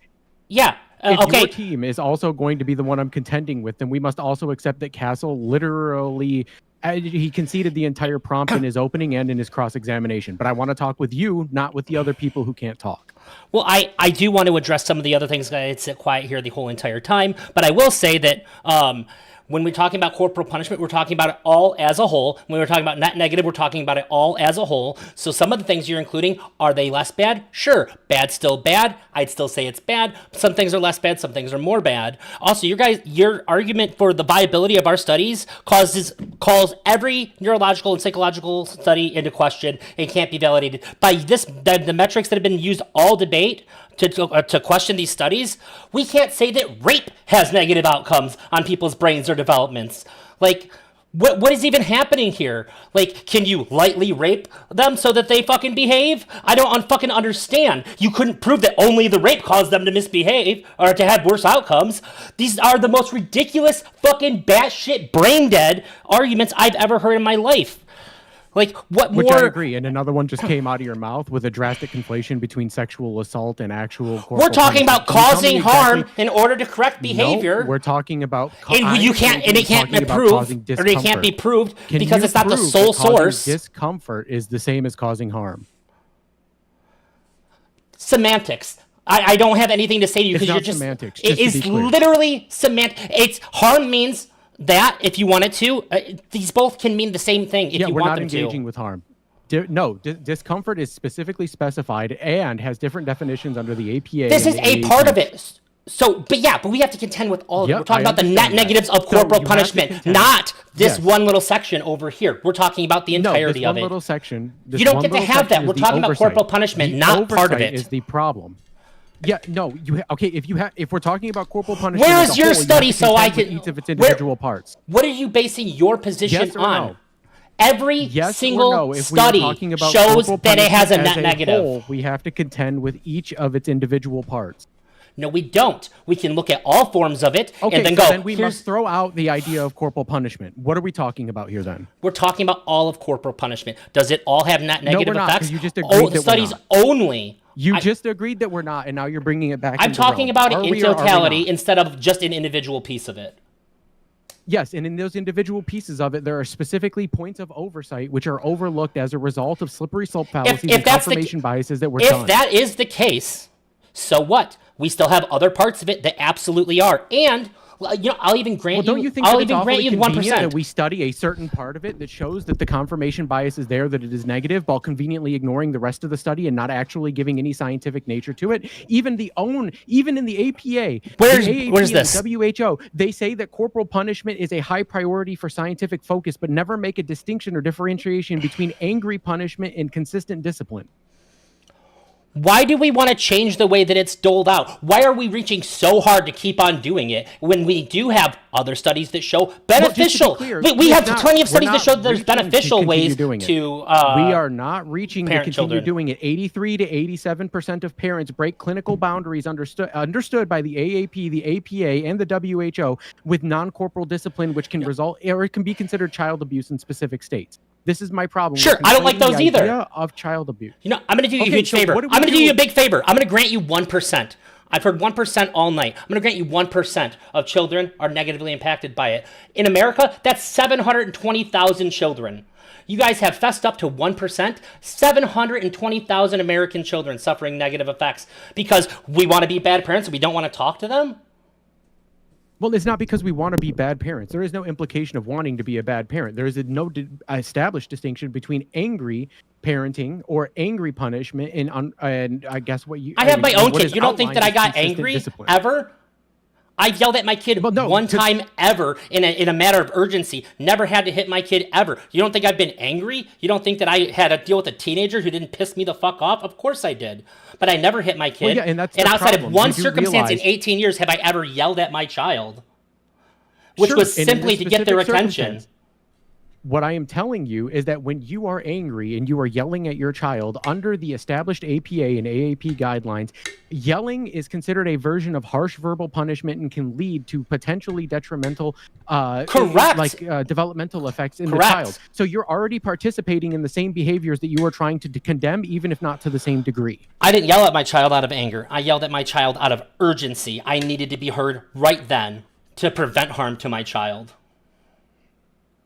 B: Yeah.
E: if
B: Okay.
E: your team is also going to be the one I'm contending with, then we must also accept that Castle literally he conceded the entire prompt in his opening and in his cross-examination. But I want to talk with you, not with the other people who can't talk.
B: Well, I do want to address some of the other things. I sit quiet here the whole entire time, but I will say that when we're talking about corporal punishment, we're talking about it all as a whole. When we're talking about net negative, we're talking about it all as a whole. So some of the things you're including, are they less bad? Sure. Bad, still bad. I'd still say it's bad. Some things are less bad. Some things are more bad. Also, your argument for the viability of our studies calls every neurological and psychological study into question and can't be validated by the metrics that have been used all debate to question these studies. We can't say that rape has negative outcomes on people's brains or developments. What is even happening here? Can you lightly rape them so that they fucking behave? I don't fucking understand. You couldn't prove that only the rape caused them to misbehave or to have worse outcomes. These are the most ridiculous fucking batshit brain dead arguments I've ever heard in my life. What
E: Which
B: more?
E: I agree. And another one just came out of your mouth with a drastic conflation between sexual assault and actual corporal
B: We're talking
E: punishment.
B: about
E: Can you tell me
B: causing
E: exactly-
B: harm in order to correct behavior.
E: No, we're talking about
B: and you can't, and it can't be proved, or it can't be proved because it's not the sole source.
E: Discomfort is the same as causing harm.
B: Semantics. I don't have anything to say to you
E: It's
B: because you're
E: not
B: just.
E: semantics,
B: It
E: just to
B: is
E: be clear.
B: literally semantic. It's harm means that if you wanted to. These both can mean the same thing if
E: Yeah,
B: you
E: we're
B: want
E: not
B: them
E: engaging
B: to.
E: with harm. Discomfort is specifically specified and has different definitions under the APA.
B: This
E: and
B: is
E: the
B: a part
E: AAP.
B: of it. So, but we have to contend with all of it.
E: Yep,
B: We're talking
E: I
B: about the net
E: understand that.
B: negatives of
E: So
B: corporal
E: you have to
B: punishment,
E: contend.
B: not this
E: Yes.
B: one little section over here. We're talking about the
E: No,
B: entirety
E: this
B: of
E: one
B: it.
E: little section. This
B: You don't
E: one
B: get to
E: little
B: have that.
E: section is
B: We're
E: the
B: talking about
E: oversight.
B: corporal punishment,
E: The
B: not part of
E: oversight
B: it.
E: is the problem. Yeah, no, okay. If we're talking about corporal punishment,
B: Where
E: as
B: is
E: a
B: your
E: whole, you have
B: study
E: to
B: so I
E: contend with
B: can-
E: each of its
B: where-
E: individual parts.
B: What are you basing your position
E: Yes or
B: on?
E: no?
B: Every
E: Yes
B: single
E: or no? If we are
B: study
E: talking about
B: shows
E: corporal
B: that it has a
E: punishment
B: net
E: as
B: negative.
E: whole, we have to contend with each of its individual parts.
B: No, we don't. We can look at all forms of it
E: Okay,
B: and then
E: so
B: go.
E: then we
B: Here's,
E: must throw out the idea of corporal punishment. What are we talking about here then?
B: we're talking about all of corporal punishment. Does it all have net negative
E: we're not,
B: effects?
E: 'cause you just agreed that we're
B: studies
E: not.
B: only.
E: You
B: I-
E: just agreed that we're not, and now you're bringing it back.
B: I'm
E: into
B: talking
E: realm.
B: about
E: Are
B: it
E: we
B: in
E: or are we
B: totality
E: not?
B: instead of just an individual piece of it.
E: Yes, and in those individual pieces of it, there are specifically points of oversight which are overlooked as a result of slippery slope fallacies
B: if
E: and
B: that's the
E: confirmation biases that were
B: If
E: done.
B: that is the case, so what? We still have other parts of it that absolutely are. And I'll even grant
E: Well, don't you think
B: I'll
E: that it's
B: even grant
E: awfully
B: you
E: convenient
B: 1%.
E: that we study a certain part of it that shows that the confirmation bias is there, that it is negative, while conveniently ignoring the rest of the study and not actually giving any scientific nature to it? Even in the APA,
B: Where's
E: the AAP
B: this?
E: and the WHO, they say that corporal punishment is a high priority for scientific focus, but never make a distinction or differentiation between angry punishment and consistent discipline.
B: Why do we want to change the way that it's doled out? Why are we reaching so hard to keep on doing it when we do have other studies that show beneficial?
E: clear,
B: we have plenty of studies
E: we're
B: that show
E: not
B: that there's
E: reaching to
B: beneficial
E: continue
B: ways
E: doing it.
B: to.
E: We are not reaching to
B: parent
E: continue
B: children.
E: doing it. 83 to 87% of parents break clinical boundaries understood by the AAP, the APA, and the WHO with non-corporal discipline, which can result or it can be considered child abuse in specific states. This is my problem.
B: Sure,
E: with
B: I don't like
E: conflating
B: those
E: the
B: either.
E: idea of child abuse.
B: I'm going to do you a
E: Okay,
B: huge
E: so
B: favor.
E: what
B: I'm
E: do we
B: going to
E: do
B: do you a
E: with-
B: big favor. I'm going to grant you 1%. I've heard 1% all night. I'm going to grant you 1% of children are negatively impacted by it. In America, that's 720,000 children. You guys have fessed up to 1%, 720,000 American children suffering negative effects because we want to be bad parents and we don't want to talk to them?
E: Well, it's not because we want to be bad parents. There is no implication of wanting to be a bad parent. There is no established distinction between angry parenting or angry punishment and I guess what you...
B: I have my own
E: what
B: kid.
E: is
B: You don't think
E: outlined
B: that I
E: as
B: got
E: consistent
B: angry
E: discipline.
B: ever? I yelled at my kid
E: Well, no,
B: one
E: 'cause-
B: time ever in a matter of urgency. Never had to hit my kid ever. You don't think I've been angry? You don't think that I had to deal with a teenager who didn't piss me the fuck off? Of course I did. But I never hit my kid.
E: Well, yeah, and that's the
B: outside
E: problem.
B: of one
E: You do
B: circumstance in
E: realize-
B: 18 years have I ever yelled at my child. Which
E: Sure,
B: was
E: and in
B: simply
E: this
B: to get their
E: specific
B: attention.
E: circumstance, what I am telling you is that when you are angry and you are yelling at your child under the established APA and AAP guidelines, yelling is considered a version of harsh verbal punishment and can lead to potentially detrimental
B: Correct.
E: developmental effects in
B: Correct.
E: the child. So you're already participating in the same behaviors that you are trying to condemn, even if not to the same degree.
B: I didn't yell at my child out of anger. I yelled at my child out of urgency. I needed to be heard right then to prevent harm to my child.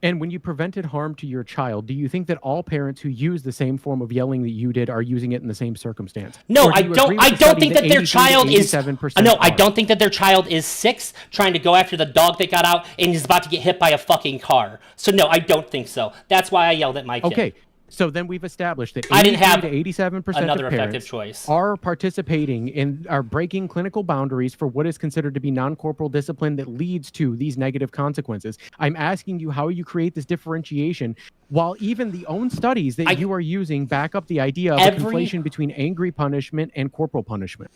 E: And when you prevented harm to your child, do you think that all parents who use the same form of yelling that you did are using it in the same circumstance?
B: No,
E: Or do
B: I
E: you
B: don't.
E: agree with
B: I
E: the
B: don't
E: study
B: think that their
E: 83 to
B: child is.
E: 87%
B: No, I
E: are?
B: don't think that their child is 6, trying to go after the dog that got out and is about to get hit by a fucking car. So no, I don't think so. That's why I yelled at my kid.
E: Okay, so then we've established that
B: I didn't
E: 83
B: have
E: to 87%
B: another
E: of
B: effective
E: parents
B: choice.
E: are participating in are breaking clinical boundaries for what is considered to be non-corporal discipline that leads to these negative consequences. I'm asking you how you create this differentiation while even the own studies that you are using back up the idea of a conflation between angry punishment and corporal punishment.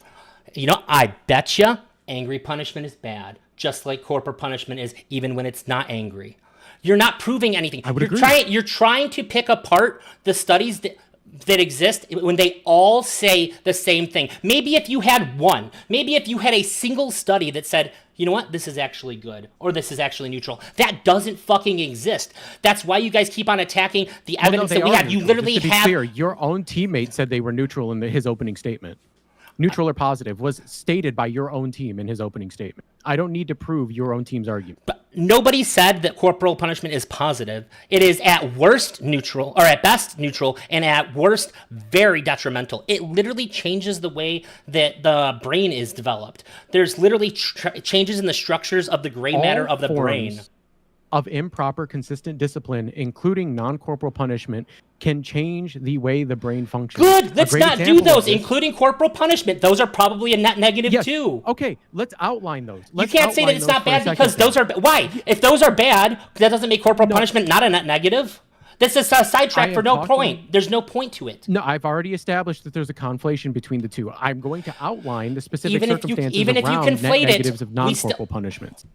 B: I betcha angry punishment is bad, just like corporal punishment is, even when it's not angry. You're not proving anything.
E: I would
B: You're
E: agree.
B: You're trying to pick apart the studies that exist when they all say the same thing. Maybe if you had one, maybe if you had a single study that said, you know what, this is actually good, or this is actually neutral. That doesn't fucking exist. That's why you guys keep on attacking the
E: Well, no,
B: evidence
E: they
B: that we
E: are
B: have. You
E: neutral.
B: literally
E: Just to be
B: have.
E: clear, your own teammate said they were neutral in his opening statement. Neutral or positive was stated by your own team in his opening statement. I don't need to prove your own team's argument.
B: But nobody said that corporal punishment is positive. It is at worst neutral, or at best neutral, and at worst very detrimental. It literally changes the way that the brain is developed. There's literally changes in the structures of the gray matter of the brain.
E: Of improper, consistent discipline, including non-corporal punishment, can change the way the brain functions.
B: Good.
E: A
B: Let's
E: great
B: not do
E: example of
B: those,
E: this-
B: including corporal punishment. Those are probably a net negative
E: Yes.
B: too.
E: Okay, let's outline those.
B: You can't say that it's not bad because those are why. If those are bad, that doesn't make corporal punishment not a net negative. This is a sidetrack
E: I
B: for
E: am
B: no
E: talking-
B: point. There's no point to it.
E: No, I've already established that there's a conflation between the two. I'm going to outline the specific
B: Even if you-
E: circumstances
B: even if you
E: around
B: conflate it,
E: net negatives of
B: we
E: non-corporal punishments.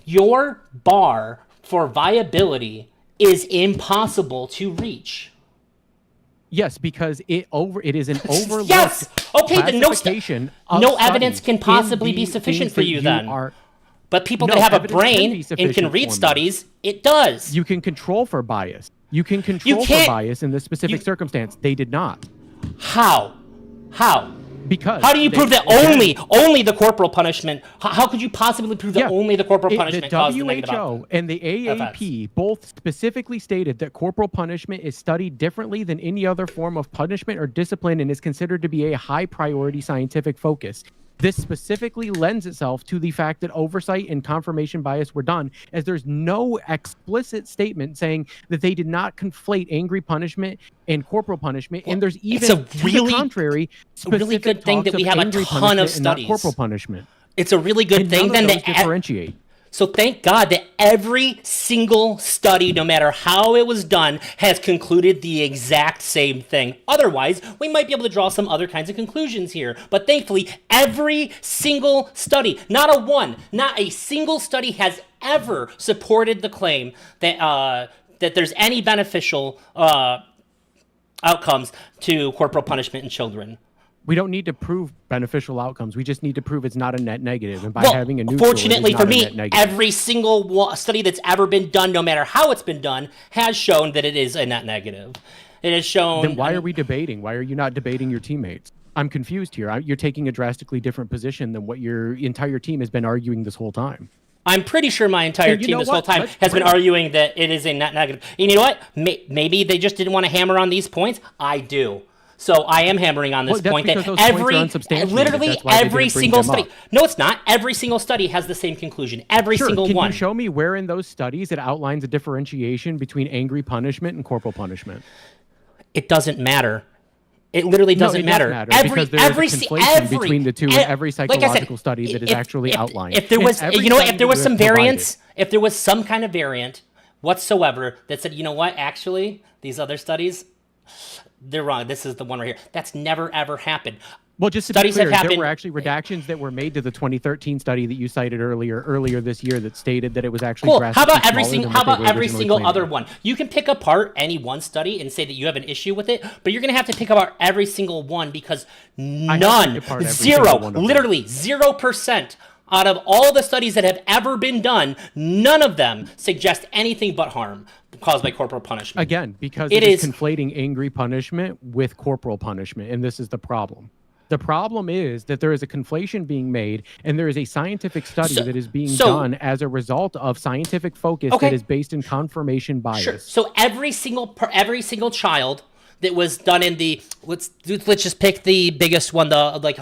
B: Your bar for viability is impossible to reach.
E: Yes, because it is an overlooked
B: Yes! Okay, then no
E: classification of
B: no evidence
E: studies
B: can
E: in
B: possibly be
E: the
B: sufficient
E: things
B: for
E: that
B: you then.
E: are-
B: But people
E: No,
B: that have a
E: evidence can be
B: brain and can
E: sufficient
B: read
E: for me.
B: studies, it does.
E: You can control for bias. You can control for
B: can't-
E: bias in this specific circumstance. They did not.
B: How?
E: Because
B: How do you prove that
E: again,
B: only the corporal punishment? How could you possibly prove that
E: Yeah,
B: only the corporal
E: the
B: punishment caused the negative
E: WHO
B: outcome?
E: and the AAP both specifically stated that corporal punishment is studied differently than any other form of punishment or discipline and is considered to be a high priority scientific focus. This specifically lends itself to the fact that oversight and confirmation bias were done, as there's no explicit statement saying that they did not conflate angry punishment and corporal punishment. And there's even,
B: a
E: to
B: really-
E: the contrary,
B: a really
E: specific
B: good thing
E: talks
B: that we
E: of
B: have a
E: angry
B: ton of
E: punishment and not
B: studies.
E: corporal punishment.
B: It's a really good
E: And
B: thing
E: none
B: then
E: of those
B: that
E: differentiate.
B: So thank God that every single study, no matter how it was done, has concluded the exact same thing. Otherwise, we might be able to draw some other kinds of conclusions here. But thankfully, every single study, not a single study has ever supported the claim that that there's any beneficial outcomes to corporal punishment in children.
E: We don't need to prove beneficial outcomes. We just need to prove it's not a net negative. And by having a neutral,
B: fortunately
E: it is
B: for
E: not a
B: me,
E: net negative.
B: every single study that's ever been done, no matter how it's been done, has shown that it is a net negative. It has shown.
E: Then why are we debating? Why are you not debating your teammates? I'm confused here. You're taking a drastically different position than what your entire team has been arguing this whole time.
B: I'm pretty sure my entire
E: you
B: team
E: know
B: this whole
E: what?
B: time
E: Let's
B: has been
E: bring it.
B: arguing that it is a net negative. And you know what? Maybe they just didn't want to hammer on these points. I do. So I am hammering on this
E: Well, that's
B: point that
E: because those points are
B: every,
E: unsubstantiated.
B: literally
E: That's why they
B: every
E: didn't bring
B: single
E: them up.
B: study. No, it's not. Every single study has the same conclusion. Every
E: Sure.
B: single
E: Can
B: one.
E: you show me where in those studies it outlines a differentiation between angry punishment and corporal punishment?
B: It doesn't matter. It literally
E: No,
B: doesn't
E: it does
B: matter.
E: matter, because there is a conflation between the two in every
B: like I said,
E: psychological study that is actually outlined.
B: If there
E: In
B: was,
E: every
B: you know what,
E: study
B: if there was
E: that
B: some
E: is provided.
B: variance, if there was some kind of variant whatsoever that said, you know what, actually, these other studies, they're wrong. This is the one right here. That's never ever happened.
E: Well, just to
B: Studies
E: be
B: have
E: clear, there
B: happened-
E: were actually redactions that were made to the 2013 study that you cited earlier this year that stated that it was actually
B: Cool. How
E: drastically
B: about every
E: smaller
B: single?
E: than
B: How
E: what they
B: about
E: were
B: every
E: originally
B: single
E: claiming.
B: other one? You can pick apart any one study and say that you have an issue with it, but you're gonna have to pick apart every single one because
E: have
B: none,
E: picked apart every
B: zero,
E: single one of them.
B: literally 0% out of all the studies that have ever been done, none of them suggest anything but harm caused by corporal punishment.
E: Again, because
B: It
E: it is
B: is-
E: conflating angry punishment with corporal punishment, and this is the problem. The problem is that there is a conflation being made, and there is a scientific study
B: So-
E: that is being
B: so-
E: done as a result of scientific focus
B: Okay.
E: that is based in confirmation bias.
B: Sure. So every single child that was done in the let's just pick the biggest one, the like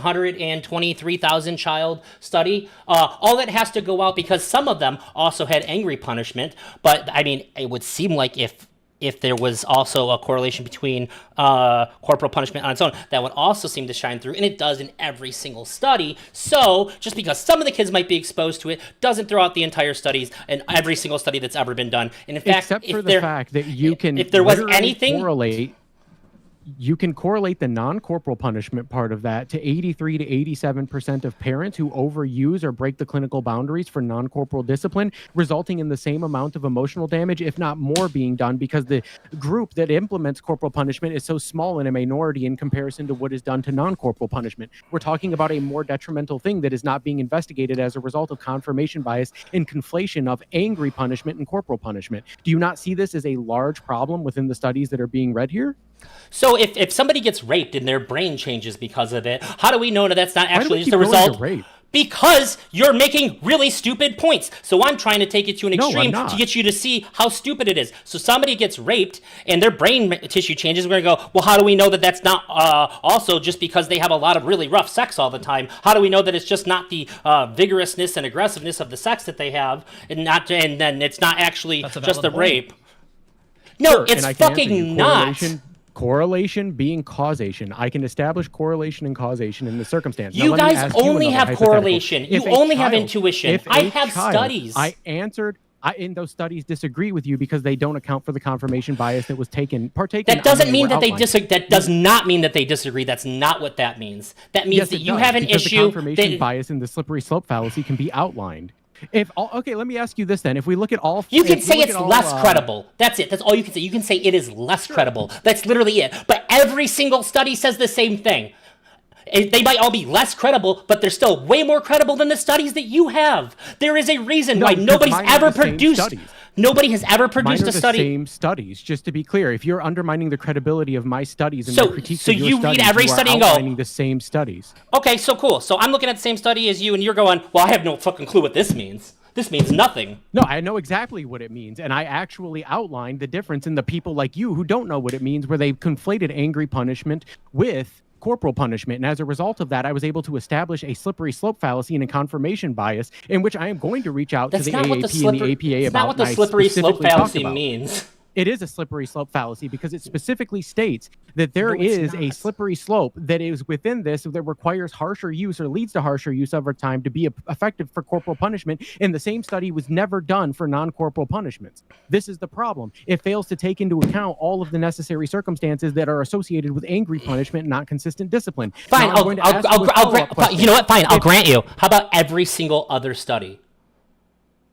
B: 123,000 child study. All that has to go out because some of them also had angry punishment. But I mean, it would seem like if there was also a correlation between corporal punishment on its own, that would also seem to shine through, and it does in every single study. So just because some of the kids might be exposed to it doesn't throw out the entire studies and every single study that's ever been done. And in fact,
E: Except for
B: if
E: the
B: there,
E: fact that you can,
B: if there was
E: literally
B: anything,
E: you can correlate the non-corporal punishment part of that to 83 to 87% of parents who overuse or break the clinical boundaries for non-corporal discipline, resulting in the same amount of emotional damage, if not more, being done because the group that implements corporal punishment is so small in a minority in comparison to what is done to non-corporal punishment. We're talking about a more detrimental thing that is not being investigated as a result of confirmation bias and conflation of angry punishment and corporal punishment. Do you not see this as a large problem within the studies that are being read here?
B: so if somebody gets raped and their brain changes because of it, how do we know that that's not
E: Why do we
B: actually just
E: keep
B: a
E: going to
B: result?
E: rape?
B: Because you're making really stupid points. So I'm trying to take it to an
E: No, I'm
B: extreme
E: not.
B: to get you to see how stupid it is. So somebody gets raped and their brain tissue changes. We're going to go, well, how do we know that that's not also just because they have a lot of really rough sex all the time? How do we know that it's just not the vigorousness and aggressiveness of the sex that they have and then it's not actually
G: That's a
B: just the
G: valid point.
B: rape? No,
E: Sure,
B: it's
E: and I can answer you.
B: fucking not.
E: Correlation being causation. I can establish correlation and causation in the circumstance. Now,
B: You
E: let me
B: guys
E: ask you
B: only
E: another
B: have
E: hypothetical.
B: correlation. You
E: If a
B: only have
E: child-
B: intuition.
E: if
B: I
E: a
B: have
E: child-
B: studies.
E: I answered. In those studies disagree with you because they don't account for the confirmation bias that was partaken.
B: That doesn't
E: on
B: mean
E: were
B: that they
E: outlined.
B: disagree. That does not mean that they disagree. That's not what that means. That means
E: Yes,
B: that
E: it
B: you
E: does,
B: have an
E: because
B: issue.
E: The confirmation
B: that-
E: bias and the slippery slope fallacy can be outlined. Okay, let me ask you this then. If we look at all,
B: You can
E: if we
B: say
E: look
B: it's
E: at all,
B: less credible. That's it. That's all you can say. You can say it is less credible. That's literally it. But every single study says the same thing. They might all be less credible, but they're still way more credible than the studies that you have. There is a reason
E: No,
B: why
E: because
B: nobody's
E: mine are
B: ever
E: the same
B: produced.
E: studies.
B: Nobody has ever
E: Mine
B: produced
E: are
B: a
E: the
B: study.
E: same studies. Just to be clear, if you're undermining the credibility of my studies and
B: So-
E: my critiques
B: so
E: of your
B: you read
E: studies,
B: every
E: you are
B: study and go,
E: outlining the same studies.
B: Okay, so cool. So I'm looking at the same study as you, and you're going, well, I have no fucking clue what this means. This means nothing.
E: No, I know exactly what it means, and I actually outlined the difference in the people like you who don't know what it means, where they conflated angry punishment with corporal punishment. And as a result of that, I was able to establish a slippery slope fallacy and a confirmation bias in which I am going to reach out
B: That's
E: to the
B: not what
E: AAP
B: the slippery,
E: and the APA
B: it's
E: about.
B: not what the
E: and I
B: slippery slope
E: specifically talked
B: fallacy
E: about.
B: means.
E: It is a slippery slope fallacy because it specifically states that there
B: No, it's
E: is a
B: not.
E: slippery slope that is within this that requires harsher use or leads to harsher use over time to be effective for corporal punishment. And the same study was never done for non-corporal punishments. This is the problem. It fails to take into account all of the necessary circumstances that are associated with angry punishment, not consistent discipline.
B: Fine,
E: Now, I'm going to ask you a
B: I'll
E: follow-up
B: grant.
E: question.
B: You know what? Fine, I'll
E: If
B: grant you. How about every single other study?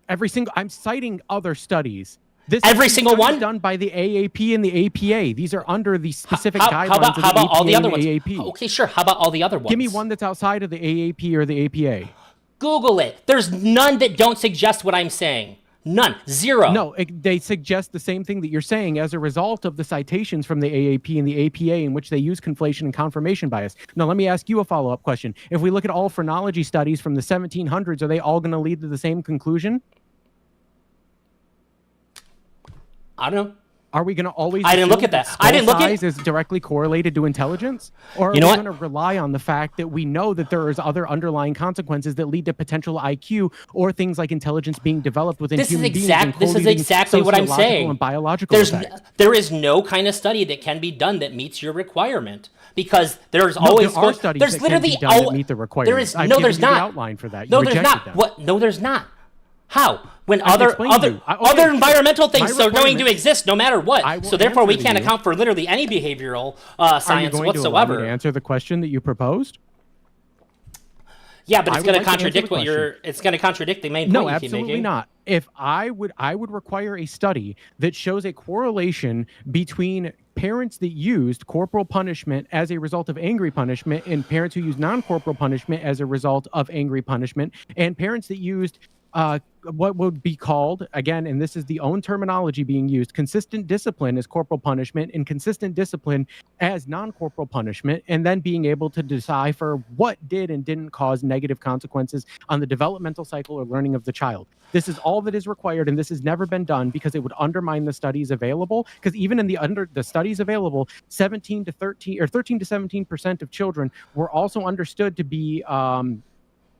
E: I'm citing other studies. This
B: Every
E: is
B: single
E: studies
B: one?
E: done by the AAP and the APA. These are under the specific
B: How
E: guidelines
B: about
E: of
B: how
E: the
B: about all the
E: APA
B: other
E: and
B: ones?
E: the AAP.
B: Okay, sure. How about all the other ones?
E: Give me one that's outside of the AAP or the APA.
B: Google it. There's none that don't suggest what I'm saying. None. Zero.
E: No, they suggest the same thing that you're saying as a result of the citations from the AAP and the APA in which they use conflation and confirmation bias. Now, let me ask you a follow-up question. If we look at all phrenology studies from the 1700s, are they all going to lead to the same conclusion?
B: I don't know.
E: Are we going to always?
B: I didn't look
E: assume
B: at that. I didn't
E: skull
B: look at-
E: size is directly correlated to intelligence, or are
B: You know
E: we
B: what?
E: going to rely on the fact that we know that there is other underlying consequences that lead to potential IQ or things like intelligence being developed within
B: This is
E: human beings? and
B: this is
E: co-leading
B: exactly what I'm
E: sociological
B: saying.
E: And biological effects.
B: There is no kind of study that can be done that meets your requirement because there's
E: No,
B: always
E: there are studies
B: there's
E: that can be
B: literally
E: done that
B: al-
E: meet the
B: There
E: requirements.
B: is
E: I've
B: no,
E: given
B: there's
E: you the
B: not.
E: outline for that.
B: No,
E: You
B: there's
E: rejected
B: not.
E: them.
B: What? No, there's not. How? When
E: I've
B: other
E: explained to you.
B: other environmental
E: My
B: things are going to
E: requirements-
B: exist no matter
E: I
B: what.
E: will
B: So therefore, we
E: answer to
B: can't
E: you.
B: account for literally any behavioral
E: Are you
B: science
E: going to allow me
B: whatsoever.
E: to answer the question that you proposed?
B: Yeah, but
E: I
B: it's
E: would
B: going
E: like
B: to
E: to answer
B: contradict
E: the
B: what you're. It's going to contradict the main point
E: No,
B: you keep
E: absolutely
B: making.
E: not. If I would require a study that shows a correlation between parents that used corporal punishment as a result of angry punishment and parents who used non-corporal punishment as a result of angry punishment, and parents that used what would be called, again, and this is the own terminology being used, consistent discipline as corporal punishment and consistent discipline as non-corporal punishment, and then being able to decipher what did and didn't cause negative consequences on the developmental cycle or learning of the child. This is all that is required, and this has never been done because it would undermine the studies available. Because even in the studies available, 13 to 17% of children were also understood to be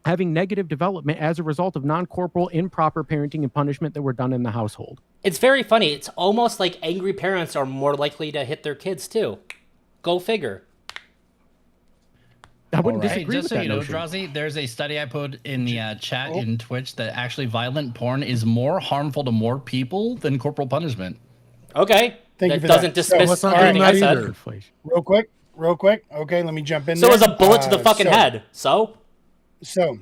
E: having negative development as a result of non-corporal improper parenting and punishment that were done in the household.
B: It's very funny. It's almost like angry parents are more likely to hit their kids too. Go figure.
E: I wouldn't
H: Hey,
E: disagree
H: just
E: with
H: so
E: that
H: you know,
E: notion.
H: Drazi, there's a study I put in the chat
A: Oh.
H: in Twitch that actually violent porn is more harmful to more people than corporal punishment.
B: Okay.
A: Thank you
B: that
A: for
B: doesn't
A: that. So
B: dismiss
C: let's not
B: anything
C: do
B: I
C: that
B: said.
C: either.
E: Inflation.
A: real quick. Okay, let me jump in
B: So
A: there.
B: is a bullet to the fucking
A: so-
B: head. So
A: So,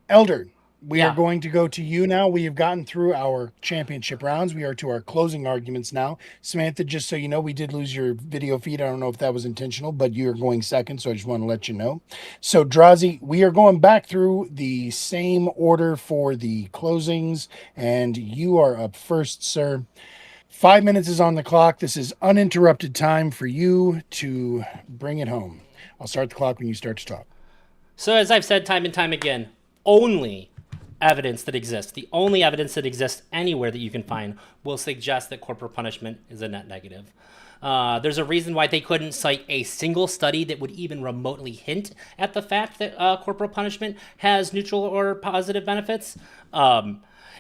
A: Elder, we
B: Yeah.
A: are going to go to you now. We have gotten through our championship rounds. We are to our closing arguments now. Samantha, just so you know, we did lose your video feed. I don't know if that was intentional, but you're going second, so I just want to let you know. So, Drazi, we are going back through the same order for the closings, and you are up first, sir. 5 minutes is on the clock. This is uninterrupted time for you to bring it home. I'll start the clock when you start to talk.
B: So as I've said time and time again, only evidence that exists, the only evidence that exists anywhere that you can find will suggest that corporal punishment is a net negative. There's a reason why they couldn't cite a single study that would even remotely hint at the fact that corporal punishment has neutral or positive benefits.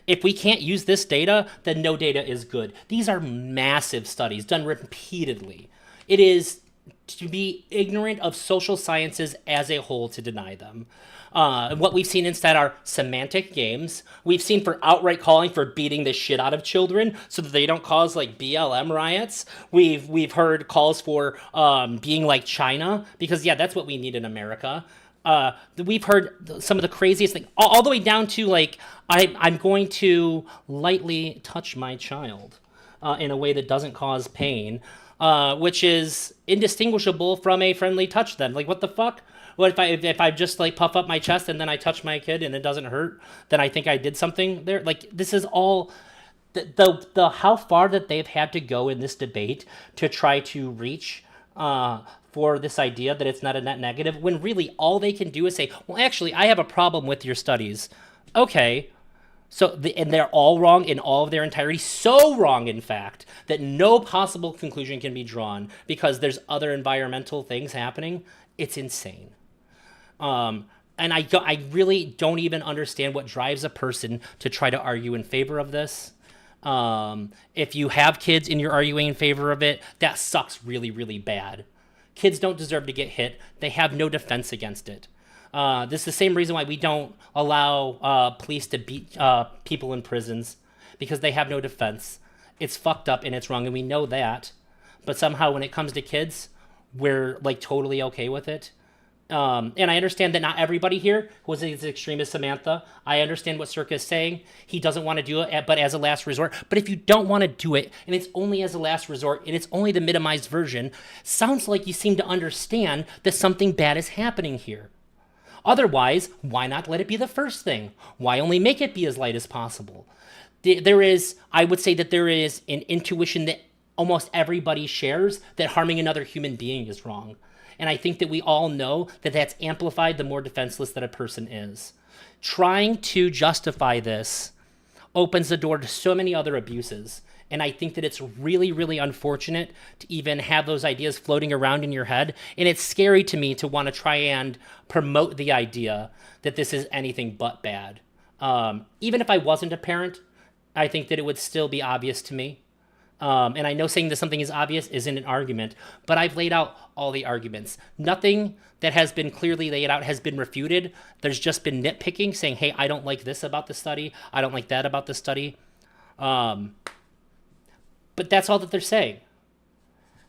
B: If we can't use this data, then no data is good. These are massive studies done repeatedly. It is to be ignorant of social sciences as a whole to deny them. What we've seen instead are semantic games. We've seen for outright calling for beating the shit out of children so that they don't cause like BLM riots. We've heard calls for being like China because yeah, that's what we need in America. We've heard some of the craziest things, all the way down to like I'm going to lightly touch my child in a way that doesn't cause pain. Which is indistinguishable from a friendly touch then. Like, what the fuck? What if I just, like, puff up my chest and then I touch my kid and it doesn't hurt, then I think I did something there? Like, this is all... the how far that they've had to go in this debate to try to reach for this idea that it's not a net negative, when really all they can do is say, well, actually, I have a problem with your studies. Okay. So, and they're all wrong in all of their entirety. So wrong, in fact, that no possible conclusion can be drawn because there's other environmental things happening. It's insane. And I really don't even understand what drives a person to try to argue in favor of this. If you have kids and you're arguing in favor of it, that sucks really, really bad. Kids don't deserve to get hit. They have no defense against it. This is the same reason why we don't allow police to beat people in prisons, because they have no defense. It's fucked up and it's wrong, and we know that. But somehow when it comes to kids, we're like totally okay with it. And I understand that not everybody here was as extreme as Samantha. I understand what Circa is saying. He doesn't want to do it, but as a last resort. But if you don't want to do it, and it's only as a last resort, and it's only the minimized version, sounds like you seem to understand that something bad is happening here. Otherwise, why not let it be the first thing? Why only make it be as light as possible? I would say that there is an intuition that almost everybody shares that harming another human being is wrong. And I think that we all know that that's amplified the more defenseless that a person is. Trying to justify this opens the door to so many other abuses. And I think that it's really, really unfortunate to even have those ideas floating around in your head. And it's scary to me to want to try and promote the idea that this is anything but bad. Even if I wasn't a parent, I think that it would still be obvious to me. And I know saying that something is obvious isn't an argument, but I've laid out all the arguments. Nothing that has been clearly laid out has been refuted. There's just been nitpicking, saying, hey, I don't like this about the study. I don't like that about the study. But that's all that they're saying.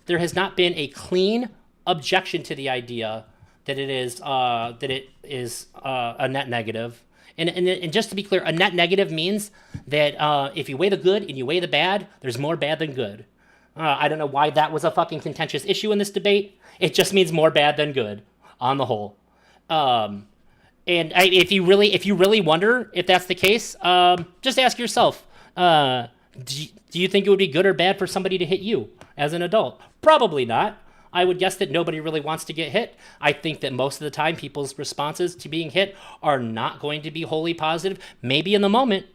B: There has not been a clean objection to the idea that it is a net negative. And just to be clear, a net negative means that if you weigh the good and you weigh the bad, there's more bad than good. I don't know why that was a fucking contentious issue in this debate. It just means more bad than good on the whole. If you really wonder if that's the case, just ask yourself, do you think it would be good or bad for somebody to hit you as an adult? Probably not. I would guess that nobody really wants to get hit. I think that most of the time people's responses to being hit are not going to be wholly positive, maybe in the moment.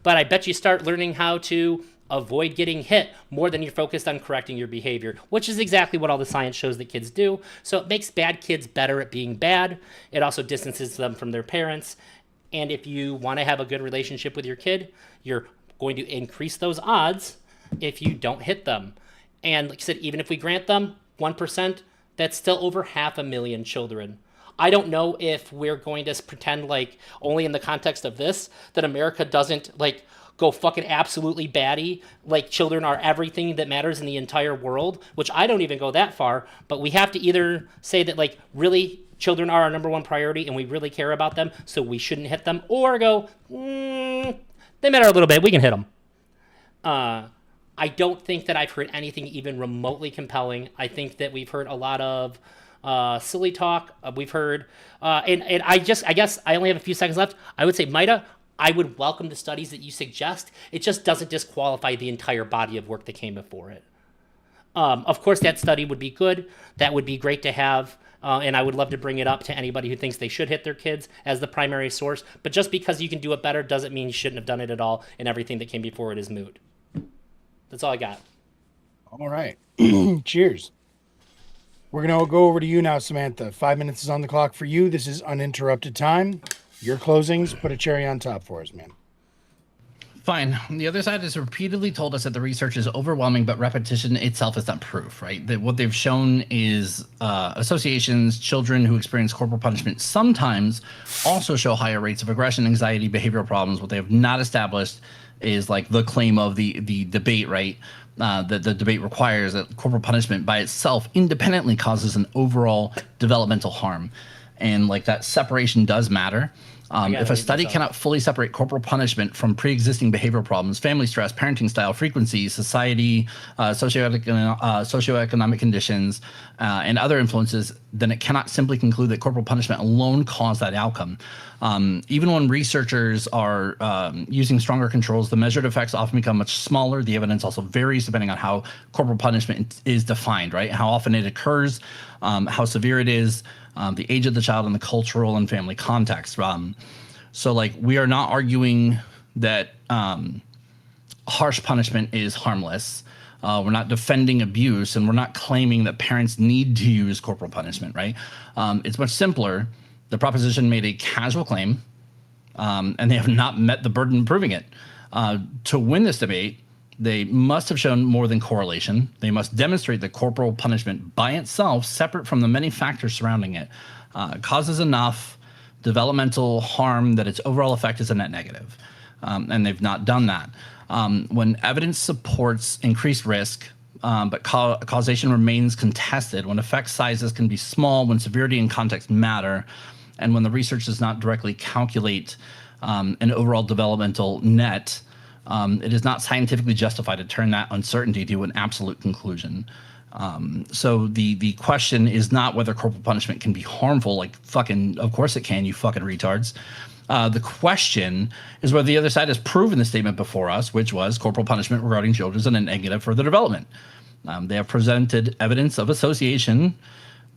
B: But I bet you start learning how to avoid getting hit more than you're focused on correcting your behavior, which is exactly what all the science shows that kids do. So it makes bad kids better at being bad. It also distances them from their parents. And if you want to have a good relationship with your kid, you're going to increase those odds if you don't hit them. And like I said, even if we grant them 1%, that's still over 500,000 children. I don't know if we're going to pretend like only in the context of this that America doesn't like go fucking absolutely batty, like children are everything that matters in the entire world, which I don't even go that far, but we have to either say that like really children are our number one priority and we really care about them, so we shouldn't hit them, or go, they matter a little bit, we can hit them. I don't think that I've heard anything even remotely compelling. I think that we've heard a lot of silly talk. We've heard, and I guess I only have a few seconds left. I would say, Maida, I would welcome the studies that you suggest. It just doesn't disqualify the entire body of work that came before it. Of course, that study would be good. That would be great to have. And I would love to bring it up to anybody who thinks they should hit their kids as the primary source. But just because you can do it better doesn't mean you shouldn't have done it at all, and everything that came before it is moot. That's all I got.
A: All right. Cheers. We're going to go over to you now, Samantha. 5 minutes is on the clock for you. This is uninterrupted time. Your closings, put a cherry on top for us, man.
G: Fine. The other side has repeatedly told us that the research is overwhelming, but repetition itself is not proof, right? That what they've shown is associations, children who experience corporal punishment sometimes also show higher rates of aggression, anxiety, behavioral problems. What they have not established is like the claim of the debate, right? That the debate requires that corporal punishment by itself independently causes an overall developmental harm. and like that separation does matter.
B: gotta
G: If a
B: read
G: study
B: this
G: cannot fully separate corporal punishment from pre-existing behavioral problems, family stress, parenting style, frequency, society, socioeconomic conditions, and other influences, then it cannot simply conclude that corporal punishment alone caused that outcome. Even when researchers are using stronger controls, the measured effects often become much smaller. The evidence also varies depending on how corporal punishment is defined, right? How often it occurs, how severe it is, the age of the child, and the cultural and family context. So, like, we are not arguing that harsh punishment is harmless. We're not defending abuse, and we're not claiming that parents need to use corporal punishment, right? It's much simpler. The proposition made a casual claim, and they have not met the burden of proving it. To win this debate, they must have shown more than correlation. They must demonstrate that corporal punishment by itself, separate from the many factors surrounding it, causes enough developmental harm that its overall effect is a net negative. And they've not done that. When evidence supports increased risk, but causation remains contested, when effect sizes can be small, when severity and context matter, and when the research does not directly calculate an overall developmental net, it is not scientifically justified to turn that uncertainty to an absolute conclusion. So the question is not whether corporal punishment can be harmful, like fucking, of course it can, you fucking retards. The question is whether the other side has proven the statement before us, which was corporal punishment regarding children is a negative for their development. They have presented evidence of association.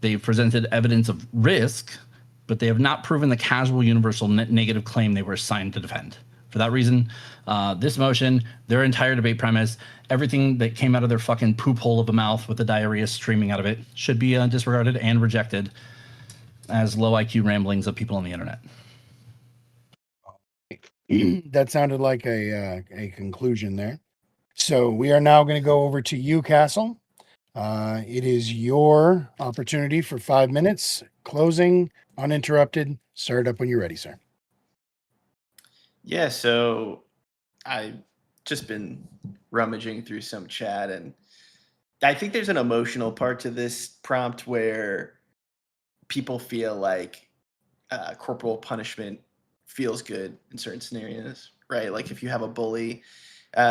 G: They've presented evidence of risk, but they have not proven the casual universal negative claim they were assigned to defend. For that reason, this motion, their entire debate premise, everything that came out of their fucking poop hole of a mouth with the diarrhea streaming out of it should be disregarded and rejected as low IQ ramblings of people on the internet.
A: That sounded like a conclusion there. So we are now going to go over to you, Castle. It is your opportunity for 5 minutes. Closing, uninterrupted. Start up when you're ready, sir.
D: Yeah, so I've just been rummaging through some chat, and I think there's an emotional part to this prompt where people feel like corporal punishment feels good in certain scenarios, right? Like if you have a bully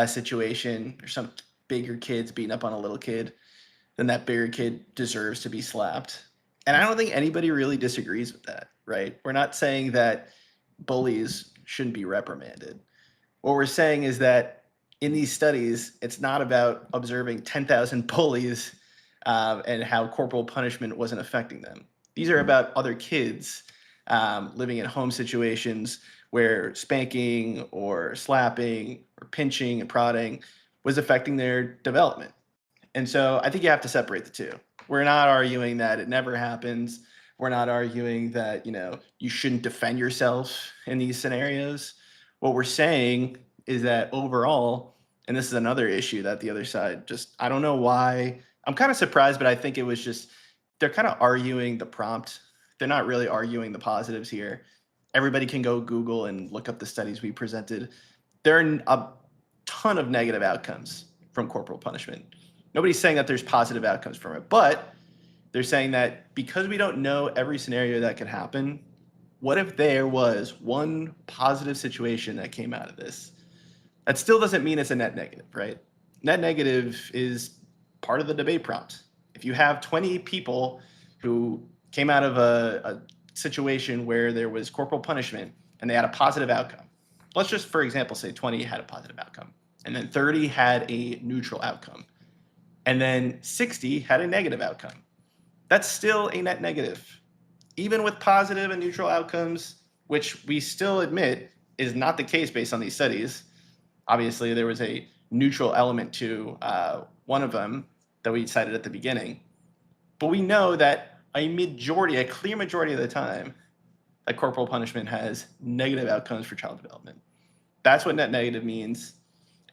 D: situation or some bigger kid's beating up on a little kid, then that bigger kid deserves to be slapped. And I don't think anybody really disagrees with that, right? We're not saying that bullies shouldn't be reprimanded. What we're saying is that in these studies, it's not about observing 10,000 bullies and how corporal punishment wasn't affecting them. These are about other kids living in home situations where spanking or slapping or pinching and prodding was affecting their development. And so I think you have to separate the two. We're not arguing that it never happens. We're not arguing that, you shouldn't defend yourself in these scenarios. What we're saying is that overall, and this is another issue that the other side I don't know why. I'm kind of surprised, but I think it was just, they're kind of arguing the prompt. They're not really arguing the positives here. Everybody can go Google and look up the studies we presented. There are a ton of negative outcomes from corporal punishment. Nobody's saying that there's positive outcomes from it, but they're saying that because we don't know every scenario that could happen, what if there was one positive situation that came out of this? That still doesn't mean it's a net negative, right? Net negative is part of the debate prompt. If you have 20 people who came out of a situation where there was corporal punishment and they had a positive outcome, let's just, for example, say 20 had a positive outcome, and then 30 had a neutral outcome, and then 60 had a negative outcome. That's still a net negative. Even with positive and neutral outcomes, which we still admit is not the case based on these studies. Obviously, there was a neutral element to one of them that we cited at the beginning. But we know that a clear majority of the time, that corporal punishment has negative outcomes for child development. That's what net negative means.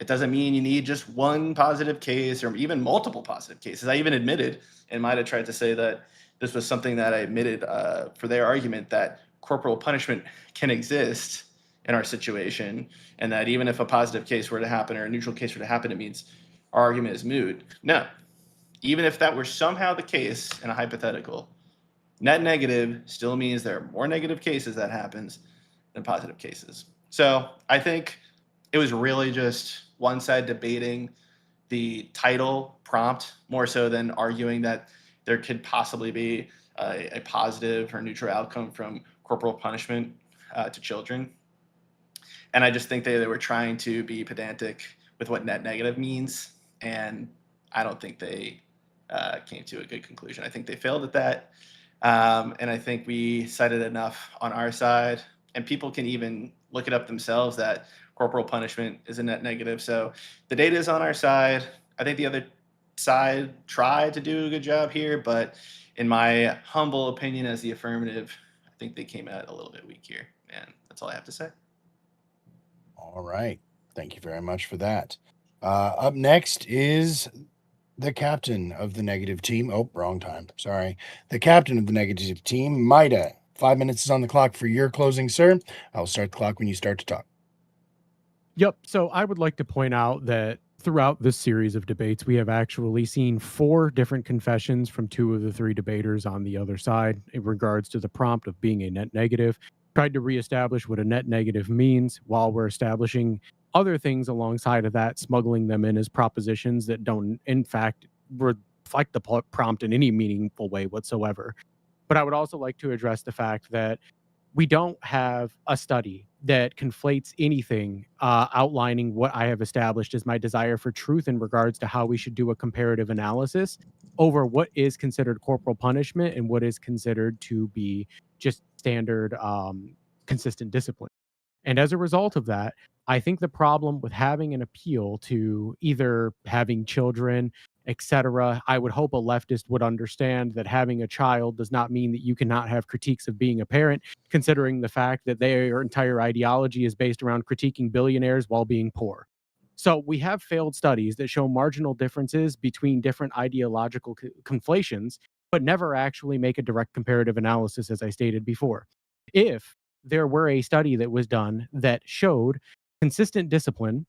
D: It doesn't mean you need just one positive case or even multiple positive cases. I even admitted and might have tried to say that this was something that I admitted for their argument that corporal punishment can exist in our situation, and that even if a positive case were to happen or a neutral case were to happen, it means our argument is moot. No, even if that were somehow the case in a hypothetical, Net negative still means there are more negative cases that happens than positive cases. So I think it was really just one side debating the title prompt more so than arguing that there could possibly be a positive or neutral outcome from corporal punishment to children. And I just think they were trying to be pedantic with what net negative means. And I don't think they came to a good conclusion. I think they failed at that. And I think we cited enough on our side, and people can even look it up themselves, that corporal punishment is a net negative. So the data is on our side. I think the other side tried to do a good job here, but in my humble opinion as the affirmative, I think they came out a little bit weak here. And that's all I have to say.
A: All right. Thank you very much for that. Up next is the captain of the negative team. Oh, wrong time. Sorry. The captain of the negative team, Maida. 5 minutes is on the clock for your closing, sir. I'll start the clock when you start to talk.
E: Yep. So I would like to point out that throughout this series of debates, we have actually seen 4 different confessions from 2 of the 3 debaters on the other side in regards to the prompt of being a net negative. Tried to reestablish what a net negative means while we're establishing other things alongside of that, smuggling them in as propositions that don't, in fact, reflect the prompt in any meaningful way whatsoever. But I would also like to address the fact that we don't have a study that conflates anything outlining what I have established as my desire for truth in regards to how we should do a comparative analysis over what is considered corporal punishment and what is considered to be just standard consistent discipline. And as a result of that, I think the problem with having an appeal to either having children, etc., I would hope a leftist would understand that having a child does not mean that you cannot have critiques of being a parent, considering the fact that their entire ideology is based around critiquing billionaires while being poor. So we have failed studies that show marginal differences between different ideological conflations, but never actually make a direct comparative analysis, as I stated before. If there were a study that was done that showed consistent discipline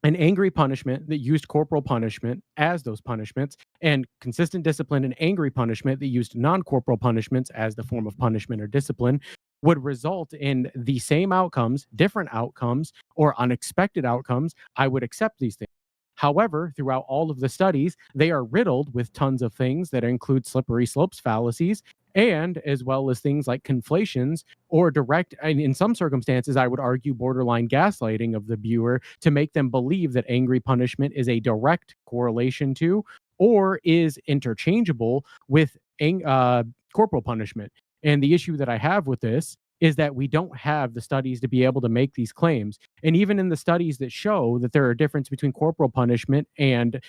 E: and angry punishment that used corporal punishment as those punishments, and consistent discipline and angry punishment that used non-corporal punishments as the form of punishment or discipline, would result in the same outcomes, different outcomes, or unexpected outcomes, I would accept these things. However, throughout all of the studies, they are riddled with tons of things that include slippery slopes fallacies, and as well as things like conflations or direct, and in some circumstances, I would argue borderline gaslighting of the viewer to make them believe that angry punishment is a direct correlation to or is interchangeable with corporal punishment. And the issue that I have with this is that we don't have the studies to be able to make these claims. And even in the studies that show that there are differences between corporal punishment and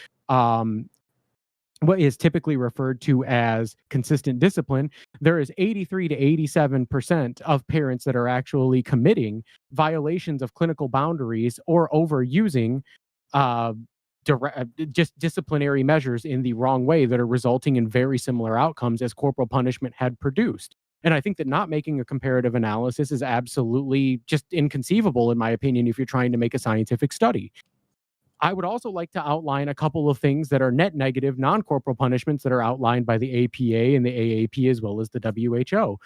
E: what is typically referred to as consistent discipline, there is 83 to 87% of parents that are actually committing violations of clinical boundaries or overusing just disciplinary measures in the wrong way that are resulting in very similar outcomes as corporal punishment had produced. And I think that not making a comparative analysis is absolutely just inconceivable, in my opinion, if you're trying to make a scientific study. I would also like to outline a couple of things that are net negative, non-corporal punishments that are outlined by the APA and the AAP as well as the WHO.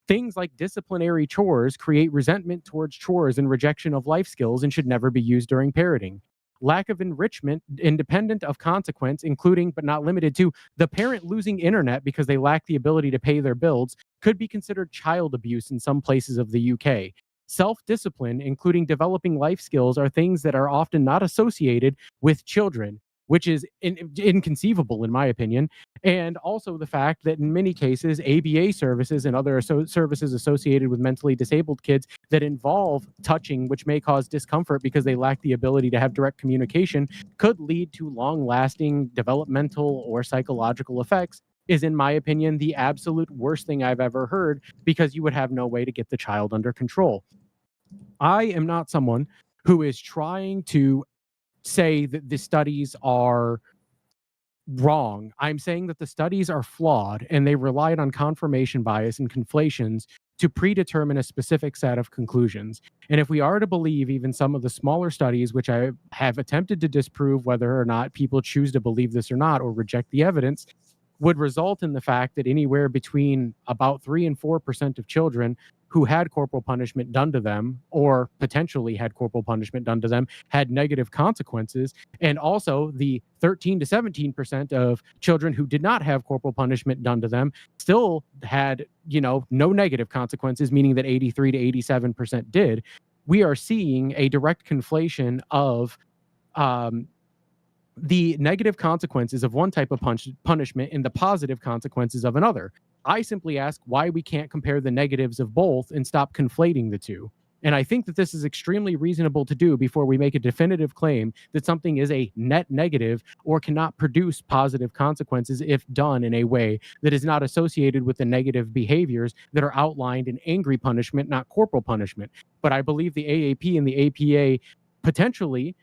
E: Things like disciplinary chores create resentment towards chores and rejection of life skills and should never be used during parenting. Lack of enrichment, independent of consequence, including but not limited to the parent losing internet because they lack the ability to pay their bills, could be considered child abuse in some places of the UK. Self-discipline, including developing life skills, are things that are often not associated with children, which is inconceivable in my opinion. And also the fact that in many cases, ABA services and other services associated with mentally disabled kids that involve touching, which may cause discomfort because they lack the ability to have direct communication, could lead to long-lasting developmental or psychological effects, is, in my opinion, the absolute worst thing I've ever heard, because you would have no way to get the child under control. I am not someone who is trying to say that the studies are wrong. I'm saying that the studies are flawed and they relied on confirmation bias and conflations to predetermine a specific set of conclusions. And if we are to believe even some of the smaller studies, which I have attempted to disprove whether or not people choose to believe this or not or reject the evidence, would result in the fact that anywhere between about 3 and 4% of children who had corporal punishment done to them, or potentially had corporal punishment done to them, had negative consequences. And also the 13 to 17% of children who did not have corporal punishment done to them still had, no negative consequences, meaning that 83 to 87% did. We are seeing a direct conflation of the negative consequences of one type of punishment and the positive consequences of another. I simply ask why we can't compare the negatives of both and stop conflating the two. And I think that this is extremely reasonable to do before we make a definitive claim that something is a net negative or cannot produce positive consequences if done in a way that is not associated with the negative behaviors that are outlined in angry punishment, not corporal punishment. But I believe the AAP and the APA potentially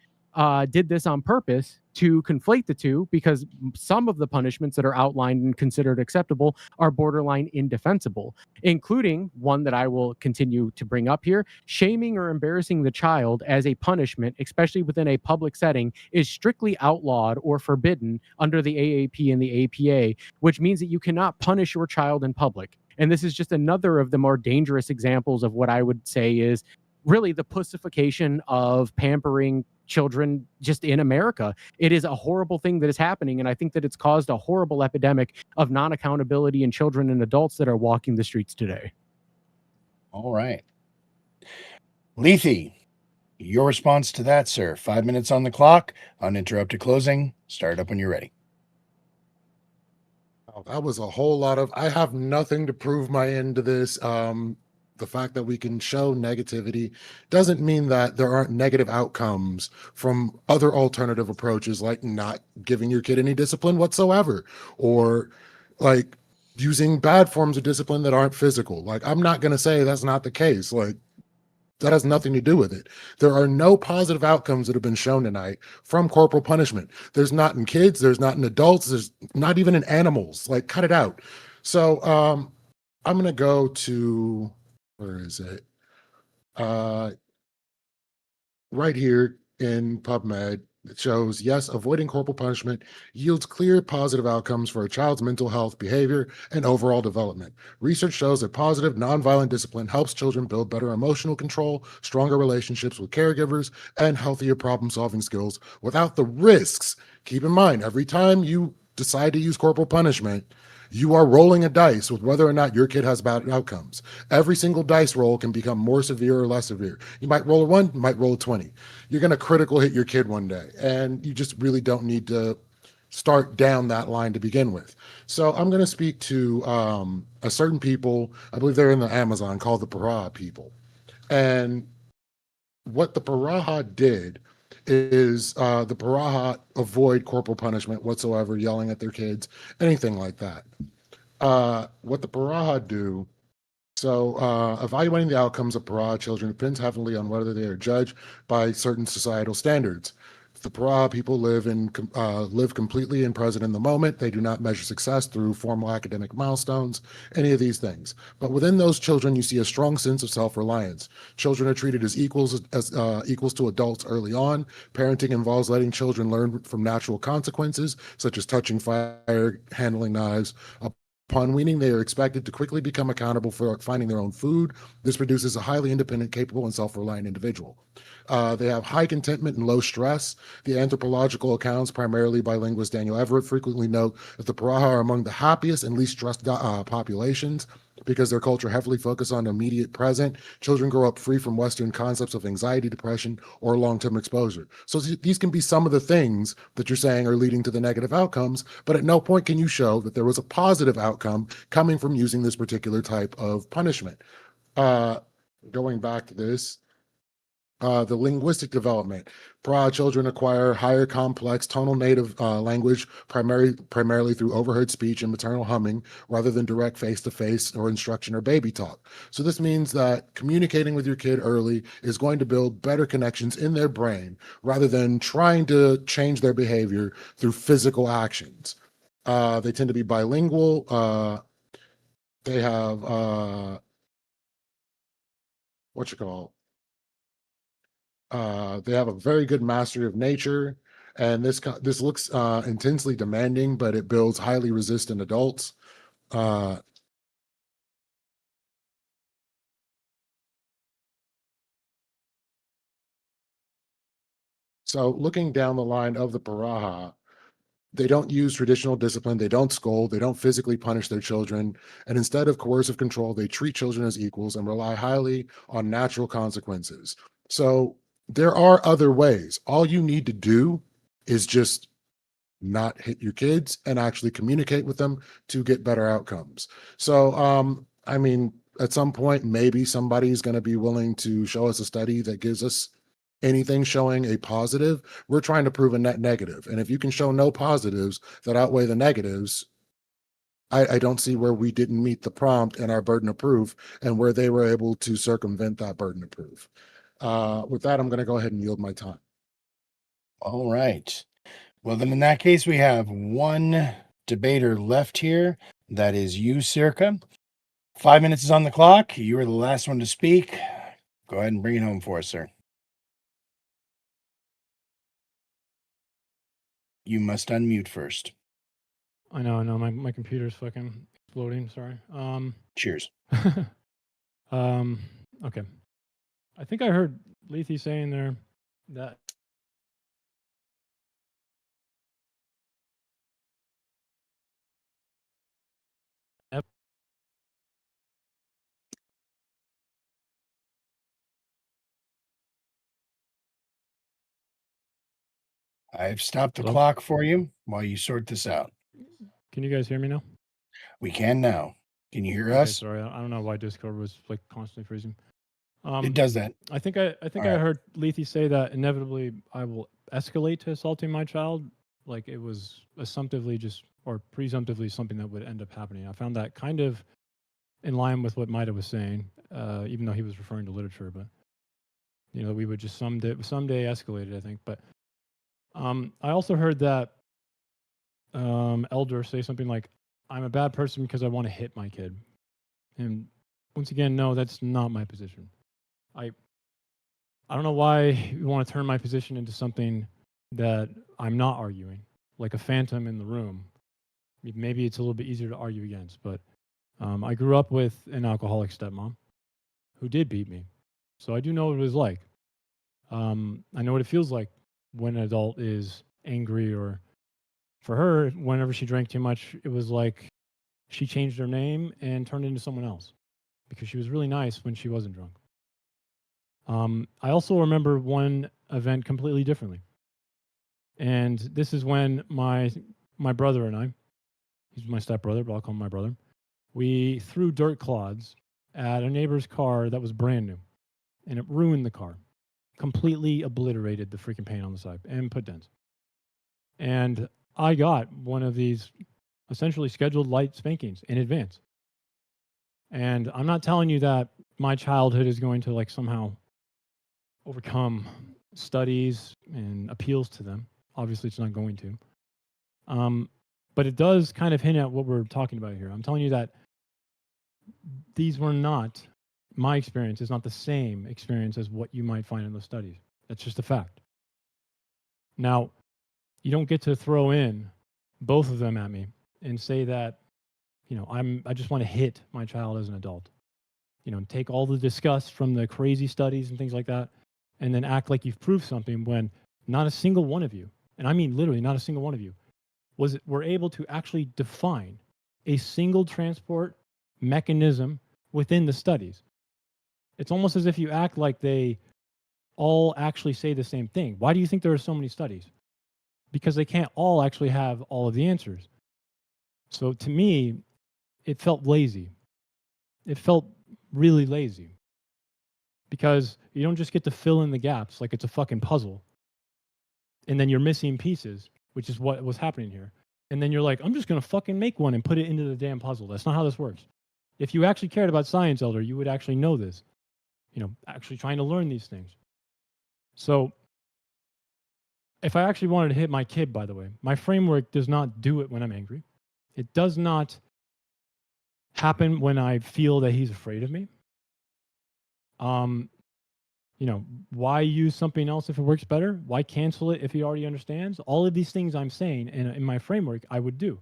E: did this on purpose to conflate the two, because some of the punishments that are outlined and considered acceptable are borderline indefensible, including one that I will continue to bring up here. Shaming or embarrassing the child as a punishment, especially within a public setting, is strictly outlawed or forbidden under the AAP and the APA, which means that you cannot punish your child in public. And this is just another of the more dangerous examples of what I would say is really the pussification of pampering children just in America. It is a horrible thing that is happening, and I think that it's caused a horrible epidemic of non-accountability in children and adults that are walking the streets today.
A: All right. Lethe, your response to that, sir. 5 minutes on the clock, uninterrupted closing. Start up when you're ready.
C: Oh, that was a whole lot of, I have nothing to prove my end to this. The fact that we can show negativity doesn't mean that there aren't negative outcomes from other alternative approaches, like not giving your kid any discipline whatsoever, or like using bad forms of discipline that aren't physical. Like, I'm not going to say that's not the case. Like, that has nothing to do with it. There are no positive outcomes that have been shown tonight from corporal punishment. There's not in kids, there's not in adults, there's not even in animals. Like, cut it out. So I'm going to go to, where is it? Right here in PubMed, it shows, yes, avoiding corporal punishment yields clear positive outcomes for a child's mental health, behavior, and overall development. Research shows that positive, nonviolent discipline helps children build better emotional control, stronger relationships with caregivers, and healthier problem-solving skills without the risks. Keep in mind, every time you decide to use corporal punishment, you are rolling a dice with whether or not your kid has bad outcomes. Every single dice roll can become more severe or less severe. You might roll a 1, you might roll a 20. You're going to critical hit your kid one day, and you just really don't need to start down that line to begin with. So I'm going to speak to a certain people, I believe they're in the Amazon, called the Paraha people. And what the Paraha did is the Paraha avoid corporal punishment whatsoever, yelling at their kids, anything like that. What the Paraha do, so evaluating the outcomes of Paraha children depends heavily on whether they are judged by certain societal standards. The Paraha people live completely and present in the moment. They do not measure success through formal academic milestones, any of these things. But within those children, you see a strong sense of self-reliance. Children are treated as equals to adults early on. Parenting involves letting children learn from natural consequences, such as touching fire, handling knives. Upon weaning, they are expected to quickly become accountable for finding their own food. This produces a highly independent, capable, and self-reliant individual. They have high contentment and low stress. The anthropological accounts, primarily by linguist Daniel Everett, frequently note that the Paraha are among the happiest and least stressed populations because their culture heavily focuses on immediate present. Children grow up free from Western concepts of anxiety, depression, or long-term exposure. So these can be some of the things that you're saying are leading to the negative outcomes, but at no point can you show that there was a positive outcome coming from using this particular type of punishment. Going back to this, the linguistic development. Paraha children acquire higher complex tonal native language primarily through overheard speech and maternal humming rather than direct face-to-face or instruction or baby talk. So this means that communicating with your kid early is going to build better connections in their brain rather than trying to change their behavior through physical actions. They tend to be bilingual. They have they have a very good mastery of nature, And this looks intensely demanding, but it builds highly resistant adults. So looking down the line of the Baraha, they don't use traditional discipline. They don't scold. They don't physically punish their children. And instead of coercive control, they treat children as equals and rely highly on natural consequences. So there are other ways. All you need to do is just not hit your kids and actually communicate with them to get better outcomes. So, I mean, at some point, maybe somebody's going to be willing to show us a study that gives us anything showing a positive. We're trying to prove a net negative. And if you can show no positives that outweigh the negatives, I don't see where we didn't meet the prompt and our burden of proof and where they were able to circumvent that burden of proof. With that, I'm going to go ahead and yield my time.
A: All right. Well, then in that case, we have one debater left here. That is you, Circa. 5 minutes is on the clock. You are the last one to speak. Go ahead and bring it home for us, sir. You must unmute first.
F: I know. My computer's fucking exploding. Sorry.
A: Cheers.
F: Okay. I think I heard Lethe saying there that
A: I've stopped the
F: Hello?
A: clock for you while you sort this out.
F: Can you guys hear me now?
A: We can now. Can you hear
F: Okay,
A: us?
F: sorry. I don't know why Discord was like constantly freezing.
A: It does that.
F: I think I
A: All right.
F: heard Lethe say that inevitably I will escalate to assaulting my child. Like it was assumptively just or presumptively something that would end up happening. I found that kind of in line with what Maida was saying, even though he was referring to literature. But you know, we would just someday escalate it. I think. But I also heard that Elder say something like, "I'm a bad person because I want to hit my kid," and once again, no, that's not my position. I don't know why you want to turn my position into something that I'm not arguing, like a phantom in the room. Maybe it's a little bit easier to argue against, but I grew up with an alcoholic stepmom who did beat me, so I do know what it was like. I know what it feels like when an adult is angry, or for her, whenever she drank too much, it was like she changed her name and turned into someone else because she was really nice when she wasn't drunk. I also remember one event completely differently. And this is when my brother and I, he's my stepbrother, but I'll call him my brother, we threw dirt clods at a neighbor's car that was brand new. And it ruined the car, completely obliterated the freaking paint on the side and put dents. And I got one of these essentially scheduled light spankings in advance. And I'm not telling you that my childhood is going to like somehow overcome studies and appeals to them. Obviously, it's not going to. But it does kind of hint at what we're talking about here. I'm telling you that these were not, my experience is not the same experience as what you might find in those studies. That's just a fact. Now, you don't get to throw in both of them at me and say that, you know, I just want to hit my child as an adult. You know, take all the disgust from the crazy studies and things like that, and then act like you've proved something when not a single one of you, and I mean literally not a single one of you, were able to actually define a single transport mechanism within the studies. It's almost as if you act like they all actually say the same thing. Why do you think there are so many studies? Because they can't all actually have all of the answers. So to me, it felt lazy. It felt really lazy. Because you don't just get to fill in the gaps like it's a fucking puzzle. And then you're missing pieces, which is what was happening here. And then you're like, I'm just going to fucking make one and put it into the damn puzzle. That's not how this works. If you actually cared about science, Elder, you would actually know this. You know, actually trying to learn these things. So if I actually wanted to hit my kid, by the way, my framework does not do it when I'm angry. It does not happen when I feel that he's afraid of me. why use something else if it works better? Why cancel it if he already understands? All of these things I'm saying in my framework, I would do.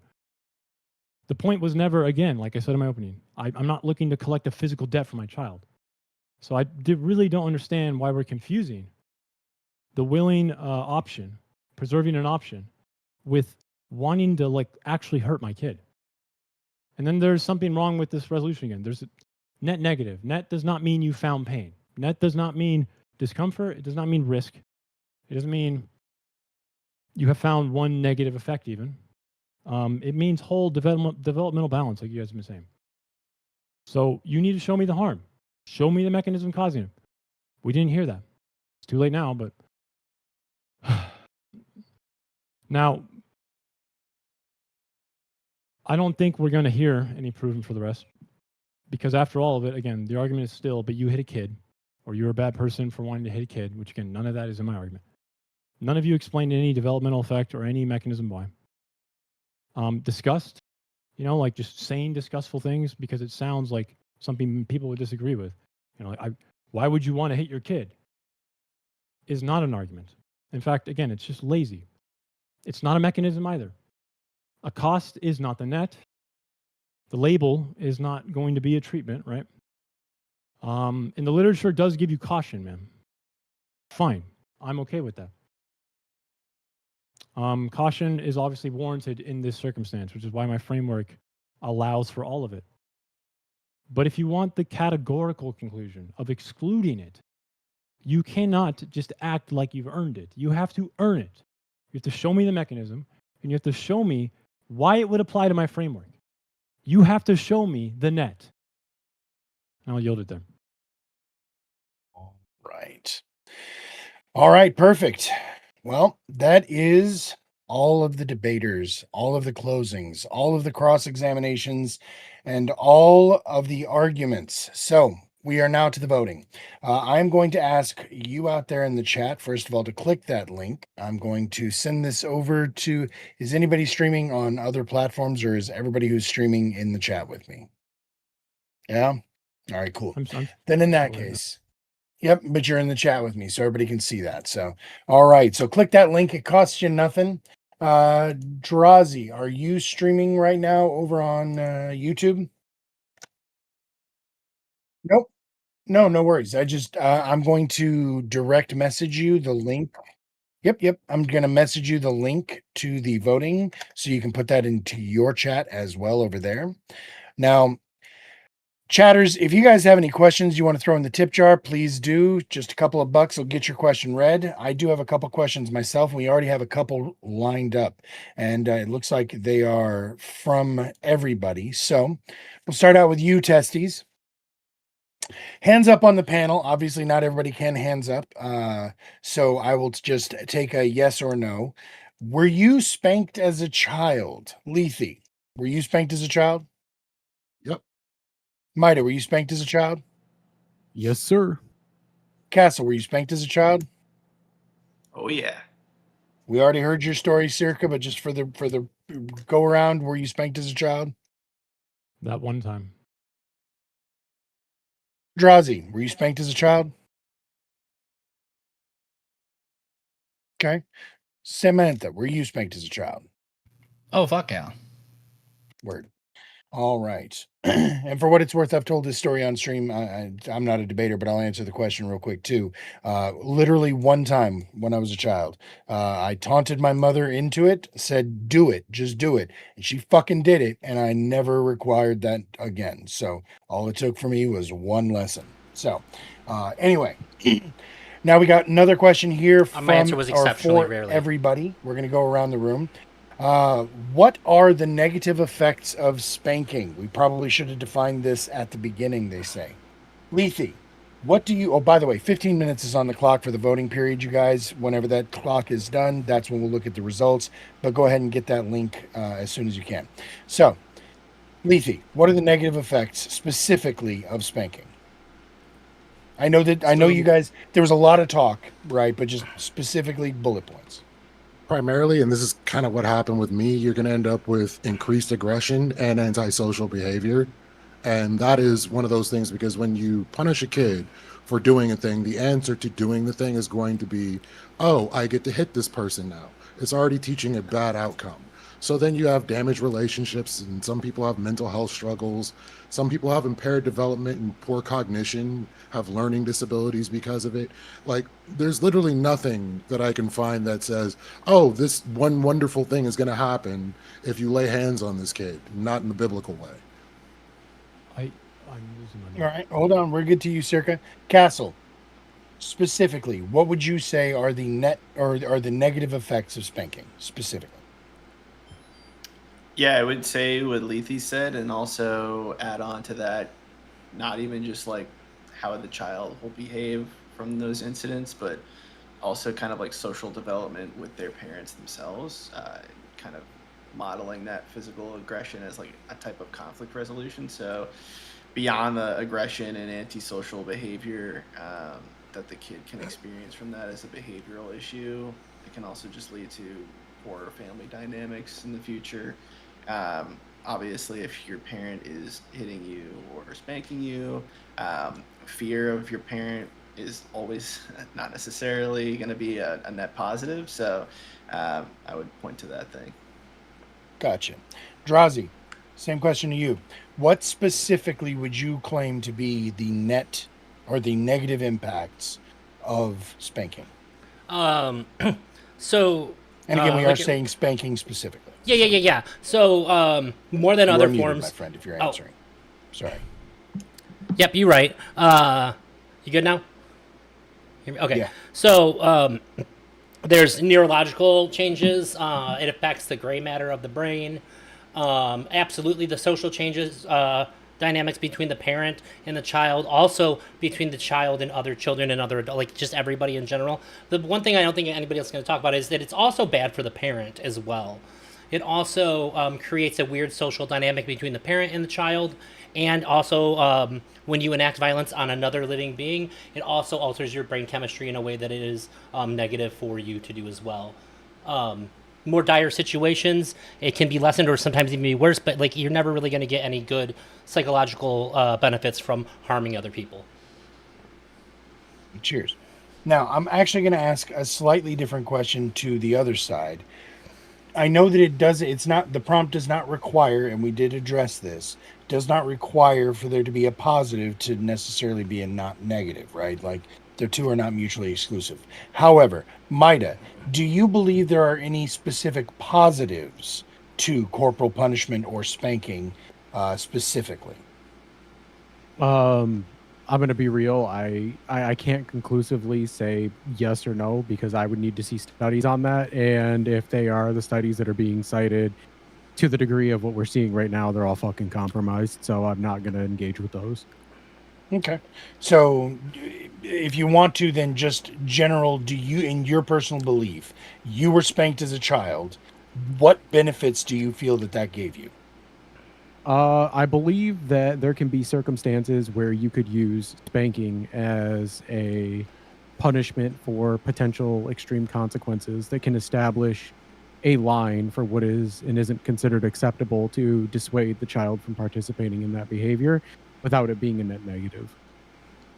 F: The point was never, again, like I said in my opening, I'm not looking to collect a physical debt for my child. So I really don't understand why we're confusing the willing option, preserving an option, with wanting to like actually hurt my kid. And then there's something wrong with this resolution again. There's a net negative. Net does not mean you found pain. Net does not mean discomfort. It does not mean risk. It doesn't mean you have found one negative effect even. It means whole developmental balance, like you guys have been saying. So you need to show me the harm. Show me the mechanism causing it. We didn't hear that. It's too late now, but now I don't think we're going to hear any proven for the rest, because after all of it, again, the argument is still, but you hit a kid, or you're a bad person for wanting to hit a kid, which again, none of that is in my argument. None of you explained any developmental effect or any mechanism why. Disgust, like just saying disgustful things because it sounds like something people would disagree with. Why would you want to hit your kid? Is not an argument. In fact, again, it's just lazy. It's not a mechanism either. A cost is not the net. The label is not going to be a treatment, right? And the literature does give you caution, man. Fine. I'm okay with that. Caution is obviously warranted in this circumstance, which is why my framework allows for all of it. But if you want the categorical conclusion of excluding it, you cannot just act like you've earned it. You have to earn it. You have to show me the mechanism, and you have to show me why it would apply to my framework. You have to show me the net. And I'll yield it there.
A: Right. All right, perfect. Well, that is all of the debaters, all of the closings, all of the cross-examinations, and all of the arguments. So we are now to the voting. I'm going to ask you out there in the chat, first of all, to click that link. I'm going to send this over to, is anybody streaming on other platforms, or is everybody who's streaming in the chat with me? Yeah? All right, cool. Then in that case, yep, but you're in the chat with me, so everybody can see that. So, all right, so click that link. It costs you nothing. Drazi, are you streaming right now over on YouTube? Nope. No worries. I'm going to direct message you the link. Yep. I'm going to message you the link to the voting so you can put that into your chat as well over there. Now, chatters, if you guys have any questions you want to throw in the tip jar, please do. Just a couple of bucks will get your question read. I do have a couple questions myself, and we already have a couple lined up, and it looks like they are from everybody. So we'll start out with you, Testes. Hands up on the panel. Obviously, not everybody can hands up. So I will just take a yes or no. Were you spanked as a child? Lethe, were you spanked as a child?
C: Yep.
A: Mida, were you spanked as a child?
E: Yes, sir.
A: Castle, were you spanked as a child?
D: Oh yeah.
A: We already heard your story, Circa, but just for the go around, were you spanked as a child?
F: That one time.
A: Drazi, were you spanked as a child? Okay. Samantha, were you spanked as a child?
H: Oh, fuck yeah.
A: Word. All right. And for what it's worth, I've told this story on stream. I'm not a debater, but I'll answer the question real quick too. Literally one time when I was a child, I taunted my mother into it, said, do it, just do it. And she fucking did it. And I never required that again. So all it took for me was one lesson. So anyway, now we got another question here from
B: My answer was exceptionally
A: for
B: rarely.
A: everybody. We're going to go around the room. What are the negative effects of spanking? We probably should have defined this at the beginning, they say. Lethe, what do you... Oh, by the way, 15 minutes is on the clock for the voting period, you guys. Whenever that clock is done, that's when we'll look at the results. But go ahead and get that link as soon as you can. So, Lethe, what are the negative effects specifically of spanking? I know you guys... There was a lot of talk, right? But just specifically bullet points.
C: Primarily, and this is kind of what happened with me, you're going to end up with increased aggression and antisocial behavior. And that is one of those things, because when you punish a kid for doing a thing, the answer to doing the thing is going to be, oh, I get to hit this person now. It's already teaching a bad outcome. So then you have damaged relationships, and some people have mental health struggles. Some people have impaired development and poor cognition, have learning disabilities because of it. Like, there's literally nothing that I can find that says, oh, this one wonderful thing is going to happen if you lay hands on this kid, not in the biblical way.
F: I'm losing my
A: All right, hold on. We're good to you, Circa. Castle, specifically, what would you say are the net or are the negative effects of spanking specifically?
D: Yeah, I would say what Lethe said, and also add on to that, not even just like how the child will behave from those incidents, but also kind of like social development with their parents themselves, kind of modeling that physical aggression as like a type of conflict resolution. So beyond the aggression and antisocial behavior that the kid can experience from that as a behavioral issue, it can also just lead to poorer family dynamics in the future. Obviously, if your parent is hitting you or spanking you, fear of your parent is always not necessarily going to be a net positive. So I would point to that thing.
A: Gotcha. Drazi, same question to you. What specifically would you claim to be the net or the negative impacts of spanking?
B: So
A: And again, we are
B: like-
A: saying spanking specifically.
B: Yeah. So more than
A: You
B: other
A: are muted,
B: forms.
A: my friend, if you're
B: Oh.
A: answering. Sorry.
B: Yep, you're right. You good now? Okay.
A: Yeah.
B: So there's neurological changes. It affects the gray matter of the brain. Absolutely, the social changes, dynamics between the parent and the child, also between the child and other children and other adults, like just everybody in general. The one thing I don't think anybody else is going to talk about is that it's also bad for the parent as well. It also creates a weird social dynamic between the parent and the child, and also when you enact violence on another living being, it also alters your brain chemistry in a way that it is negative for you to do as well. More dire situations, it can be lessened or sometimes even be worse, but like you're never really going to get any good psychological benefits from harming other people.
A: Cheers. Now, I'm actually going to ask a slightly different question to the other side. I know that the prompt does not require, and we did address this, does not require for there to be a positive to necessarily be a not negative, right? Like the two are not mutually exclusive. However, Maida, do you believe there are any specific positives to corporal punishment or spanking specifically?
E: I'm going to be real. I can't conclusively say yes or no because I would need to see studies on that. And if they are the studies that are being cited to the degree of what we're seeing right now, they're all fucking compromised. So I'm not going to engage with those.
A: Okay. So if you want to, then just general, do you, in your personal belief, you were spanked as a child, what benefits do you feel that gave you?
E: I believe that there can be circumstances where you could use spanking as a punishment for potential extreme consequences that can establish a line for what is and isn't considered acceptable to dissuade the child from participating in that behavior without it being a net negative.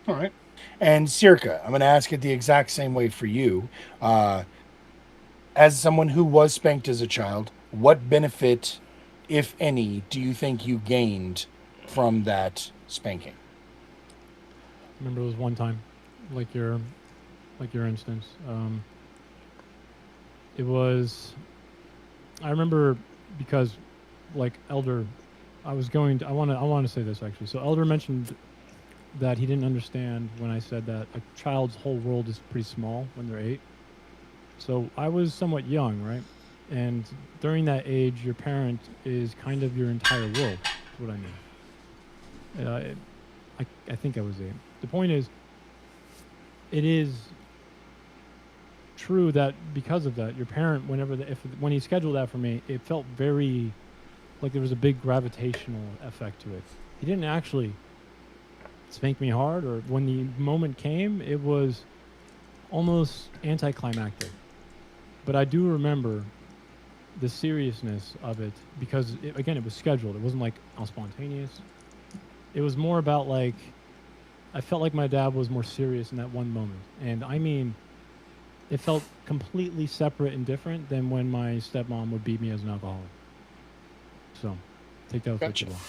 A: All right. And Circa, I'm going to ask it the exact same way for you. As someone who was spanked as a child, what benefit, if any, do you think you gained from that spanking?
F: Remember, it was one time, like your instance. It was. I remember because, like Elder, I want to say this actually. So Elder mentioned that he didn't understand when I said that a child's whole world is pretty small when they're 8. So I was somewhat young, right? And during that age, your parent is kind of your entire world. That's what I mean. I think I was 8. The point is, it is true that because of that, your parent, when he scheduled that for me, it felt very like there was a big gravitational effect to it. He didn't actually spank me hard, or when the moment came, it was almost anticlimactic. But I do remember the seriousness of it because, it was scheduled. It wasn't like all spontaneous. it was more about like I felt like my dad was more serious in that one moment, and I mean, it felt completely separate and different than when my stepmom would beat me as an alcoholic. So, take that with
A: Gotcha.
F: what you will.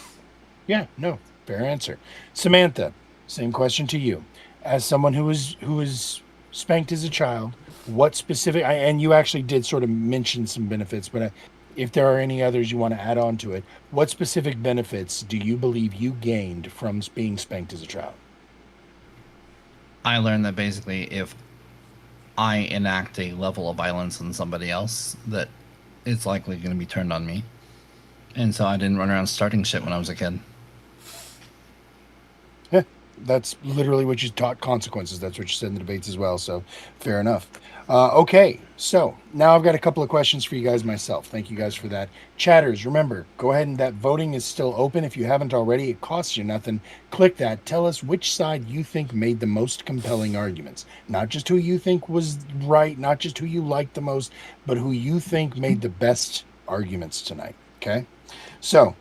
A: Yeah, no, fair answer. Samantha, same question to you. As someone who was spanked as a child, what specific? And you actually did sort of mention some benefits, but if there are any others you want to add on to it, what specific benefits do you believe you gained from being spanked as a child?
H: I learned that basically if I enact a level of violence on somebody else, that it's likely going to be turned on me. And so I didn't run around starting shit when I was a kid.
A: Yeah, that's literally what you taught, consequences. That's what you said in the debates as well. So fair enough. Okay, so now I've got a couple of questions for you guys myself. Thank you guys for that. Chatters, remember, go ahead and that voting is still open. If you haven't already, it costs you nothing. Click that. Tell us which side you think made the most compelling arguments. Not just who you think was right, not just who you liked the most, but who you think made the best arguments tonight. Okay? So,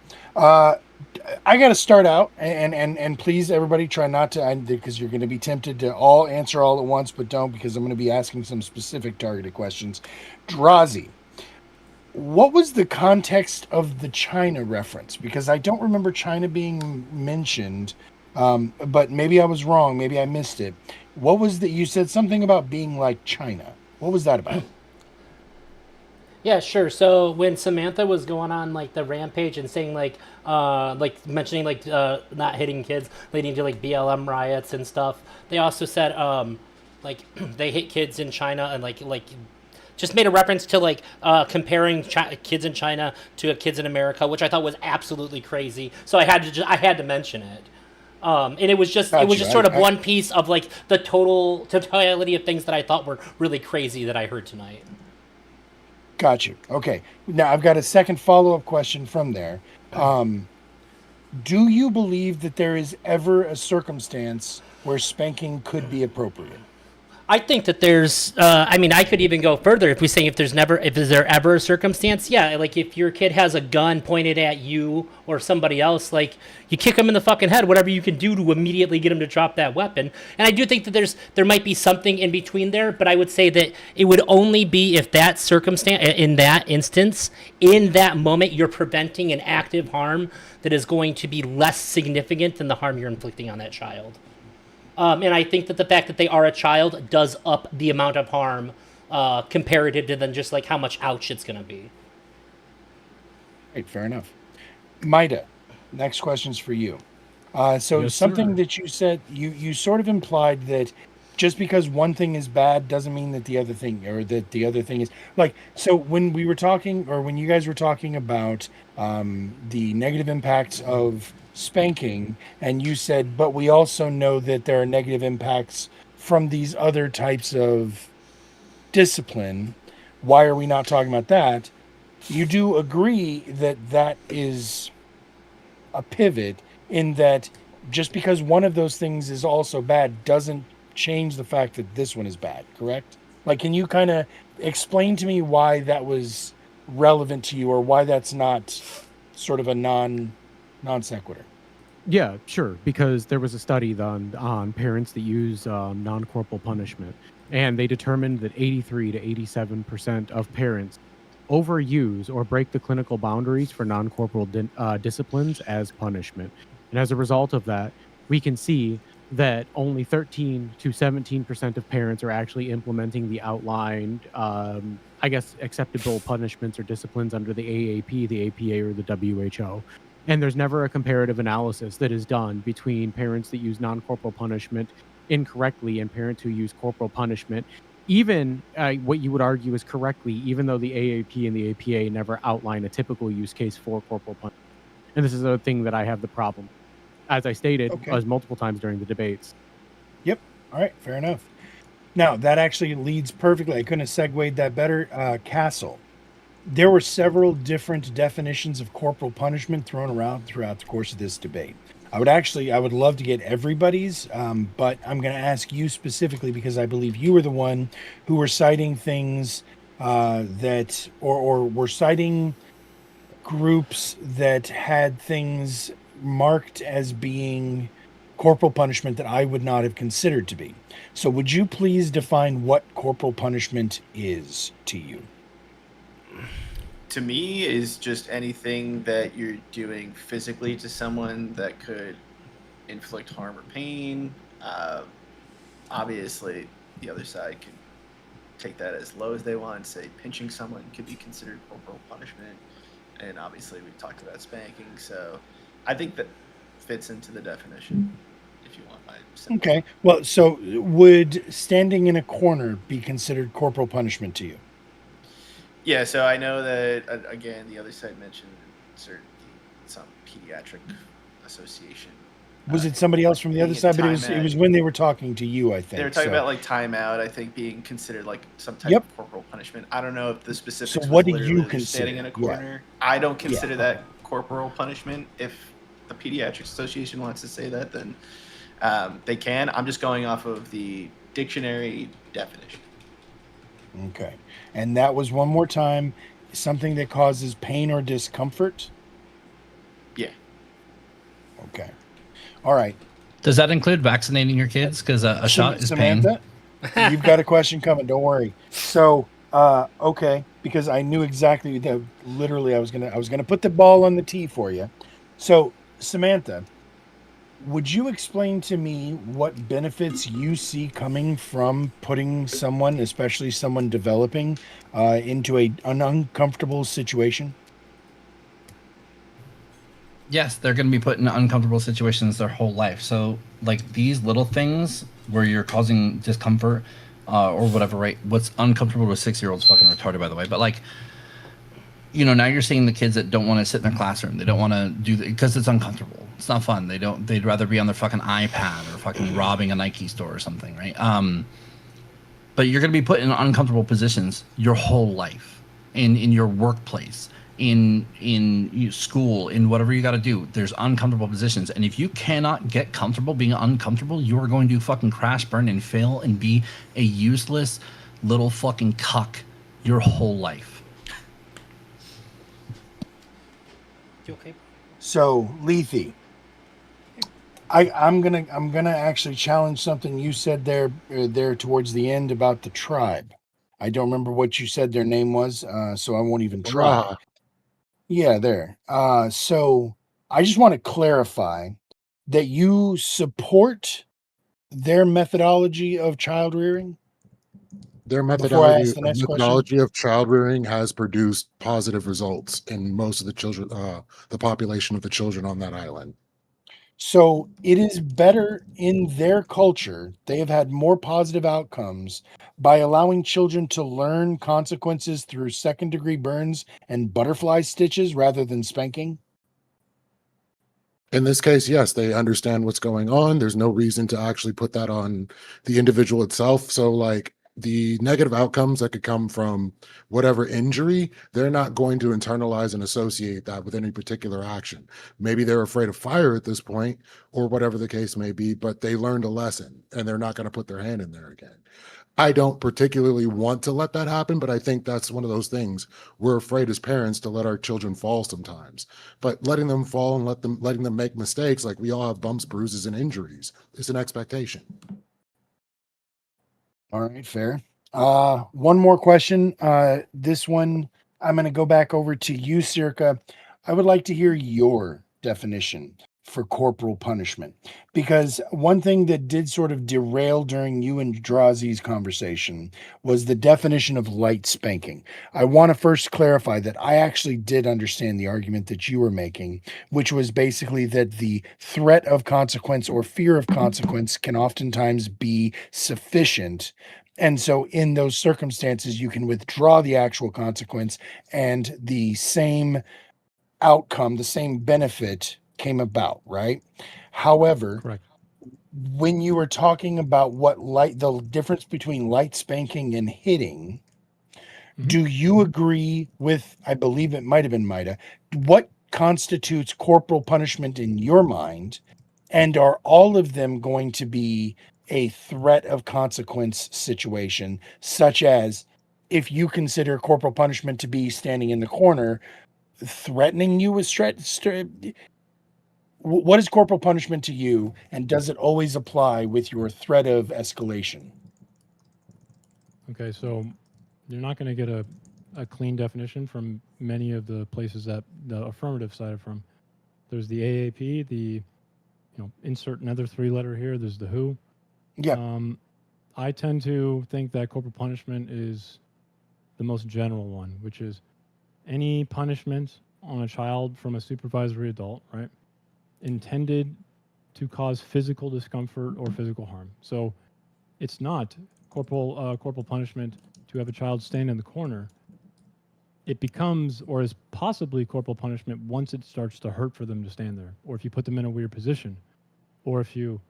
A: I got to start out, and please, everybody, try not to, because you're going to be tempted to all answer all at once, but don't, because I'm going to be asking some specific targeted questions. Drazi, what was the context of the China reference? Because I don't remember China being mentioned, but maybe I was wrong. Maybe I missed it. What was that? You said something about being like China. What was that about?
B: Yeah, sure. So when Samantha was going on like the rampage and saying like mentioning like not hitting kids leading to like BLM riots and stuff, they also said like they hit kids in China and like just made a reference to like comparing kids in China to kids in America, which I thought was absolutely crazy. So I had to mention it. And it was just
A: Gotcha.
B: sort of one piece of like the totality of things that I thought were really crazy that I heard tonight.
A: Got you. Okay. Now I've got a second follow-up question from there. Do you believe that there is ever a circumstance where spanking could be appropriate?
B: I think that there's, I mean, I could even go further if we say if is there ever a circumstance, yeah, like if your kid has a gun pointed at you or somebody else, like you kick them in the fucking head, whatever you can do to immediately get them to drop that weapon. And I do think that there might be something in between there, but I would say that it would only be if that circumstance, in that instance, in that moment, you're preventing an active harm that is going to be less significant than the harm you're inflicting on that child. And I think that the fact that they are a child does up the amount of harm comparative to then just like how much ouch it's going to be.
A: Right, fair enough. Maida, next question's for you. So
F: Yes,
A: something
F: sir.
A: that you said, you sort of implied that just because one thing is bad doesn't mean that the other thing, or that the other thing is like, so when we were talking, or when you guys were talking about the negative impacts of spanking, and you said, but we also know that there are negative impacts from these other types of discipline. Why are we not talking about that? You do agree that that is a pivot, in that just because one of those things is also bad doesn't change the fact that this one is bad, correct? Like, can you kind of explain to me why that was relevant to you, or why that's not sort of a non sequitur?
E: Yeah, sure. Because there was a study done on parents that use non-corporal punishment, and they determined that 83 to 87% of parents overuse or break the clinical boundaries for non-corporal disciplines as punishment. And as a result of that, we can see that only 13 to 17% of parents are actually implementing the outlined, I guess, acceptable punishments or disciplines under the AAP, the APA, or the WHO. And there's never a comparative analysis that is done between parents that use non-corporal punishment incorrectly and parents who use corporal punishment, even what you would argue is correctly, even though the AAP and the APA never outline a typical use case for corporal punishment. And this is a thing that I have the problem, as I stated
A: Okay.
E: as multiple times during the debates.
A: Yep. All right. Fair enough. Now, that actually leads perfectly. I couldn't have segued that better. Castle. There were several different definitions of corporal punishment thrown around throughout the course of this debate. I would love to get everybody's, but I'm going to ask you specifically because I believe you were the one who were citing things or were citing groups that had things marked as being corporal punishment that I would not have considered to be. So would you please define what corporal punishment is to you?
D: To me, is just anything that you're doing physically to someone that could inflict harm or pain. Obviously, the other side can take that as low as they want. Say pinching someone could be considered corporal punishment, and obviously we've talked about spanking. So I think that fits into the definition. If you want my simple.
A: Okay. Well, so would standing in a corner be considered corporal punishment to you?
D: Yeah, so I know that again, the other side mentioned some pediatric association.
A: Was it somebody else from the other
D: being
A: side? But it
D: timeout.
A: was when they were talking to you, I think.
D: They were talking
A: So-
D: about like timeout. I think being considered like some type
A: Yep.
D: of corporal punishment. I don't know if the specifics.
A: So what
D: was
A: do you
D: literally just
A: consider?
D: standing in a
A: Yeah.
D: corner? I don't consider that corporal punishment. If the pediatrics association wants to say that, then they can. I'm just going off of the dictionary definition.
A: Okay. And that was one more time something that causes pain or discomfort.
D: Yeah.
A: Okay. All right.
H: Does that include vaccinating your kids? Because a shot is pain.
A: Samantha, you've got a question coming. Don't worry. So, okay, because I knew exactly that. Literally, I was gonna put the ball on the tee for you. So, Samantha, would you explain to me what benefits you see coming from putting someone, especially someone developing, into an uncomfortable situation?
H: Yes, they're going to be put in uncomfortable situations their whole life. So, like these little things where you're causing discomfort or whatever, right? What's uncomfortable to a 6-year-old's fucking retarded, by the way. But like, you know, now you're seeing the kids that don't want to sit in a classroom. They don't want to do because it's uncomfortable. It's not fun. They'd rather be on their fucking iPad or fucking robbing a Nike store or something, right? But you're going to be put in uncomfortable positions your whole life, in your workplace, in school, in whatever you got to do. There's uncomfortable positions, and if you cannot get comfortable being uncomfortable, you are going to fucking crash, burn, and fail, and be a useless little fucking cuck your whole life.
B: You okay?
A: So, Lethe, I'm gonna actually challenge something you said there towards the end about the tribe. I don't remember what you said their name was, so I won't even try.
C: Raha.
A: Yeah, there. So I just want to clarify that you support their methodology of child rearing.
C: Their
A: Before I ask the next
C: methodology of child rearing has produced positive results in most of the children, the population of the children on that island.
A: So it is better in their culture. They have had more positive outcomes by allowing children to learn consequences through second-degree burns and butterfly stitches rather than spanking.
C: In this case, yes, they understand what's going on. There's no reason to actually put that on the individual itself. So, like, the negative outcomes that could come from whatever injury, they're not going to internalize and associate that with any particular action. Maybe they're afraid of fire at this point, or whatever the case may be, but they learned a lesson and they're not going to put their hand in there again. I don't particularly want to let that happen, but I think that's one of those things we're afraid as parents to let our children fall sometimes. But letting them fall and letting them make mistakes, like we all have bumps, bruises, and injuries, is an expectation.
A: All right, fair. One more question. This one, I'm going to go back over to you, Circa. I would like to hear your definition for corporal punishment, because one thing that did sort of derail during you and Drazi's conversation was the definition of light spanking. I want to first clarify that I actually did understand the argument that you were making, which was basically that the threat of consequence or fear of consequence can oftentimes be sufficient. And so in those circumstances, you can withdraw the actual consequence and the same outcome, the same benefit came about, right? However,
F: Correct.
A: when you were talking about the difference between light spanking and hitting, do you agree with, I believe it might have been Mida, what constitutes corporal punishment in your mind? And are all of them going to be a threat of consequence situation, such as if you consider corporal punishment to be standing in the corner, threatening you with what is corporal punishment to you, and does it always apply with your threat of escalation?
F: Okay, so you're not going to get a clean definition from many of the places that the affirmative cited from. There's the AAP, the insert another 3-letter here. There's the WHO.
A: Yeah.
F: I tend to think that corporal punishment is the most general one, which is any punishment on a child from a supervisory adult, right, intended to cause physical discomfort or physical harm. So it's not corporal punishment to have a child stand in the corner. It becomes, or is possibly, corporal punishment once it starts to hurt for them to stand there, or if you put them in a weird position, or if you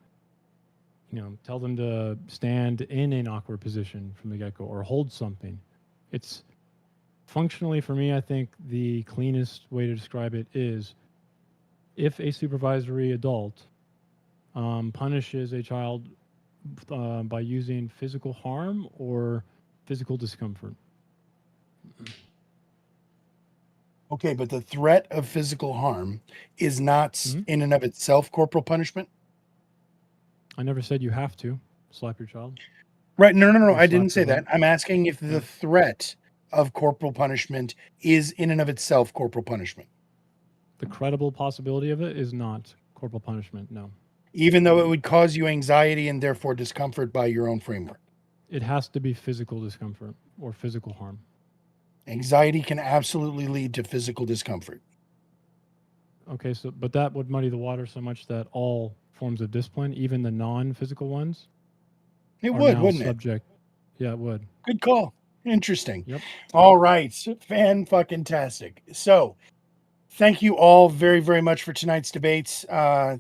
F: tell them to stand in an awkward position from the get-go or hold something. It's functionally, for me, I think the cleanest way to describe it is if a supervisory adult punishes a child by using physical harm or physical discomfort.
A: Okay, but the threat of physical harm is not in and of itself corporal punishment?
F: I never said you have to slap your child.
A: Right. No.
F: Or
A: I didn't
F: slap
A: say
F: your
A: that. I'm asking if the threat of corporal punishment is in and of itself corporal punishment.
F: The credible possibility of it is not corporal punishment, no.
A: Even though it would cause you anxiety and therefore discomfort by your own framework.
F: It has to be physical discomfort or physical harm.
A: Anxiety can absolutely lead to physical discomfort.
F: Okay, so but that would muddy the water so much that all forms of discipline, even the non-physical ones,
A: It
F: are
A: would,
F: now
A: wouldn't it?
F: subject. Yeah, it would.
A: Good call. Interesting.
F: Yep.
A: All right. Fan-fucking-tastic. So, thank you all very, very much for tonight's debates.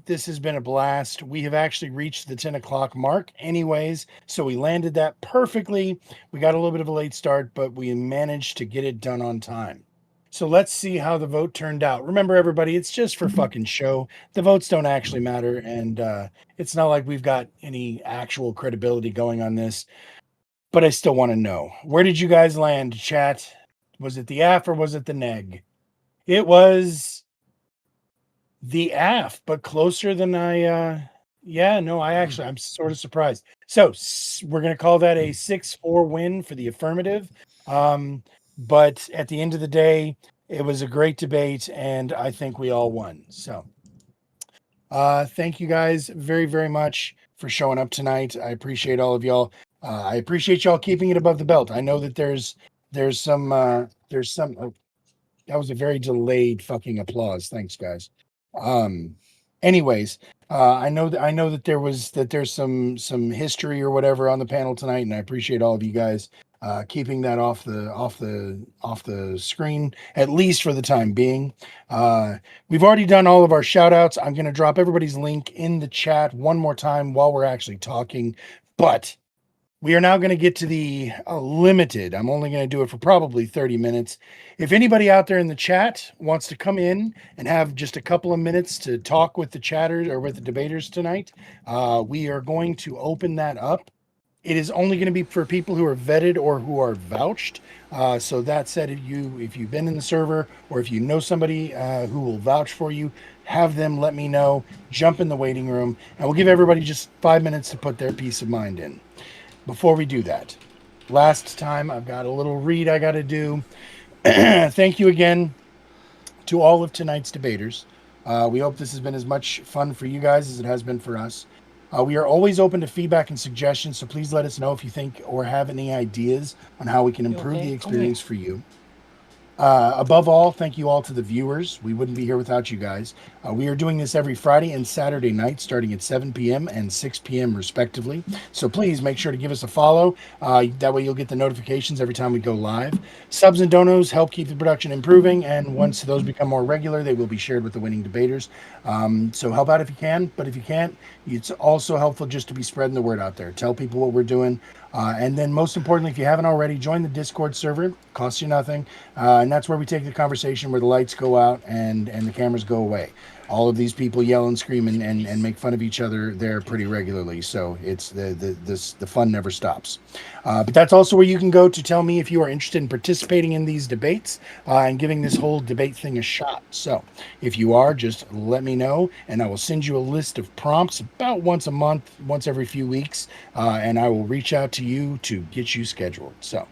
A: This has been a blast. We have actually reached the 10 o'clock mark anyways, so we landed that perfectly. We got a little bit of a late start, but we managed to get it done on time. So let's see how the vote turned out. Remember, everybody, it's just for fucking show. The votes don't actually matter, and it's not like we've got any actual credibility going on this. But I still want to know. Where did you guys land, chat? Was it the AF or was it the neg? It was the AF, but closer than I'm sort of surprised. So we're going to call that a 6-4 win for the affirmative. But at the end of the day, it was a great debate, and I think we all won. So thank you guys very, very much for showing up tonight. I appreciate all of y'all. I appreciate y'all keeping it above the belt. I know that there's some that was a very delayed fucking applause. Thanks, guys. Anyways, I know that there's some history or whatever on the panel tonight, and I appreciate all of you guys keeping that off the screen, at least for the time being. We've already done all of our shout outs. I'm going to drop everybody's link in the chat one more time while we're actually talking, but we are now going to get to the limited. I'm only going to do it for probably 30 minutes. If anybody out there in the chat wants to come in and have just a couple of minutes to talk with the chatters or with the debaters tonight, we are going to open that up. It is only going to be for people who are vetted or who are vouched. So that said, if you've been in the server or if you know somebody who will vouch for you, have them let me know. Jump in the waiting room, and we'll give everybody just 5 minutes to put their peace of mind in. Before we do that, last time I've got a little read I got to do. Thank you again to all of tonight's debaters. We hope this has been as much fun for you guys as it has been for us. We are always open to feedback and suggestions, so please let us know if you think or have any ideas on how we can improve the experience for you. Above all, thank you all to the viewers. We wouldn't be here without you guys. We are doing this every Friday and Saturday night, starting at 7 p.m. and 6 p.m. respectively. So please make sure to give us a follow. That way you'll get the notifications every time we go live. Subs and donos help keep the production improving, and once those become more regular, they will be shared with the winning debaters. So help out if you can, but if you can't, it's also helpful just to be spreading the word out there. Tell people what we're doing. And then most importantly, if you haven't already, join the Discord server. Costs you nothing. And that's where we take the conversation where the lights go out and the cameras go away. all of these people yell and scream and make fun of each other there pretty regularly. So it's the fun never stops. But that's also where you can go to tell me if you are interested in participating in these debates and giving this whole debate thing a shot. So if you are, just let me know, and I will send you a list of prompts about once a month, once every few weeks, and I will reach out to you to get you scheduled. So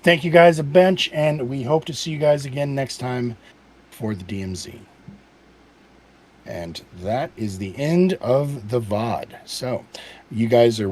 A: thank you guys a bunch, and we hope to see you guys again next time for the DMZ. And that is the end of the VOD. So you guys are